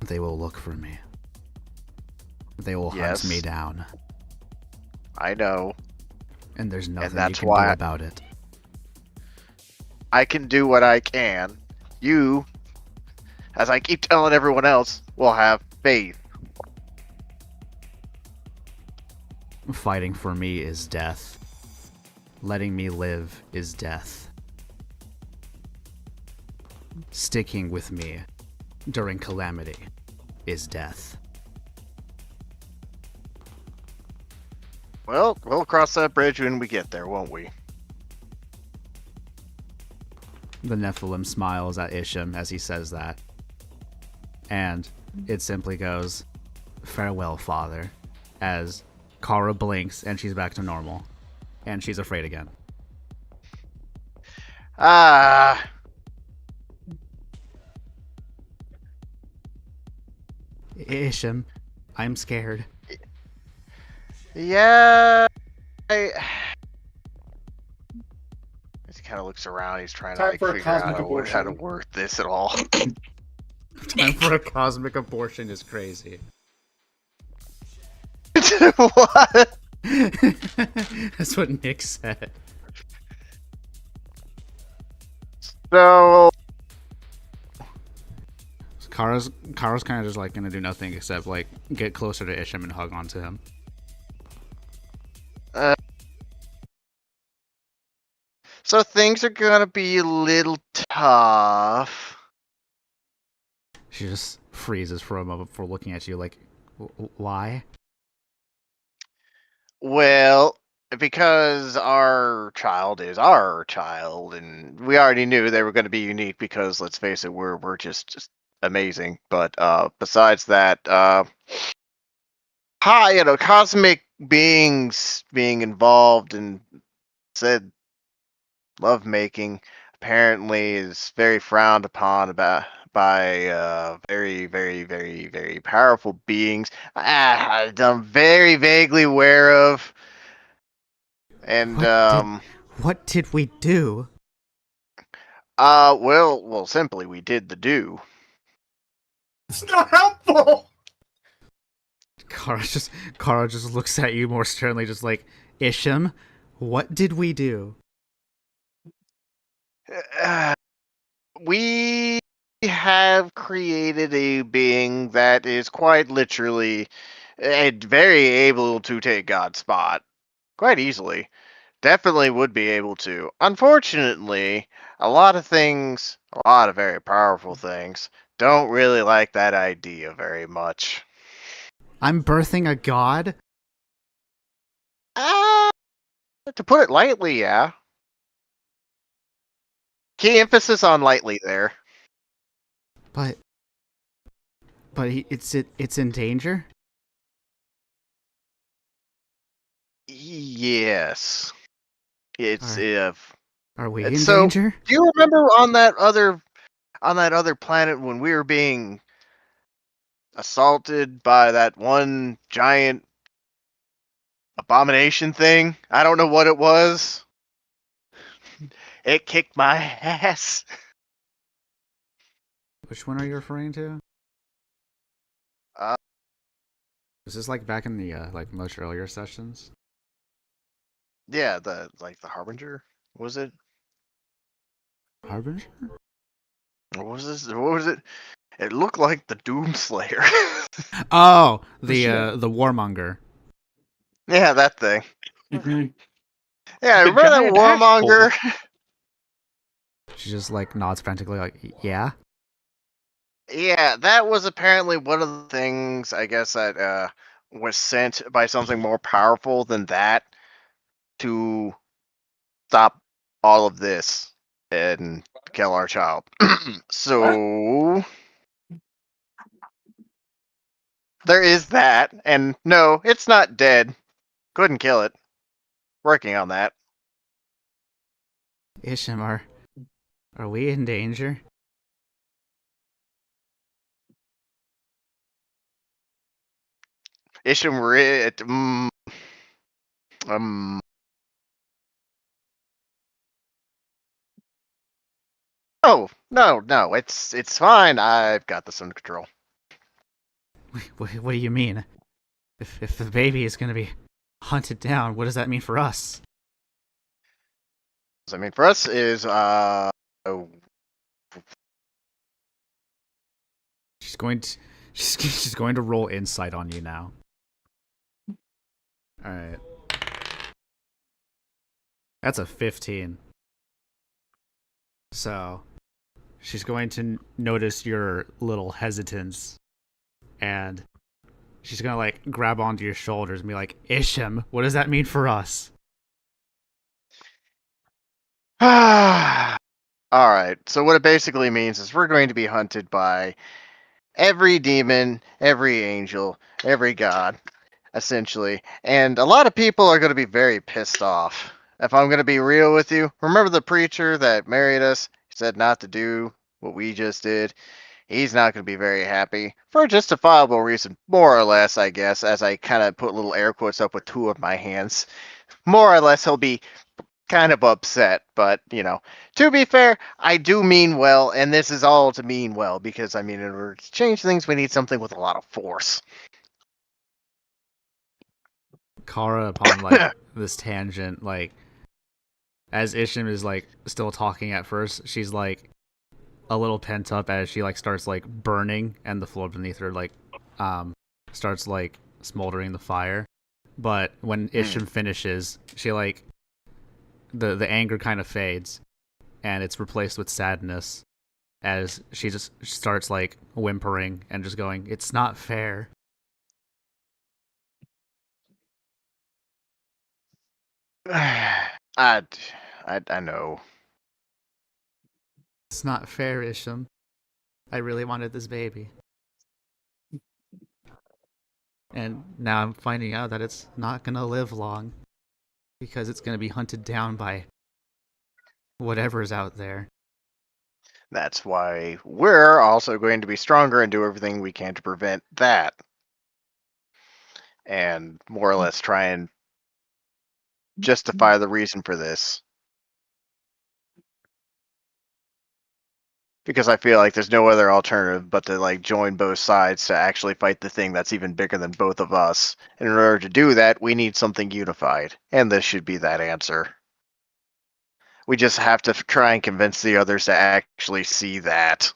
They will look for me. They will hunt me down. I know. And there's nothing you that's can why do about it. I can do what I can. You, as I keep telling everyone else, will have faith. Fighting for me is death. Letting me live is death. Sticking with me during calamity is death. Well, we'll cross that bridge when we get there, won't we? The Nephilim smiles at Isham as he says that. And it simply goes, "Farewell, Father," as Kara blinks and she's back to normal. And she's afraid again. Isham, I'm scared. Yeah. As he kind of looks around, he's trying to Time like for a figure out cosmic how to abortion. work this at all. Time for a cosmic abortion is crazy. What? That's what Nick said. So Kara's kind of just like gonna do nothing except like get closer to Isham and hug onto him. So things are gonna be a little tough. She just freezes for a moment before looking at you like, why? Well, because our child is our child, and we already knew they were going to be unique because, let's face it, we're just amazing. But besides that, cosmic beings being involved in said lovemaking apparently is very frowned upon by very, very, very, very powerful beings. I'm very vaguely aware of. And what did we do? well, simply we did the do. It's not helpful. Kara just looks at you more sternly, just like, Isham, what did we do? We have created a being that is quite literally very able to take God's spot quite easily. Definitely would be able to. Unfortunately, a lot of very powerful things, don't really like that idea very much. I'm birthing a god? To put it lightly, yeah. Key emphasis on lightly there. But it's in danger? Yes. It's Are we in so. danger? Do you remember on that other planet when we were being assaulted by that one giant abomination thing? I don't know what it was. It kicked my ass. Which one are you referring to? Uh, Is this like back in the like much earlier sessions? yeah, the Harbinger, was it? Harbinger? What was this? What was it? It looked like the Doomslayer. Oh, the Sure. the warmonger. Yeah, that thing. Mhm. Yeah, The remember that giant warmonger? She just like nods frantically, like, yeah. Yeah, that was apparently one of the things, I guess, that was sent by something more powerful than that to stop all of this and kill our child. So there is that, and no, it's not dead. Couldn't kill it. Working on that. Isham, are we in danger? Isham Rit. Um. Oh no! It's fine. I've got this under control. What do you mean? If the baby is gonna be hunted down, what does that mean for us? I mean, for us is She's going to she's going to roll insight on you now. All right. That's a 15. So, she's going to notice your little hesitance, and she's gonna like grab onto your shoulders and be like, "Isham, what does that mean for us?" All right. So what it basically means is we're going to be hunted by every demon, every angel, every god, essentially. And a lot of people are going to be very pissed off. If I'm going to be real with you, remember the preacher that married us? He said not to do what we just did. He's not going to be very happy for a justifiable reason, more or less, I guess, as I kind of put little air quotes up with two of my hands. More or less, he'll be kind of upset, but to be fair, I do mean well, and this is all to mean well because I mean, in order to change things, we need something with a lot of force. Kara, upon like this tangent, like as Isham is like still talking at first, she's like a little pent up as she like starts like burning, and the floor beneath her like starts like smoldering the fire. But when Isham finishes, she like the anger kind of fades, and it's replaced with sadness as she just starts like whimpering and just going, "It's not fair." I know. It's not fair, Isham. I really wanted this baby. And now I'm finding out that it's not gonna live long. Because it's gonna be hunted down by whatever's out there. That's why we're also going to be stronger and do everything we can to prevent that. And more or less try and justify the reason for this. Because I feel like there's no other alternative but to like join both sides to actually fight the thing that's even bigger than both of us. And in order to do that, we need something unified. And this should be that answer. We just have to try and convince the others to actually see that.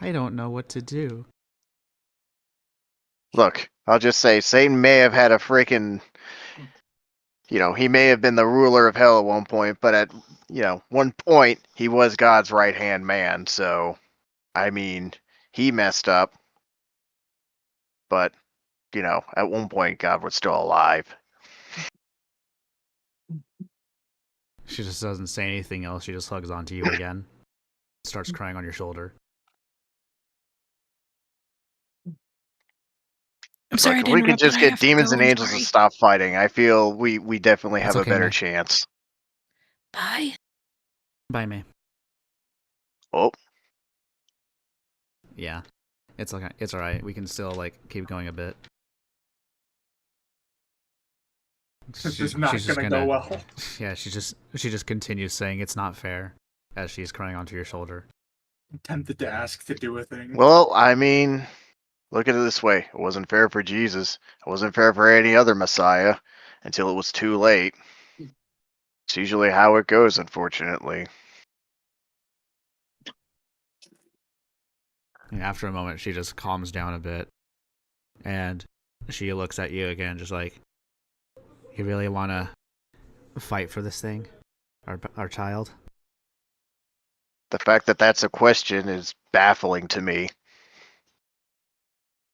I don't know what to do. Look, I'll just say Satan may have had a freaking, he may have been the ruler of hell at one point, but at, one point, he was God's right-hand man, so, I mean, he messed up, but, at one point, God was still alive. She just doesn't say anything else. She just hugs onto you again. Starts crying on your shoulder. I'm sorry. Look, if we could just get demons and angels to sorry. stop fighting, I feel we definitely That's have okay, a better May. chance. Bye. Bye, May. Oh, Yeah. It's okay. It's alright. We can still, keep going a bit. This is not gonna go well. Yeah, she just continues saying it's not fair as she's crying onto your shoulder. I'm tempted to ask to do a thing. well, I mean, look at it this way. It wasn't fair for Jesus. It wasn't fair for any other Messiah until it was too late. It's usually how it goes, unfortunately. And after a moment, she just calms down a bit. And she looks at you again, just like, you really want to fight for this thing? Our child? The fact that that's a question is baffling to me.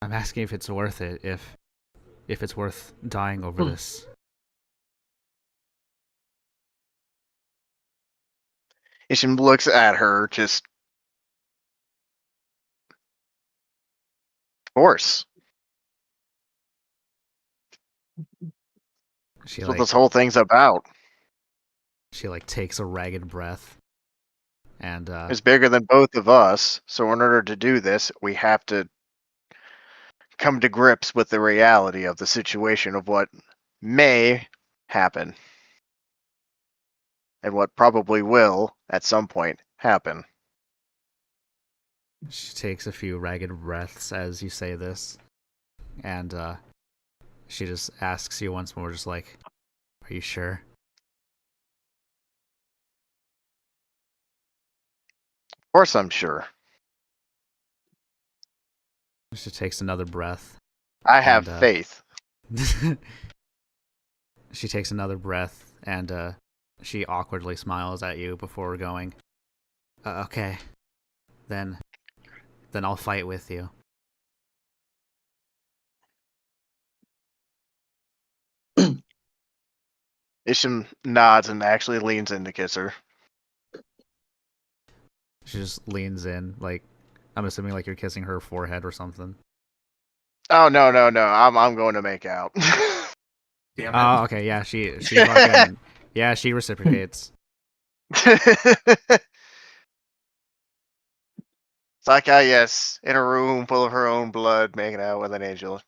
I'm asking if it's worth it, if it's worth dying over this. Isham looks at her, just... Of course. That's what this whole thing's about. She takes a ragged breath. And It's bigger than both of us, so in order to do this, we have to come to grips with the reality of the situation of what may happen. And what probably will, at some point, happen. she takes a few ragged breaths as you say this. And she just asks you once more, just like, are you sure? Of course I'm sure. She takes another breath. I have faith. She takes another breath, and she awkwardly smiles at you before going, okay, then I'll fight with you. Isham nods and actually leans in to kiss her. She just leans in, I'm assuming you're kissing her forehead or something. Oh, no. I'm going to make out. Damn it. Oh, okay, yeah, she fucking, yeah, she reciprocates. It's like, yes, in a room full of her own blood, making out with an angel.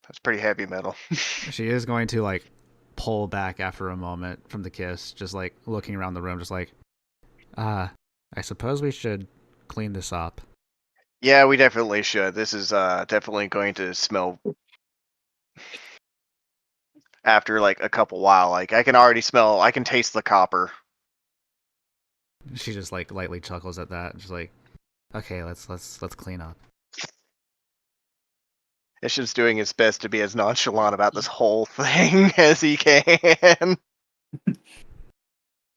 That's pretty heavy metal. She is going to, pull back after a moment from the kiss, just, looking around the room, just I suppose we should clean this up. Yeah, we definitely should. This is definitely going to smell after a couple while. I can already smell, I can taste the copper. She just lightly chuckles at that, just okay, let's clean up. It's just doing his best to be as nonchalant about this whole thing as he can.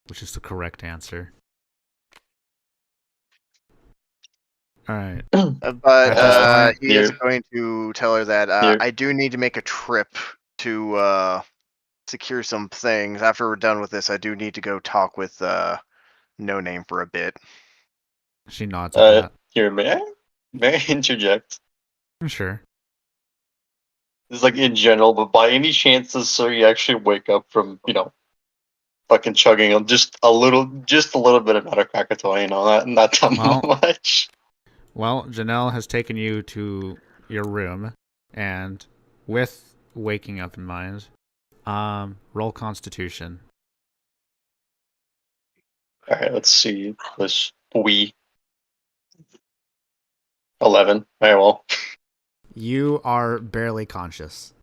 Which is the correct answer. Alright. But he is going to tell her that Here. I do need to make a trip to secure some things. After we're done with this, I do need to go talk with No Name for a bit. She nods at that. Here, may I interject? Sure. This is in general, but by any chances, so you actually wake up from, fucking chugging on just a little bit of Meta Krakatoa, not that much. Well, Janelle has taken you to your room, and with waking up in mind, roll Constitution. Alright, let's see. This 11. Very well. You are barely conscious.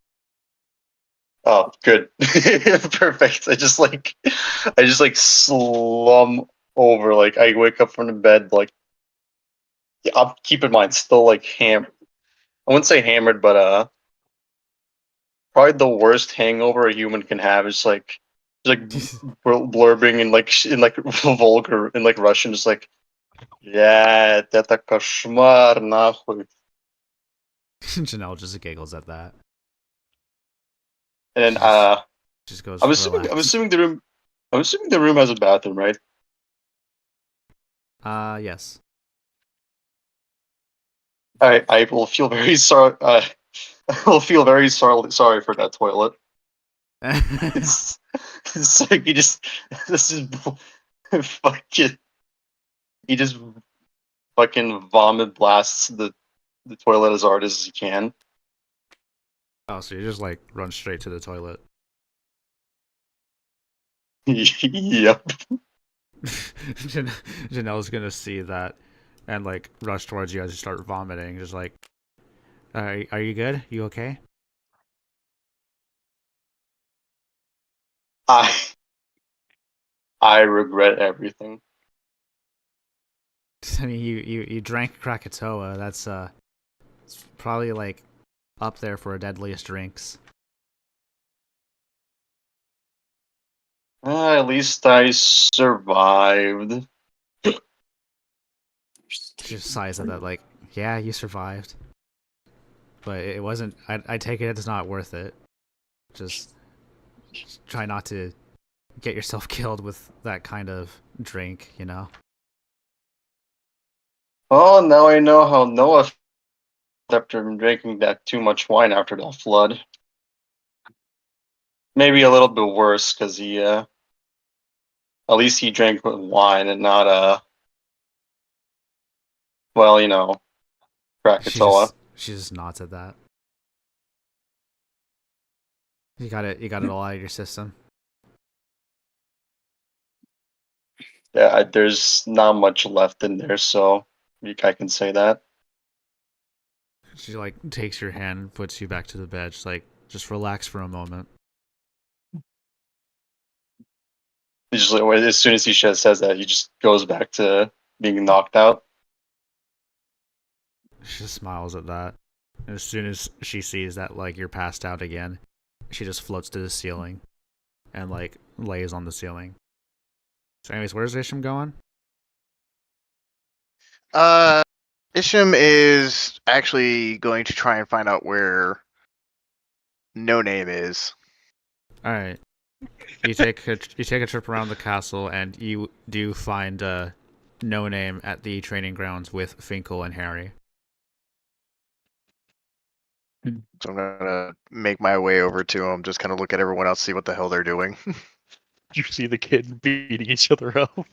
Oh, good. Perfect. I just slum over, I wake up from the bed, keep in mind, still like I wouldn't say hammered, but probably the worst hangover a human can have is like blurbing in like vulgar in like Russian, just like, yeah, это кошмар, нахуй. Janelle just giggles at that. And Just goes. I'm assuming the room has a bathroom, right? Yes. I will feel very sorry. I will feel very sorry for that toilet. It's like this is fucking. He just fucking vomit blasts the toilet as hard as he can. Oh, so you just like run straight to the toilet. Yep. Janelle's gonna see that and like rush towards you as you start vomiting. Just like, are you good? You okay? I regret everything. I mean, you drank Krakatoa. That's it's probably like up there for deadliest drinks. At least I survived. She just sighs at that, like, yeah, you survived, but it wasn't. I take it it's not worth it. Just try not to get yourself killed with that kind of drink, you know. Oh, now I know how Noah felt after drinking that too much wine after that flood. Maybe a little bit worse because he, at least he drank wine and not well, Krakatoa. She just nods at that. You got it all out of your system. Yeah, there's not much left in there, so I can say that. She like takes your hand and puts you back to the bed. She's like, just relax for a moment. Just as soon as he says that, he just goes back to being knocked out. She just smiles at that. And as soon as she sees that like you're passed out again, she just floats to the ceiling and like lays on the ceiling. So anyways, where's Isham going? Isham is actually going to try and find out where No Name is. All right. You take a trip around the castle, and you do find No Name at the training grounds with Finkel and Harry. So I'm gonna make my way over to him, just kind of look at everyone else, see what the hell they're doing. You see the kid beating each other up.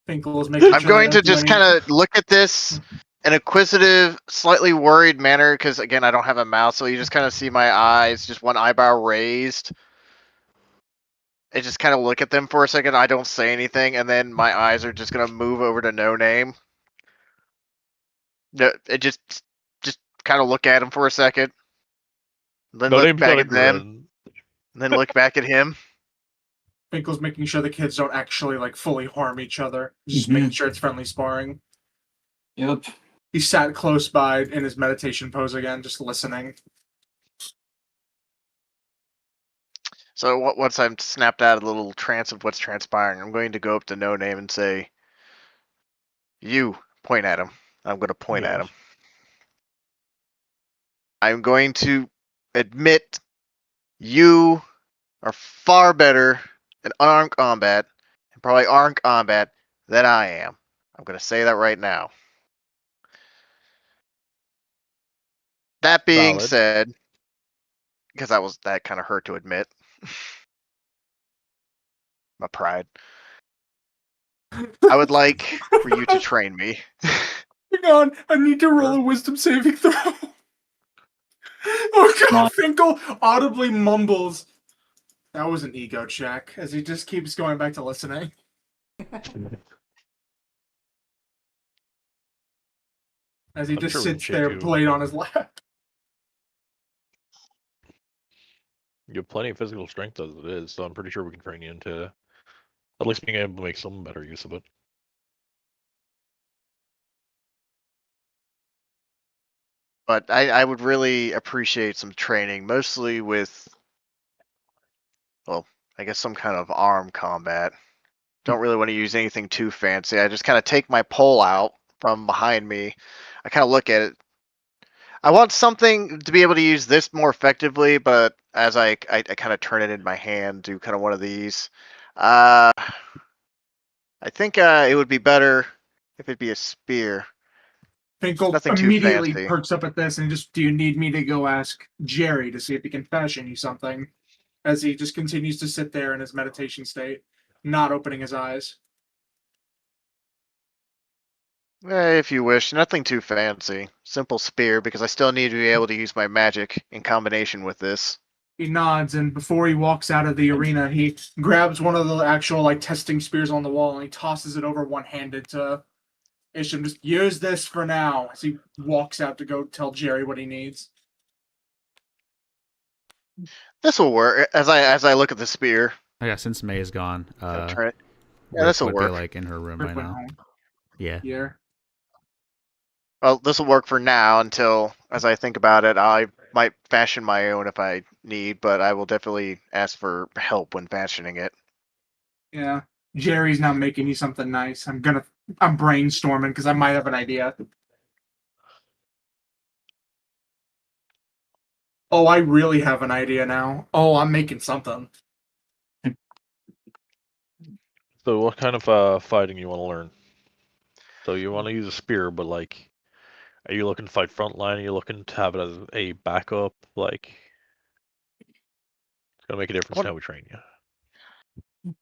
Finkel's making I'm sure going they to don't do just any- kind of look at this in a inquisitive, slightly worried manner, because again, I don't have a mouth, so you just kind of see my eyes, just one eyebrow raised. I just kind of look at them for a second. I don't say anything, and then my eyes are just gonna move over to No Name. It just kind of look at him for a second, then No look Name's back got a at them, grin. then look back at him. Finkel's making sure the kids don't actually like fully harm each other. Just Mhm. making sure it's friendly sparring. Yep. He sat close by in his meditation pose again, just listening. So once I'm snapped out of the little trance of what's transpiring, I'm going to go up to No Name and say, "You point at him." I'm going to point at him. I'm going to admit you are far better in unarmed combat, and probably armed combat, than I am. I'm going to say that right now. That being Valid. said, because that kind of hurt to admit. My pride. I would like for you to train me. Hang on, I need to roll a wisdom saving throw. Oh Come on. god, Finkel audibly mumbles. That was an ego check, as he just keeps going back to listening. As he I'm just sure we can sits shake there, you. blade on his lap. You have plenty of physical strength as it is, so I'm pretty sure we can train you into at least being able to make some better use of it. But I would really appreciate some training, mostly with, well, I guess some kind of arm combat. Don't really want to use anything too fancy. I just kind of take my pole out from behind me. I kind of look at it. I want something to be able to use this more effectively, but as I kind of turn it in my hand, do kind of one of these. I think it would be better if it'd be a spear. Finkel Nothing too immediately fancy. perks up at this and just, do you need me to go ask Jerry to see if he can fashion you something? As he just continues to sit there in his meditation state, not opening his eyes. If you wish, nothing too fancy. Simple spear, because I still need to be able to use my magic in combination with this. He nods, and before he walks out of the arena, he grabs one of the actual like testing spears on the wall and he tosses it over one-handed to Isham. Just use this for now. As he walks out to go tell Jerry what he needs. This will work. As I look at the spear, Oh, yeah, since May is gone, turn it. Yeah, Rick this will would be work. like in her room Rick right went now. home. Yeah. Yeah. Well, this will work for now until, as I think about it, I might fashion my own if I need, but I will definitely ask for help when fashioning it. Yeah. Jerry's now making you something nice. I'm brainstorming because I might have an idea. Oh, I really have an idea now. Oh, I'm making something. So what kind of fighting you want to learn? So you want to use a spear, but like, are you looking to fight frontline? Are you looking to have it as a backup? Like, it's gonna make a difference in how we train you.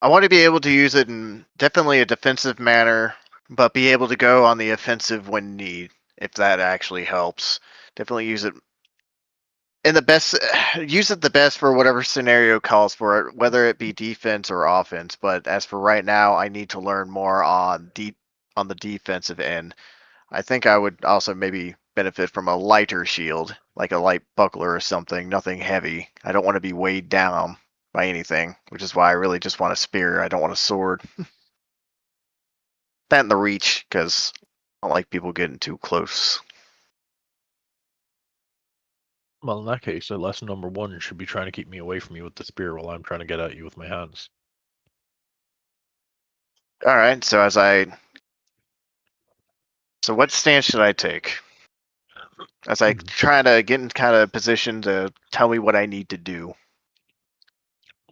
I want to be able to use it in definitely a defensive manner, but be able to go on the offensive when need, if that actually helps. Definitely use it in the best, use it the best for whatever scenario calls for it, whether it be defense or offense. But as for right now, I need to learn more on the defensive end. I think I would also maybe benefit from a lighter shield, like a light buckler or something, nothing heavy. I don't want to be weighed down by anything, which is why I really just want a spear. I don't want a sword. That and the reach, because I don't like people getting too close. Well, in that case, lesson number 1 should be trying to keep me away from you with the spear while I'm trying to get at you with my hands. All right, so what stance should I take? As I try to get in kind of position to tell me what I need to do.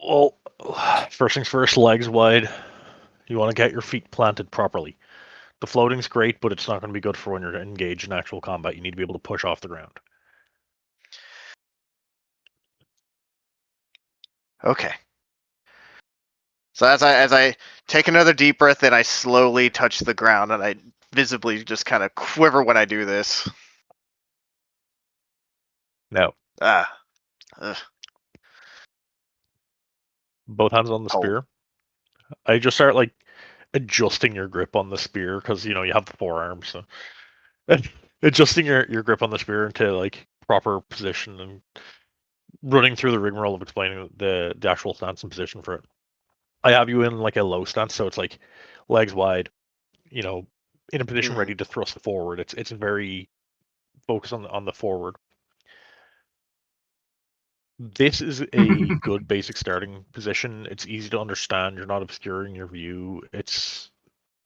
Well, first things first, legs wide. You want to get your feet planted properly. The floating's great, but it's not going to be good for when you're engaged in actual combat. You need to be able to push off the ground. Okay. So as I take another deep breath and I slowly touch the ground and I visibly just kind of quiver when I do this. Now, Ugh. both hands on the Hold. spear. I just start like adjusting your grip on the spear because you have the forearm, so adjusting your grip on the spear into like proper position and running through the rigmarole of explaining the actual stance and position for it. I have you in like a low stance, so it's like legs wide, in a position ready to thrust forward. It's very focused on the forward. This is a good basic starting position. It's easy to understand. You're not obscuring your view. It's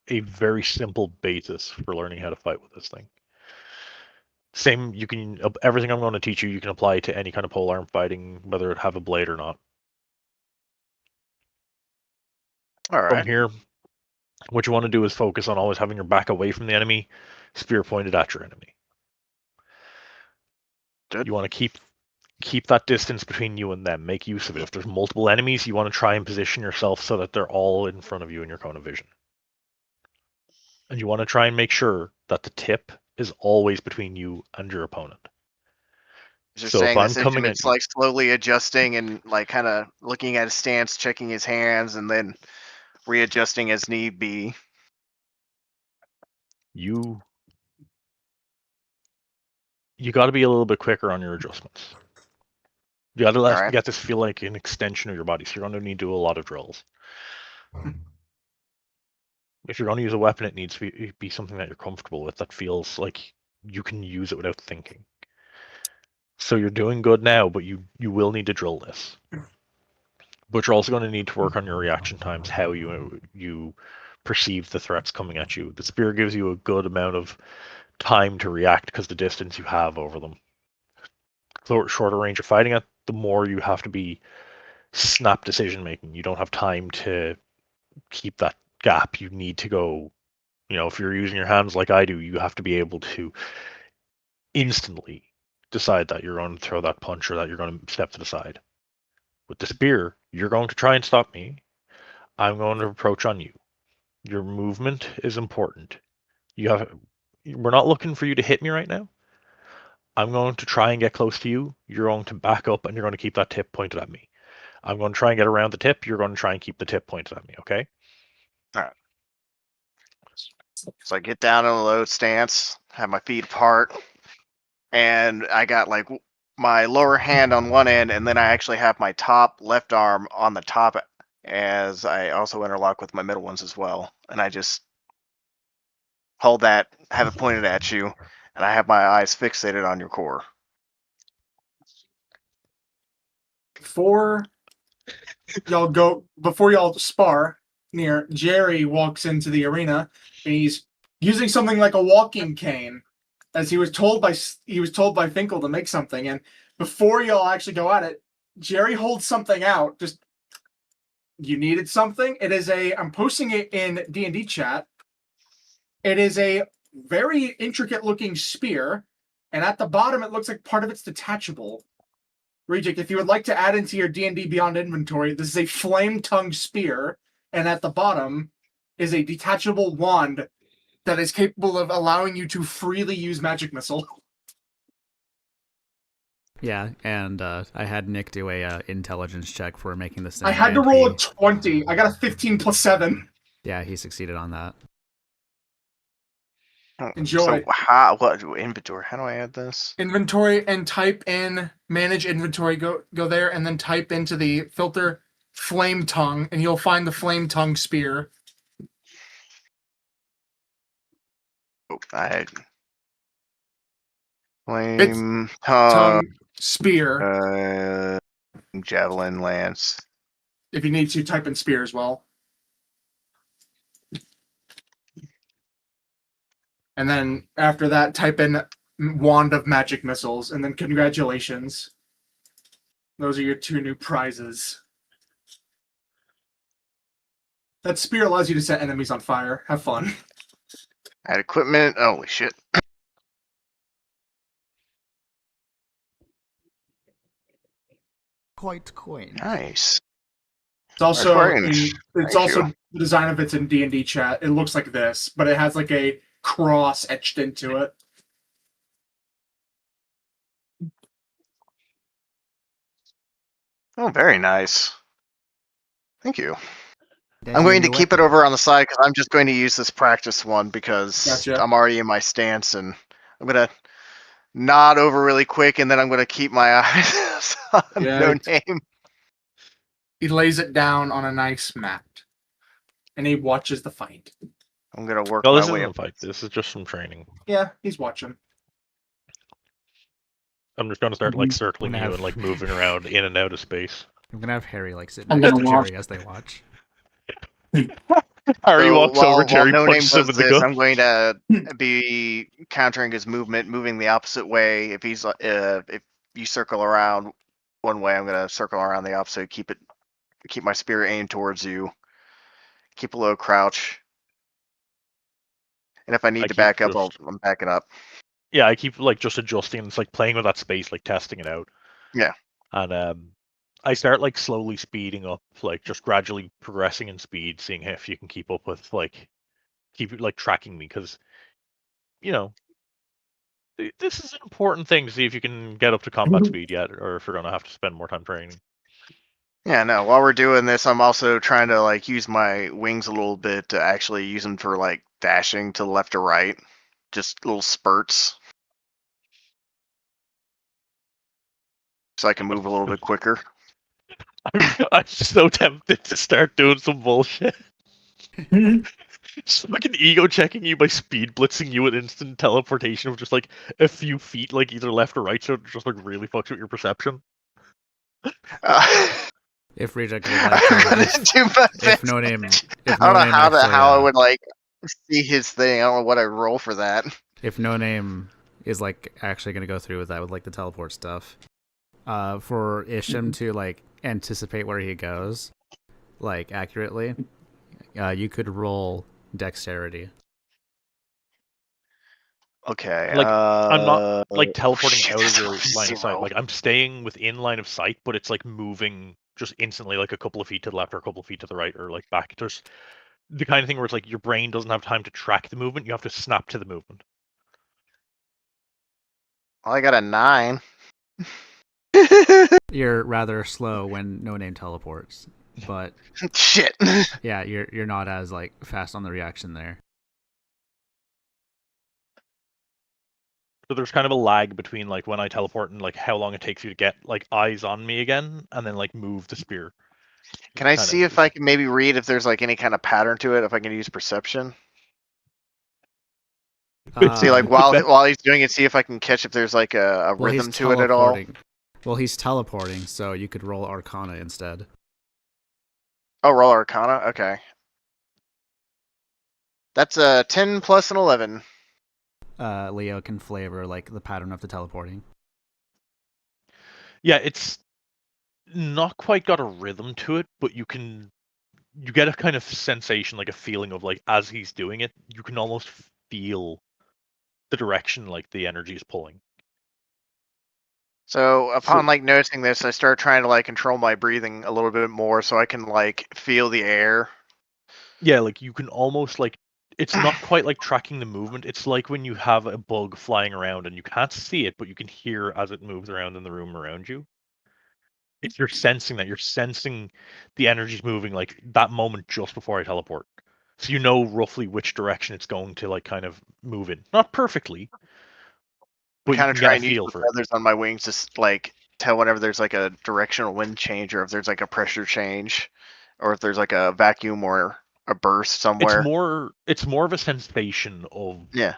a very simple basis for learning how to fight with this thing. Same, everything I'm going to teach you, you can apply to any kind of polearm fighting, whether it have a blade or not. All right. From here, what you want to do is focus on always having your back away from the enemy, spear pointed at your enemy. Good. You want to keep that distance between you and them. Make use of it. If there's multiple enemies, you want to try and position yourself so that they're all in front of you in your cone of vision. And you want to try and make sure that the tip is always between you and your opponent. You're So saying if I'm this coming it's at you, like slowly adjusting and like kind of looking at his stance, checking his hands, and then readjusting as need be. you got to be a little bit quicker on your adjustments. You got to get this feel like an extension of your body, so you're going to need to do a lot of drills. If you're going to use a weapon, it needs to be something that you're comfortable with, that feels like you can use it without thinking. So you're doing good now, but you will need to drill this. But you're also going to need to work on your reaction times, how you perceive the threats coming at you. The spear gives you a good amount of time to react because the distance you have over them. The shorter range you're fighting at, the more you have to be snap decision making. You don't have time to keep that gap. You need to go, if you're using your hands like I do, you have to be able to instantly decide that you're going to throw that punch or that you're going to step to the side. With the spear, you're going to try and stop me. I'm going to approach on you. Your movement is important. We're not looking for you to hit me right now. I'm going to try and get close to you. You're going to back up and you're going to keep that tip pointed at me. I'm going to try and get around the tip. You're going to try and keep the tip pointed at me, okay? All right. So I get down in a low stance, have my feet apart, and I got like my lower hand on one end, and then I actually have my top left arm on the top, as I also interlock with my middle ones as well. And I just hold that, have it pointed at you, and I have my eyes fixated on your core. Before y'all spar, Jerry walks into the arena, and he's using something like a walking cane, as he was told by Finkel to make something. And before y'all actually go at it, Jerry holds something out. Just, you needed something. I'm posting it in D&D chat. It is a very intricate looking spear, and at the bottom it looks like part of it's detachable. Reject, if you would like to add into your D&D Beyond inventory, this is a flame-tongued spear, and at the bottom is a detachable wand that is capable of allowing you to freely use magic missile. Yeah, and I had Nick do a intelligence check for making this thing. I had to roll a 20. I got a 15 plus 7. Yeah, he succeeded on that. Enjoy. So what inventory? How do I add this? Inventory, and type in manage inventory. Go there, and then type into the filter flame tongue, and you'll find the flame tongue spear. Flame tongue spear. Javelin lance. If you need to, type in spear as well. And then after that, type in wand of magic missiles, and then congratulations. Those are your 2 new prizes. That spear allows you to set enemies on fire. Have fun. Add equipment. Holy shit. Quite quaint. Nice. It's also the design of it's in D&D chat. It looks like this, but it has like a cross etched into it. Oh, very nice. Thank you. I'm going to keep it over on the side because I'm just going to use this practice one because Gotcha. I'm already in my stance, and I'm going to nod over really quick, and then I'm going to keep my eyes on No Name. He lays it down on a nice mat, and he watches the fight. I'm going to work No, my this way isn't a up. fight. This is just some training. Yeah, he's watching. I'm just going to start circling you and moving around in and out of space. I'm gonna have Harry sitting I'm next gonna to watch. Jerry as they watch. Harry walks over, Jerry while No Name punches him does in the this, gut. I'm going to be countering his movement, moving the opposite way. If you circle around one way, I'm going to circle around the opposite. Keep my spear aimed towards you. Keep a low crouch. And if I need to back up, I'm backing up. Yeah, I keep just adjusting. It's like playing with that space, testing it out. Yeah. And I start slowly speeding up, just gradually progressing in speed, seeing if you can keep up with keep tracking me, because this is an important thing to see if you can get up to combat speed yet, or if you're gonna have to spend more time training. Yeah, no. While we're doing this, I'm also trying to use my wings a little bit to actually use them for dashing to the left or right, just little spurts, so I can move a little bit quicker. I'm so tempted to start doing some bullshit. Just fucking ego checking you by speed blitzing you at instant teleportation of just like a few feet, like either left or right, so it just like really fucks with your perception. If Reject would like to, if no name, if I don't no know name how actually, how I would like see his thing. I don't know what I'd roll for that. if no name is like actually going to go through with that with like the teleport stuff, for Isham to like anticipate where he goes, like accurately, you could roll dexterity. Okay. Like I'm not like teleporting shit, out of that's your a line of sight. 0. Like I'm staying within line of sight, but it's like moving just instantly, like a couple of feet to the left or a couple of feet to the right, or like back. There's the kind of thing where it's like your brain doesn't have time to track the movement. You have to snap to the movement. Well, I got a 9. You're rather slow when no name teleports, but Shit. yeah, you're not as like fast on the reaction there. So there's kind of a lag between like when I teleport and like how long it takes you to get like eyes on me again, and then like move the spear. Can I Kind see of- if I can maybe read if there's like any kind of pattern to it? If I can use perception. See, like while he's doing it, see if I can catch if there's like a well, rhythm he's to it at all. teleporting. Well, he's teleporting, so you could roll Arcana instead. Oh, roll Arcana. Okay. That's a 10 plus an 11. Leo can flavor like the pattern of the teleporting. Yeah, it's not quite got a rhythm to it, but you get a kind of sensation, like a feeling of like as he's doing it, you can almost feel the direction like the energy is pulling. So upon like noticing this, I start trying to like control my breathing a little bit more so I can like feel the air. Yeah, like you can almost like it's not quite like tracking the movement. It's like when you have a bug flying around and you can't see it, but you can hear as it moves around in the room around you. If you're sensing that, you're sensing the energy's moving like that moment just before I teleport. So you know roughly which direction it's going to like kind of move in. Not perfectly, but you Kind can of get a trying to use feel the for it. feathers on my wings to like tell whenever there's like a directional wind change or if there's like a pressure change or if there's like a vacuum or a burst somewhere. It's more of a sensation of Yeah.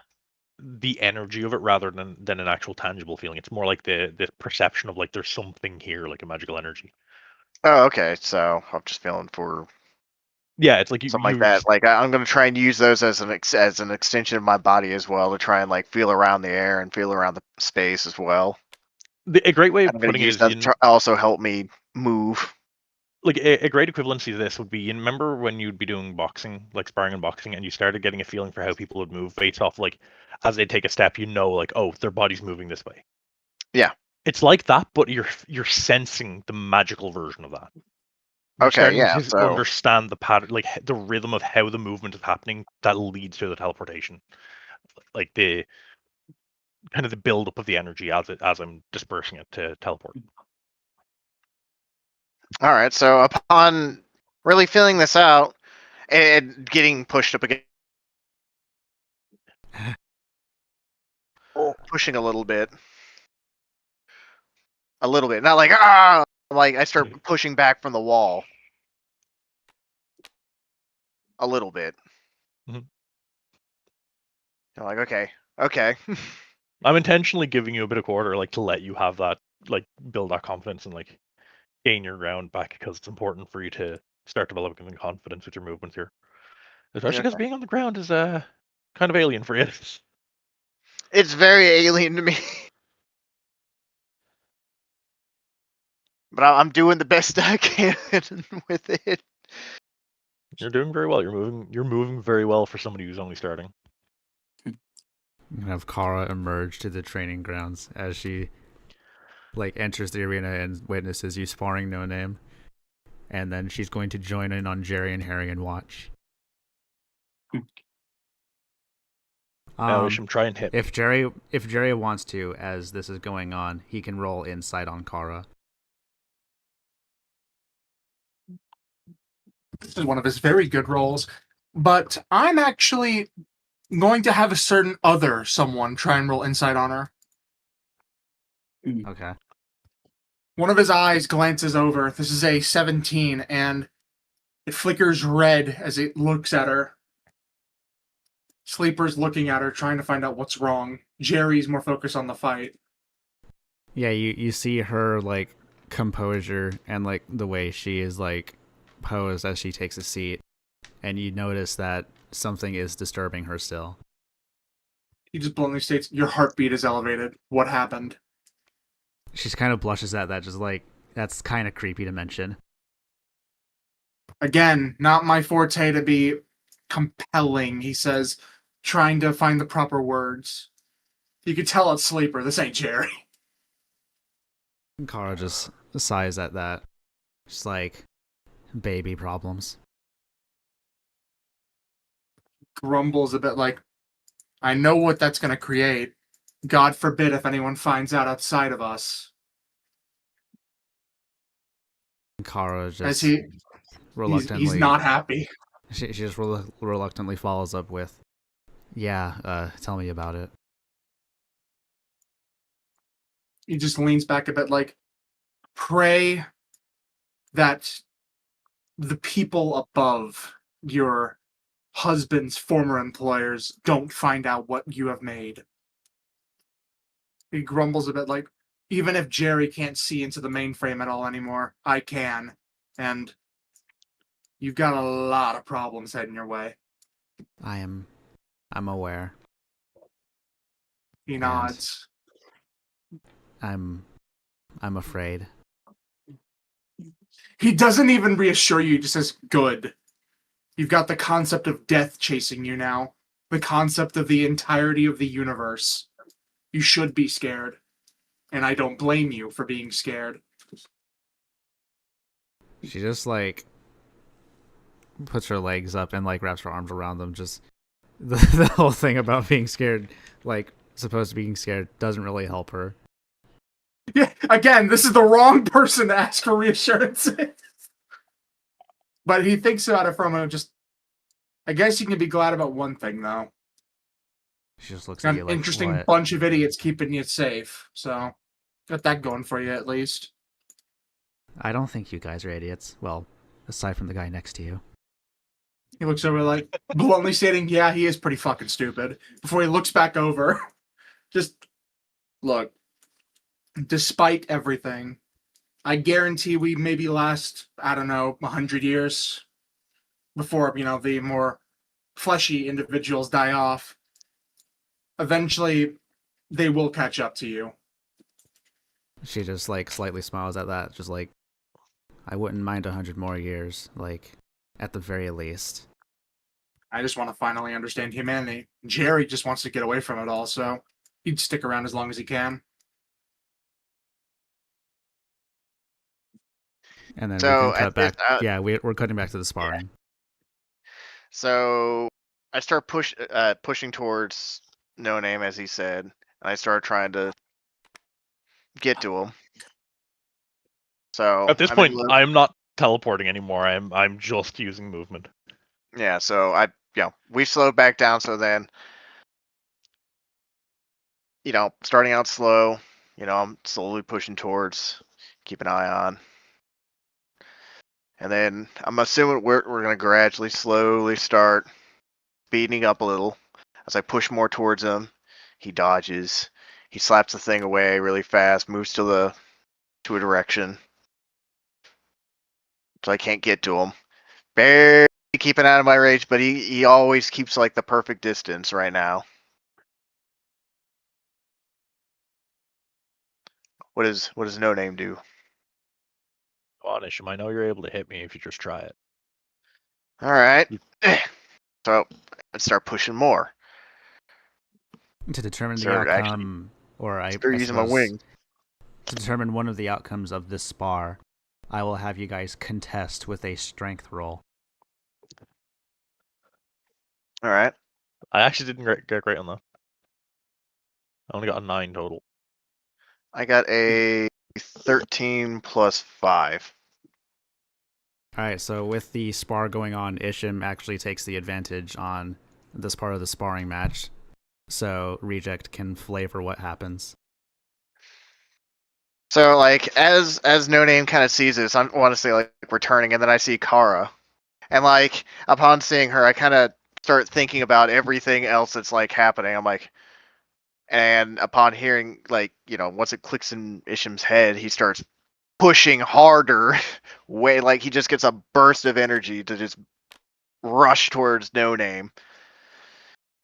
the energy of it rather than an actual tangible feeling. It's more like the perception of like there's something here, like a magical energy. Oh, okay. So I'm just feeling for Yeah, it's like something like that. Like I'm gonna try and use those as an extension of my body as well to try and like feel around the air and feel around the space as well. A great way of I'm gonna putting it use is that to also help me move. like a great equivalency to this would be, you remember when you'd be doing boxing, like sparring and boxing, and you started getting a feeling for how people would move based off like as they take a step, like, oh, their body's moving this way. Yeah. It's like that, but you're sensing the magical version of that. You're Okay, starting yeah. to So understand the pattern, like the rhythm of how the movement is happening that leads to the teleportation, like the kind of the build up of the energy as I'm dispersing it to teleport. all right. So upon really feeling this out and getting pushed up again, pushing a little bit, not like like I start pushing back from the wall a little bit. Mhm. I'm like, okay. I'm intentionally giving you a bit of quarter, like to let you have that, like build that confidence and like gain your ground back, because it's important for you to start developing confidence with your movements here. Especially because being on the ground is kind of alien for you. It's very alien to me. But I'm doing the best I can with it. You're doing very well. You're moving very well for somebody who's only starting. You can have Kara emerge to the training grounds as she like enters the arena and witnesses you sparring no name. And then she's going to join in on Jerry and Harry and watch. Now Isham, try and hit. If Jerry wants to, as this is going on, he can roll insight on Kara. This is one of his very good rolls, but I'm actually going to have a certain other someone try and roll insight on her. Okay. One of his eyes glances over. This is a 17, and it flickers red as it looks at her. Sleeper's looking at her, trying to find out what's wrong. Jerry's more focused on the fight. Yeah, you see her like composure and like the way she is like posed as she takes a seat, and you notice that something is disturbing her still. He just bluntly states, "Your heartbeat is elevated. What happened?" She kind of blushes at that, just like, that's kind of creepy to mention. Again, not my forte to be compelling, he says, trying to find the proper words. You could tell it's Sleeper. This ain't Jerry. Kara just sighs at that. Just like, baby problems. Grumbles a bit like, I know what that's going to create. God forbid if anyone finds out outside of us. Kara just As he, reluctantly... he's not happy. She just reluctantly follows up with, yeah, tell me about it. He just leans back a bit like, pray that the people above your husband's former employers don't find out what you have made. He grumbles a bit like, even if Jerry can't see into the mainframe at all anymore, I can. And you've got a lot of problems heading your way. I'm aware. He nods. I'm afraid. He doesn't even reassure you, he just says, good. You've got the concept of death chasing you now. The concept of the entirety of the universe. You should be scared. And I don't blame you for being scared. She just, like, puts her legs up and, like, wraps her arms around them. Just, the whole thing about being scared, like, supposed to being scared, doesn't really help her. Yeah, again, this is the wrong person to ask for reassurance. But he thinks about it from a just... I guess you can be glad about one thing, though. She just looks at you An like, interesting what? bunch of idiots keeping you safe. So, got that going for you, at least. I don't think you guys are idiots. Well, aside from the guy next to you. He looks over like, bluntly stating, yeah, he is pretty fucking stupid. Before he looks back over. Just, look. Despite everything, I guarantee we maybe last, I don't know, 100 years before, the more fleshy individuals die off. Eventually, they will catch up to you. She just, like, slightly smiles at that. Just like, I wouldn't mind 100 more years. Like, at the very least. I just want to finally understand humanity. Jerry just wants to get away from it all, so he'd stick around as long as he can. And then So, we can cut at back. this- Yeah, we're cutting back to the sparring. So I start pushing towards No Name, as he said, and I start trying to get to him. So At this I'm point, in low- I'm not teleporting anymore. I'm just using movement. yeah. So we slowed back down. So then, starting out slow. I'm slowly pushing towards, keep an eye on, and then I'm assuming we're gonna gradually, slowly start speeding up a little as I push more towards him. He dodges. He slaps the thing away really fast, moves to a direction, so I can't get to him. Barely keeping out of my range, but he always keeps like the perfect distance right now. What does No Name do? Come on, Isham, I know you're able to hit me if you just try it. All right. So let's start pushing more. To determine the Start outcome, or I Start using my suppose, wing. to determine one of the outcomes of this spar, I will have you guys contest with a strength roll. All right. I actually didn't get great on that. I only got a 9 total. I got a 13 plus 5. Alright, so with the spar going on, Isham actually takes the advantage on this part of the sparring match. So Reject can flavor what happens. So like as No Name kind of sees this, I want to say like returning, and then I see Kara, and like upon seeing her, I kind of start thinking about everything else that's like happening. I'm like, and upon hearing like, once it clicks in Isham's head, he starts pushing harder, way like he just gets a burst of energy to just rush towards No Name.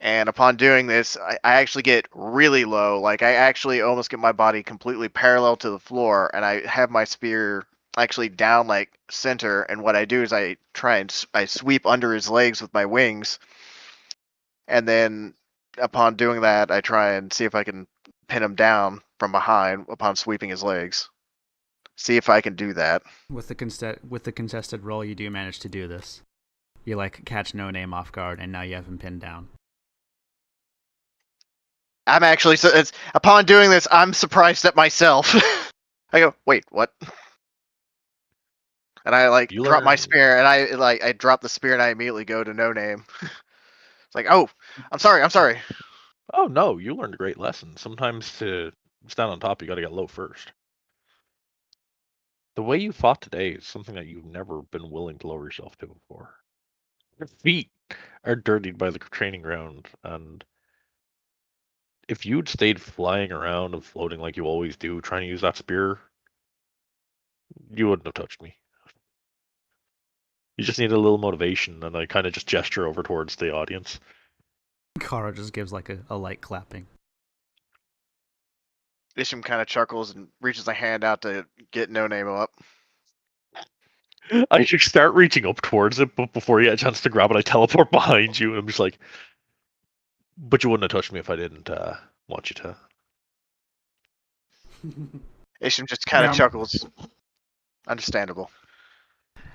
And upon doing this, I actually get really low. Like, I actually almost get my body completely parallel to the floor, and I have my spear actually down, like, center. And what I do is I try and I sweep under his legs with my wings. And then, upon doing that, I try and see if I can pin him down from behind upon sweeping his legs. See if I can do that. With the contested roll, you do manage to do this. You, like, catch No Name off guard, and now you have him pinned down. I'm actually upon doing this, I'm surprised at myself. I go, wait, what? And I like drop my spear, and I drop the spear, and I immediately go to No Name. It's like, oh, I'm sorry. Oh no, you learned a great lesson. Sometimes to stand on top, you got to get low first. The way you fought today is something that you've never been willing to lower yourself to before. Your feet are dirtied by the training ground, and if you'd stayed flying around and floating like you always do, trying to use that spear, you wouldn't have touched me. You just need a little motivation, and I kind of just gesture over towards the audience. Kara just gives like a light clapping. Isham kind of chuckles and reaches a hand out to get No Name up. I should start reaching up towards it, but before you get a chance to grab it, I teleport behind you, and I'm just like, but you wouldn't have touched me if I didn't want you to. Isham just kind of chuckles. Understandable.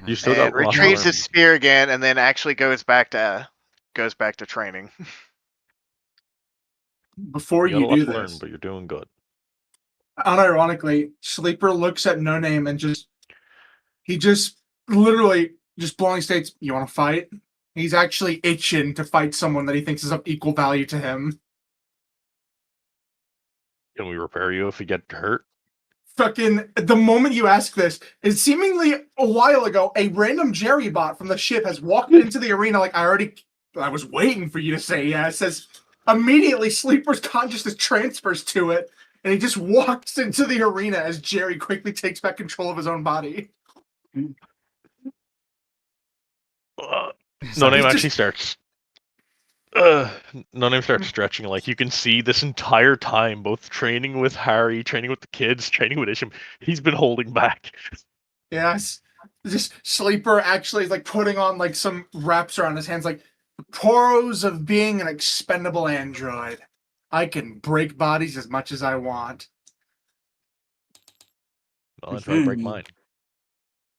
You still and got retrieves his spear again, and then actually goes back to training. Before you do this, learn, but you're doing good. Unironically, Sleeper looks at No Name and he just literally just bluntly states, "You want to fight?" He's actually itching to fight someone that he thinks is of equal value to him. Can we repair you if you get hurt? Fucking, the moment you ask this, is seemingly a while ago, a random Jerry bot from the ship has walked into the arena like, I was waiting for you to say yes. Says, immediately Sleeper's consciousness transfers to it, and he just walks into the arena as Jerry quickly takes back control of his own body. No Name actually starts. No Name starts stretching. Like, you can see this entire time, both training with Harry, training with the kids, training with Isham, he's been holding back. Yes. Just Sleeper actually is like putting on like some wraps around his hands, like the pros of being an expendable android. I can break bodies as much as I want. I'll try to break mine.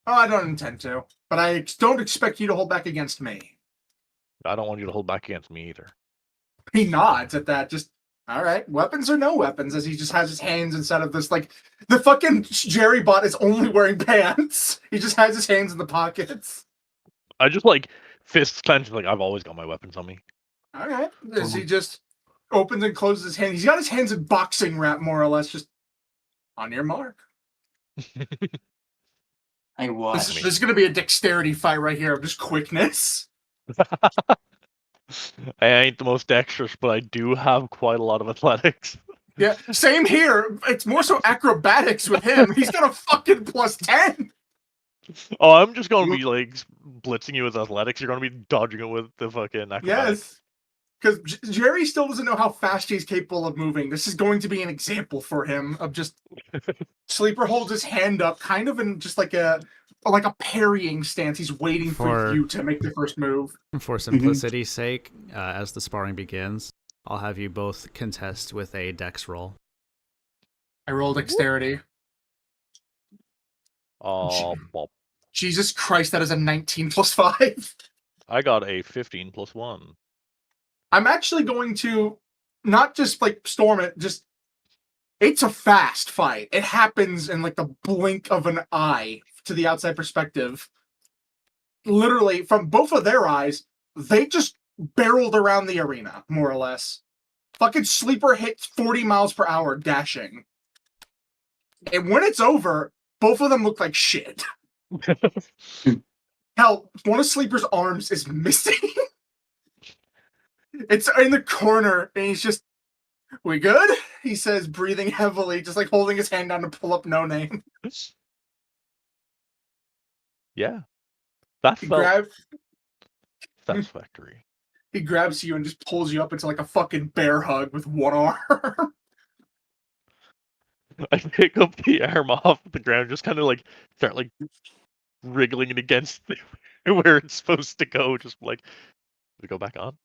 Oh, I don't intend to, but I don't expect you to hold back against me. I don't want you to hold back against me either. He nods at that, just, all right, weapons or no weapons, as he just has his hands instead of this, like, the fucking Jerry bot is only wearing pants. He just has his hands in the pockets. I just, like, fists clenched, like, I've always got my weapons on me. All right, as he just opens and closes his hand. He's got his hands in boxing wrap, more or less, just on your mark. I watch. This is going to be a dexterity fight right here of just quickness. I ain't the most dexterous, but I do have quite a lot of athletics. Yeah, same here. It's more so acrobatics with him. He's got a fucking +10. Oh, I'm just going to be, like, blitzing you with athletics. You're going to be dodging it with the fucking acrobatics. Yes. Because Jerry still doesn't know how fast he's capable of moving. This is going to be an example for him of just... Sleeper holds his hand up, kind of in just like a parrying stance. He's waiting for you to make the first move. For simplicity's sake, as the sparring begins, I'll have you both contest with a dex roll. I rolled dexterity. Oh, Jesus Christ, that is a 19 plus 5. I got a 15 plus 1. I'm actually going to not just like storm it, just it's a fast fight. It happens in like the blink of an eye to the outside perspective. Literally, from both of their eyes, they just barreled around the arena, more or less. Fucking Sleeper hits 40 miles per hour dashing. And when it's over, both of them look like shit. Hell, one of Sleeper's arms is missing. It's in the corner, and he's just, "We good?" He says, breathing heavily, just like holding his hand down to pull up No Name. Yeah. That He felt grabs satisfactory. he grabs you and just pulls you up into like a fucking bear hug with one arm. I pick up the arm off the ground, just kind of like start like wriggling it against where it's supposed to go. Just like, did it go back on?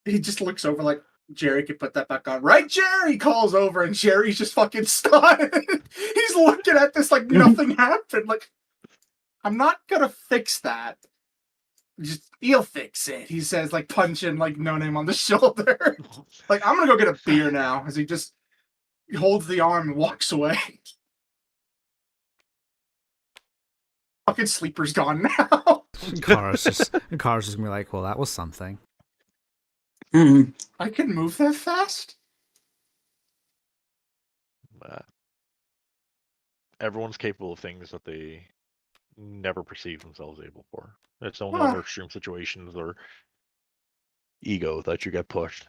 He just looks over like, "Jerry can put that back on." "Right, Jerry?" He calls over, and Jerry's just fucking stunned. He's looking at this like nothing happened. Like, "I'm not gonna fix that. Just, you'll fix it," he says, like punching like No Name on the shoulder. Like, "I'm gonna go get a beer now," as he just holds the arm and walks away. Fucking Sleeper's gone now. Kara's just gonna be like, well, that was something. I can move that fast? Everyone's capable of things that they never perceive themselves able for. It's only under extreme situations or ego that you get pushed.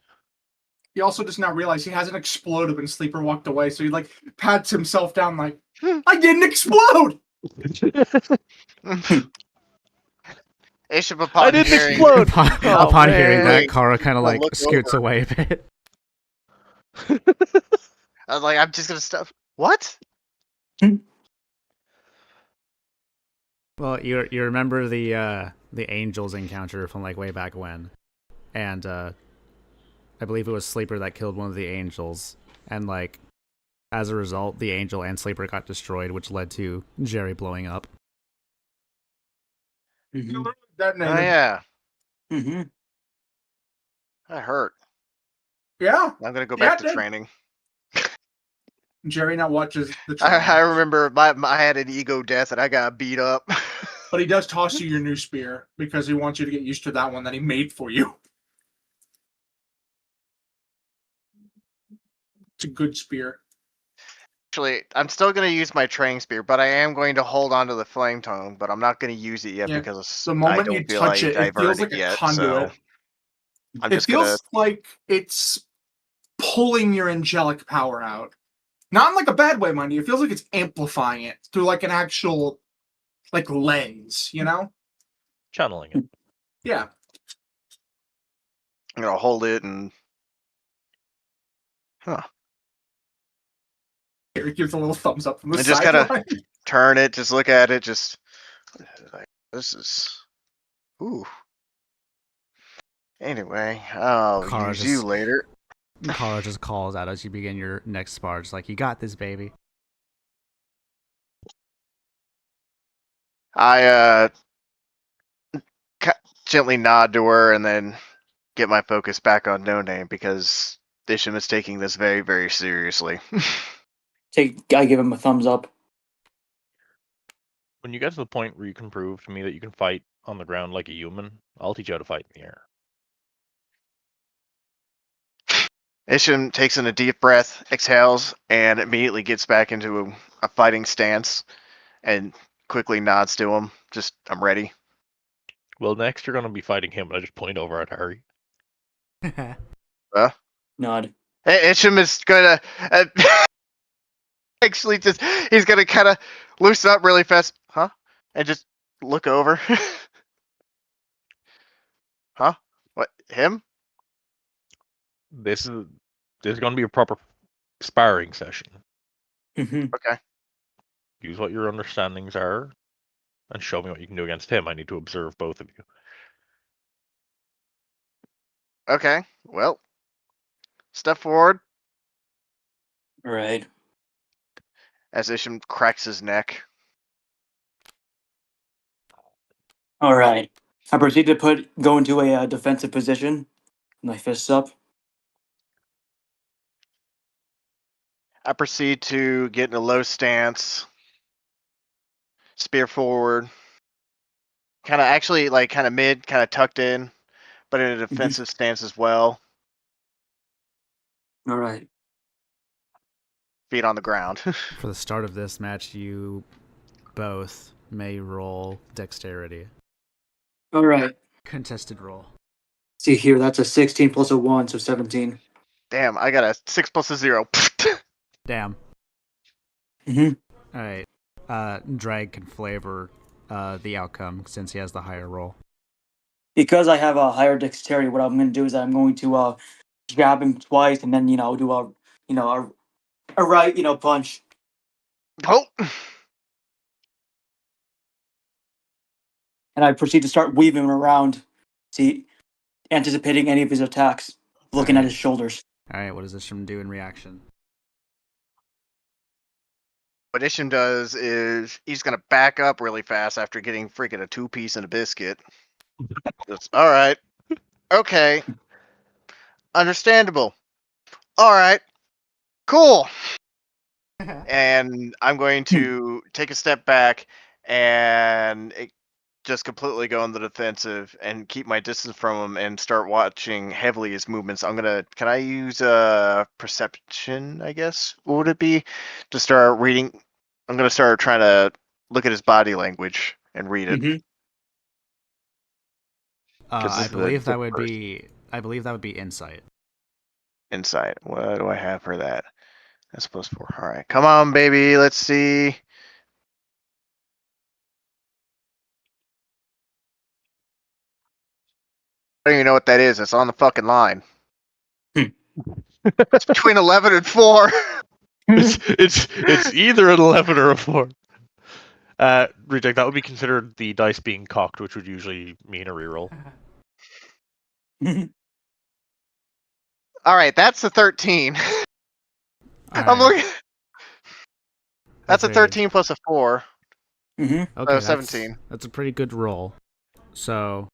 He also does not realize he hasn't exploded when Sleeper walked away, so he like pats himself down like, "I didn't explode!" Isham, I didn't explode! Upon hearing that, Wait. Kara kind of like Look scoots over. away a bit. I was like, I'm just gonna stop. What? Well, you remember the angels encounter from like way back when, and I believe it was Sleeper that killed one of the angels, and like as a result, the angel and Sleeper got destroyed, which led to Jerry blowing up. Oh Oh yeah, Mm-hmm. that hurt. Yeah. I'm gonna go Yeah, back it to did. training. Jerry now watches the I training, remember I had an ego death and I got beat up. but he does toss you your new spear because he wants you to get used to that one that he made for you. It's a good spear. Actually, I'm still gonna use my training spear, but I am going to hold on to the flame tongue. But I'm not gonna use it yet Yeah, because the I moment don't you feel touch like it, I've it feels earned like it a yet. conduit. So I'm It just feels gonna. like it's pulling your angelic power out. Not in like a bad way, mind you. It feels like it's amplifying it through like an actual like lens, you know? Channeling it. Yeah. I'm gonna hold it and. It gives a little thumbs up from the And just kinda- sideline. Turn it, just look at it, just like this is. Ooh. Anyway, I'll Kara use you just- later. Kara just calls out as you begin your next spar, just like, "You got this, baby." I gently nod to her and then get my focus back on No Name because Isham is taking this very, very seriously. I give him a thumbs up. When you get to the point where you can prove to me that you can fight on the ground like a human, I'll teach you how to fight in the air. Isham takes in a deep breath, exhales, and immediately gets back into a fighting stance and quickly nods to him. Just, I'm ready. Well, next you're going to be fighting him, and I just point over at Harry. Nod. Isham is gonna actually just, he's gonna kind of loosen up really fast, huh? And just look over. Huh? What? Him? This is going to be a proper sparring session. Mm-hmm. Okay. Use what your understandings are, and show me what you can do against him. I need to observe both of you. Okay. Well, step forward All right. as Isham cracks his neck. All right. I proceed to go into a defensive position. My fists up. I proceed to get in a low stance, spear forward, kind of actually like kind of mid, kind of tucked in, but in a defensive stance as well. All right. Feet on the ground. For the start of this match, you both may roll dexterity. All right. Contested roll. See here, that's a 16 plus a 1, so 17. Damn, I got a 6 plus a 0. Damn. Mm-hmm. All right. Drag can flavor the outcome since he has the higher roll. Because I have a higher dexterity, what I'm going to do is I'm going to grab him twice and then, do a right, punch. Oh! And I proceed to start weaving him around, anticipating any of his attacks, looking at his shoulders. All right. What does Isham do in reaction? What Isham does is he's gonna back up really fast after getting freaking a 2-piece and a biscuit. All right. Okay. Understandable. All right. Cool. And I'm going to take a step back and just completely go on the defensive and keep my distance from him and start watching heavily his movements. Can I use perception, I guess? What would it be? To start reading. I'm going to start trying to look at his body language and read it. Mm-hmm. I believe that would be insight. Insight. What do I have for that? That's +4. All right. Come on, baby. Let's see. I don't even know what that is. It's on the fucking line. It's between 11 and 4. It's either an 11 or a 4. Reject. That would be considered the dice being cocked, which would usually mean a reroll. All right, that's a 13. I'm right. looking. That's a 13 plus a 4. Mm-hmm. Okay, 17. That's a pretty good roll. So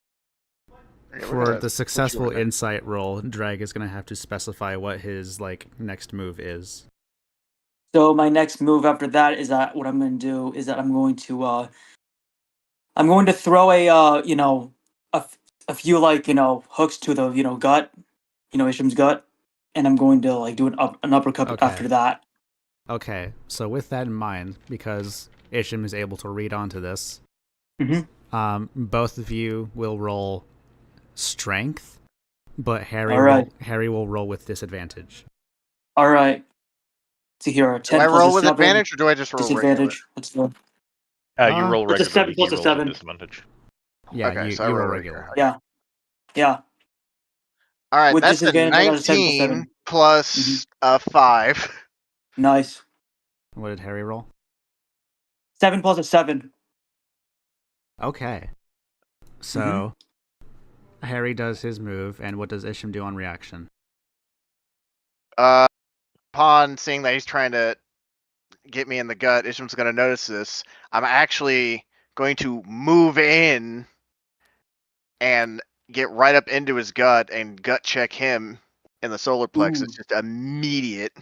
Yeah, for the successful insight roll, Drag is gonna have to specify what his next move is. So my next move after that is that what I'm going to do is that I'm going to throw a few hooks to the gut, Isham's gut, and I'm going to do an uppercut Okay. after that. Okay, so with that in mind, because Isham is able to read onto this, Mm-hmm. Both of you will roll strength, but Harry All right. Harry will roll with disadvantage. All right. See here, 10 Do I plus roll a with 7, advantage or do I just roll regular? disadvantage. Let's go. You roll It's a regularly. 7 plus he a rolls 7. with disadvantage. Yeah, Okay, you, so I you roll roll regular. regular. Yeah. All right, With that's a disadvantage, I got a 7 plus 19 7. plus a 5. Nice. What did Harry roll? 7 plus a 7. Okay. So Harry does his move, and what does Isham do on reaction? Upon seeing that he's trying to get me in the gut, Isham's going to notice this. I'm actually going to move in and get right up into his gut and gut check him in the solar plexus. Ooh. Just immediate.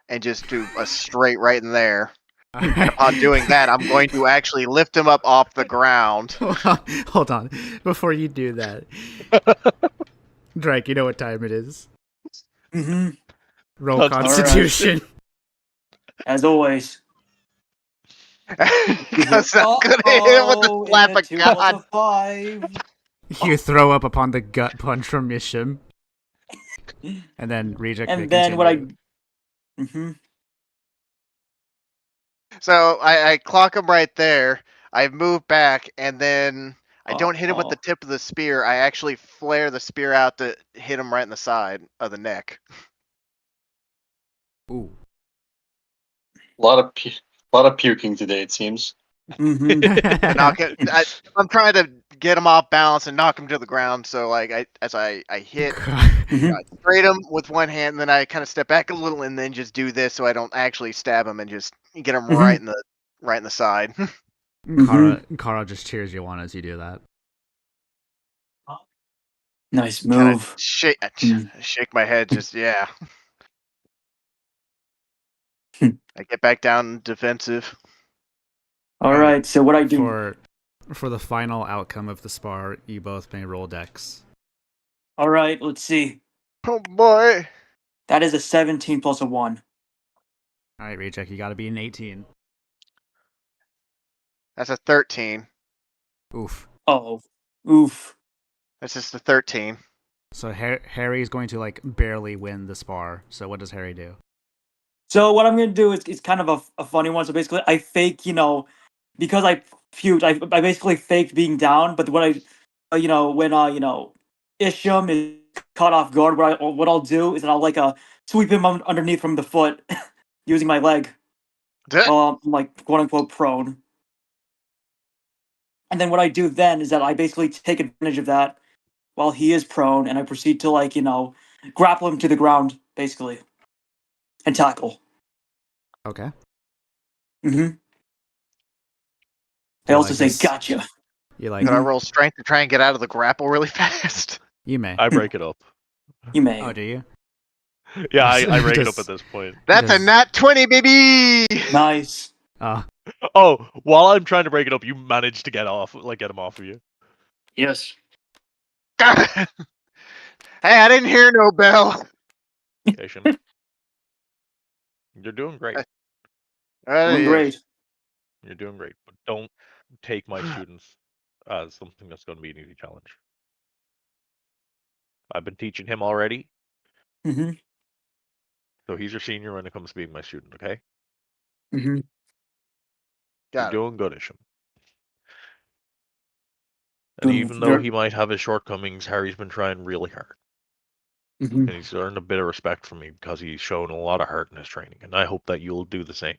And just do a straight right in there. Right. And upon doing that, I'm going to actually lift him up off the ground. Hold on. Before you do that, Drake, you know what time it is. Mm-hmm. Roll Constitution. As always. Because I'm going to hit him with the slap of 2 plus a God. 5. You throw up upon the gut punch from Isham. And then reject. And then what I... So I clock him right there. I move back, and then I don't hit him with the tip of the spear. I actually flare the spear out to hit him right in the side of the neck. Ooh. A lot of puking today, it seems. I'm trying to get him off balance and knock him to the ground. So I hit, I straight him with one hand, and then I kind of step back a little, and then just do this so I don't actually stab him and just get him right in the side. Kara just cheers you on as you do that. Nice move. Shake my head, just yeah. I get back down defensive. All right, so what I do... For the final outcome of the spar, you both may roll dex. All right, let's see. Oh boy. That is a 17 plus a 1. All right, Recheck, you got to be an 18. That's a 13. Oof. Oh, oof. That's just a 13. So Harry's going to like barely win the spar. So what does Harry do? So what I'm gonna do is kind of a funny one. So basically, I fake, because I puked, I basically faked being down. But when when Isham is caught off guard, what I'll do is I'll like sweep him underneath from the foot using my leg, while I'm like quote unquote prone. And then what I do then is that I basically take advantage of that while he is prone, and I proceed to grapple him to the ground basically and tackle. Okay. Mm-hmm. I You also like say, this? "Gotcha." You like? Could I roll strength to try and get out of the grapple really fast? You may. I break it up. You may. Oh, do you? Yeah, I break it up Does- at this point. That's a Does- nat 20, baby! Nice. Oh, while I'm trying to break it up, you manage to get him off of you. Yes. Hey, I didn't hear no bell. Isham. You're doing great. Doing great. You're doing great, but don't take my students as something that's going to be an easy challenge. I've been teaching him already, Mm-hmm. so he's your senior when it comes to being my student, okay? Mm-hmm. You're doing good, Isham. And Doing even though he might have his shortcomings, Harry's been trying really hard. Mm-hmm. And he's earned a bit of respect from me because he's shown a lot of heart in his training, and I hope that you'll do the same.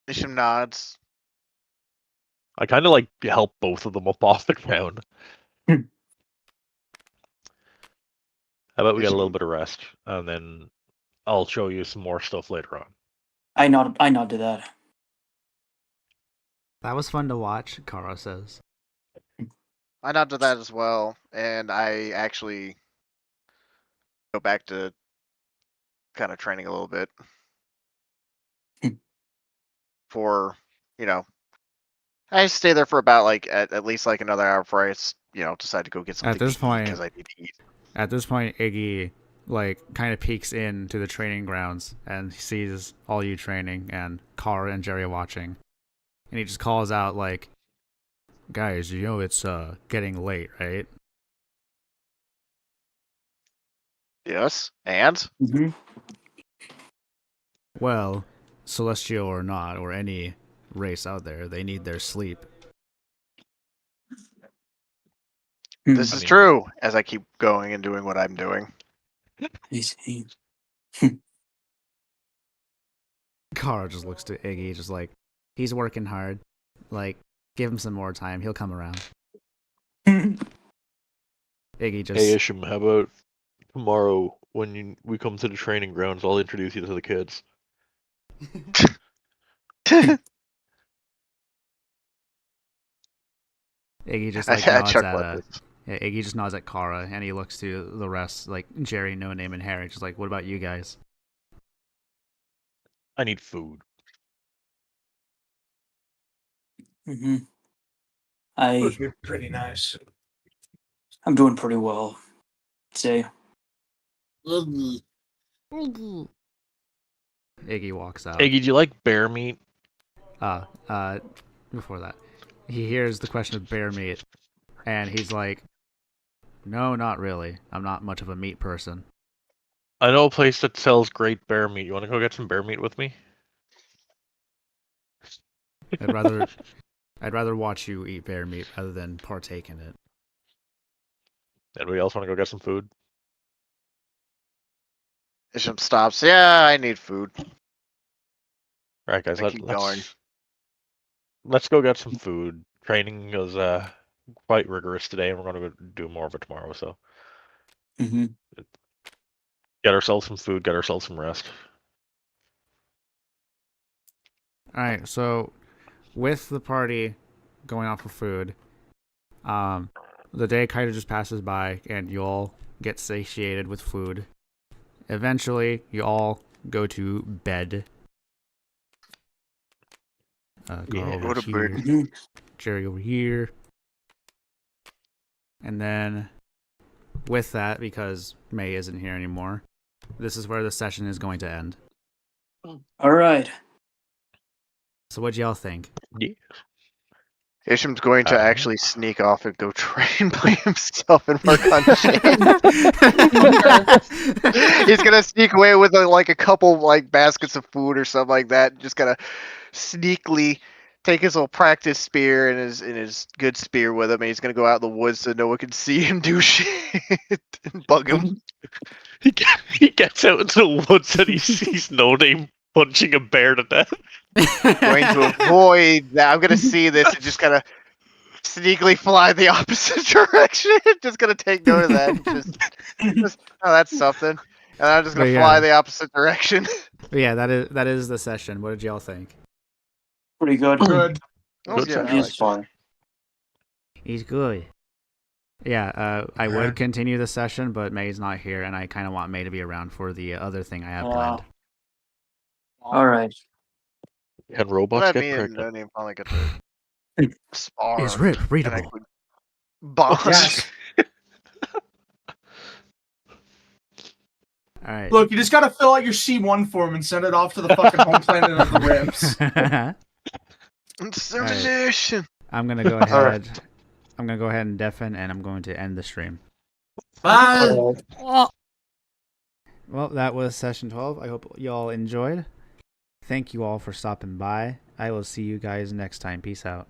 Isham nods. I kind of like help both of them up off the ground. How about we get a little bit of rest, and then I'll show you some more stuff later on. I nod to that. That was fun to watch, Kara says. I nod to that as well, and I actually go back to kind of training a little bit for, I stay there for about at least another hour before I decide to go get something At this to eat point, because I need to eat. At this point, Iggy kind of peeks into the training grounds and sees all you training and Kara and Jerry watching, and he just calls out "Guys, it's getting late, right?" Yes, and Mm-hmm. Well, Celestial or not, or any race out there, they need their sleep. this is true. As I keep going and doing what I'm doing. Kara just looks to Iggy, just he's working hard. Give him some more time. He'll come around. Iggy just. Hey Isham, how about tomorrow when we come to the training grounds? I'll introduce you to the kids. Iggy just I nods chuckle at at this. yeah, Iggy just nods at Kara, and he looks to the rest, Jerry, No Name, and Harry, just what about you guys? I need food. Mm-hmm. Those are pretty nice. I'm doing pretty well, I'd say. Iggy walks out. Iggy, do you like bear meat? Before that, he hears the question of bear meat, and he's like, "No, not really. I'm not much of a meat person." I know a place that sells great bear meat. You want to go get some bear meat with me? I'd rather watch you eat bear meat rather than partake in it. Anybody else want to go get some food? Isham stops. Yeah, I need food. All right, guys. Keep going. Let's go get some food. Training is quite rigorous today, and we're going to do more of it tomorrow. So, Mm-hmm. get ourselves some food. Get ourselves some rest. All right, so with the party going off for food, the day kind of just passes by, and you all get satiated with food. Eventually, you all go to bed. Carl over Go to here, bed. Jerry over here, and then with that, because May isn't here anymore, this is where the session is going to end. All right. So, what do y'all think? Yeah. Isham's going to actually sneak off and go train by himself and work on shit. He's gonna sneak away with like a couple like baskets of food or something like that. Just gonna sneakily take his little practice spear and his good spear with him, and he's gonna go out in the woods so no one can see him do shit and bug him. He gets out into the woods and he sees No Name punching a bear to death. Going to avoid that. I'm gonna see this and just kind of sneakily fly the opposite direction. Just gonna take note of that. Just oh, that's something. And I'm just gonna fly the opposite direction. But yeah, that is the session. What did y'all think? Pretty good. Good. Good Yeah, session. it's fun. He's good. Yeah, I would continue the session, but May's not here, and I kind of want May to be around for the other thing I have planned. All right. Can robots Let get me and pregnant? No Name finally get to spar. Is Rip and I readable? could bond. Yes. All right. Look, you just gotta fill out your C1 form and send it off to the fucking home planet of the Rips. Insemination. I'm gonna go ahead. I'm gonna go ahead and deafen, and I'm going to end the stream. Bye. Well, that was session 12. I hope y'all enjoyed. Thank you all for stopping by. I will see you guys next time. Peace out.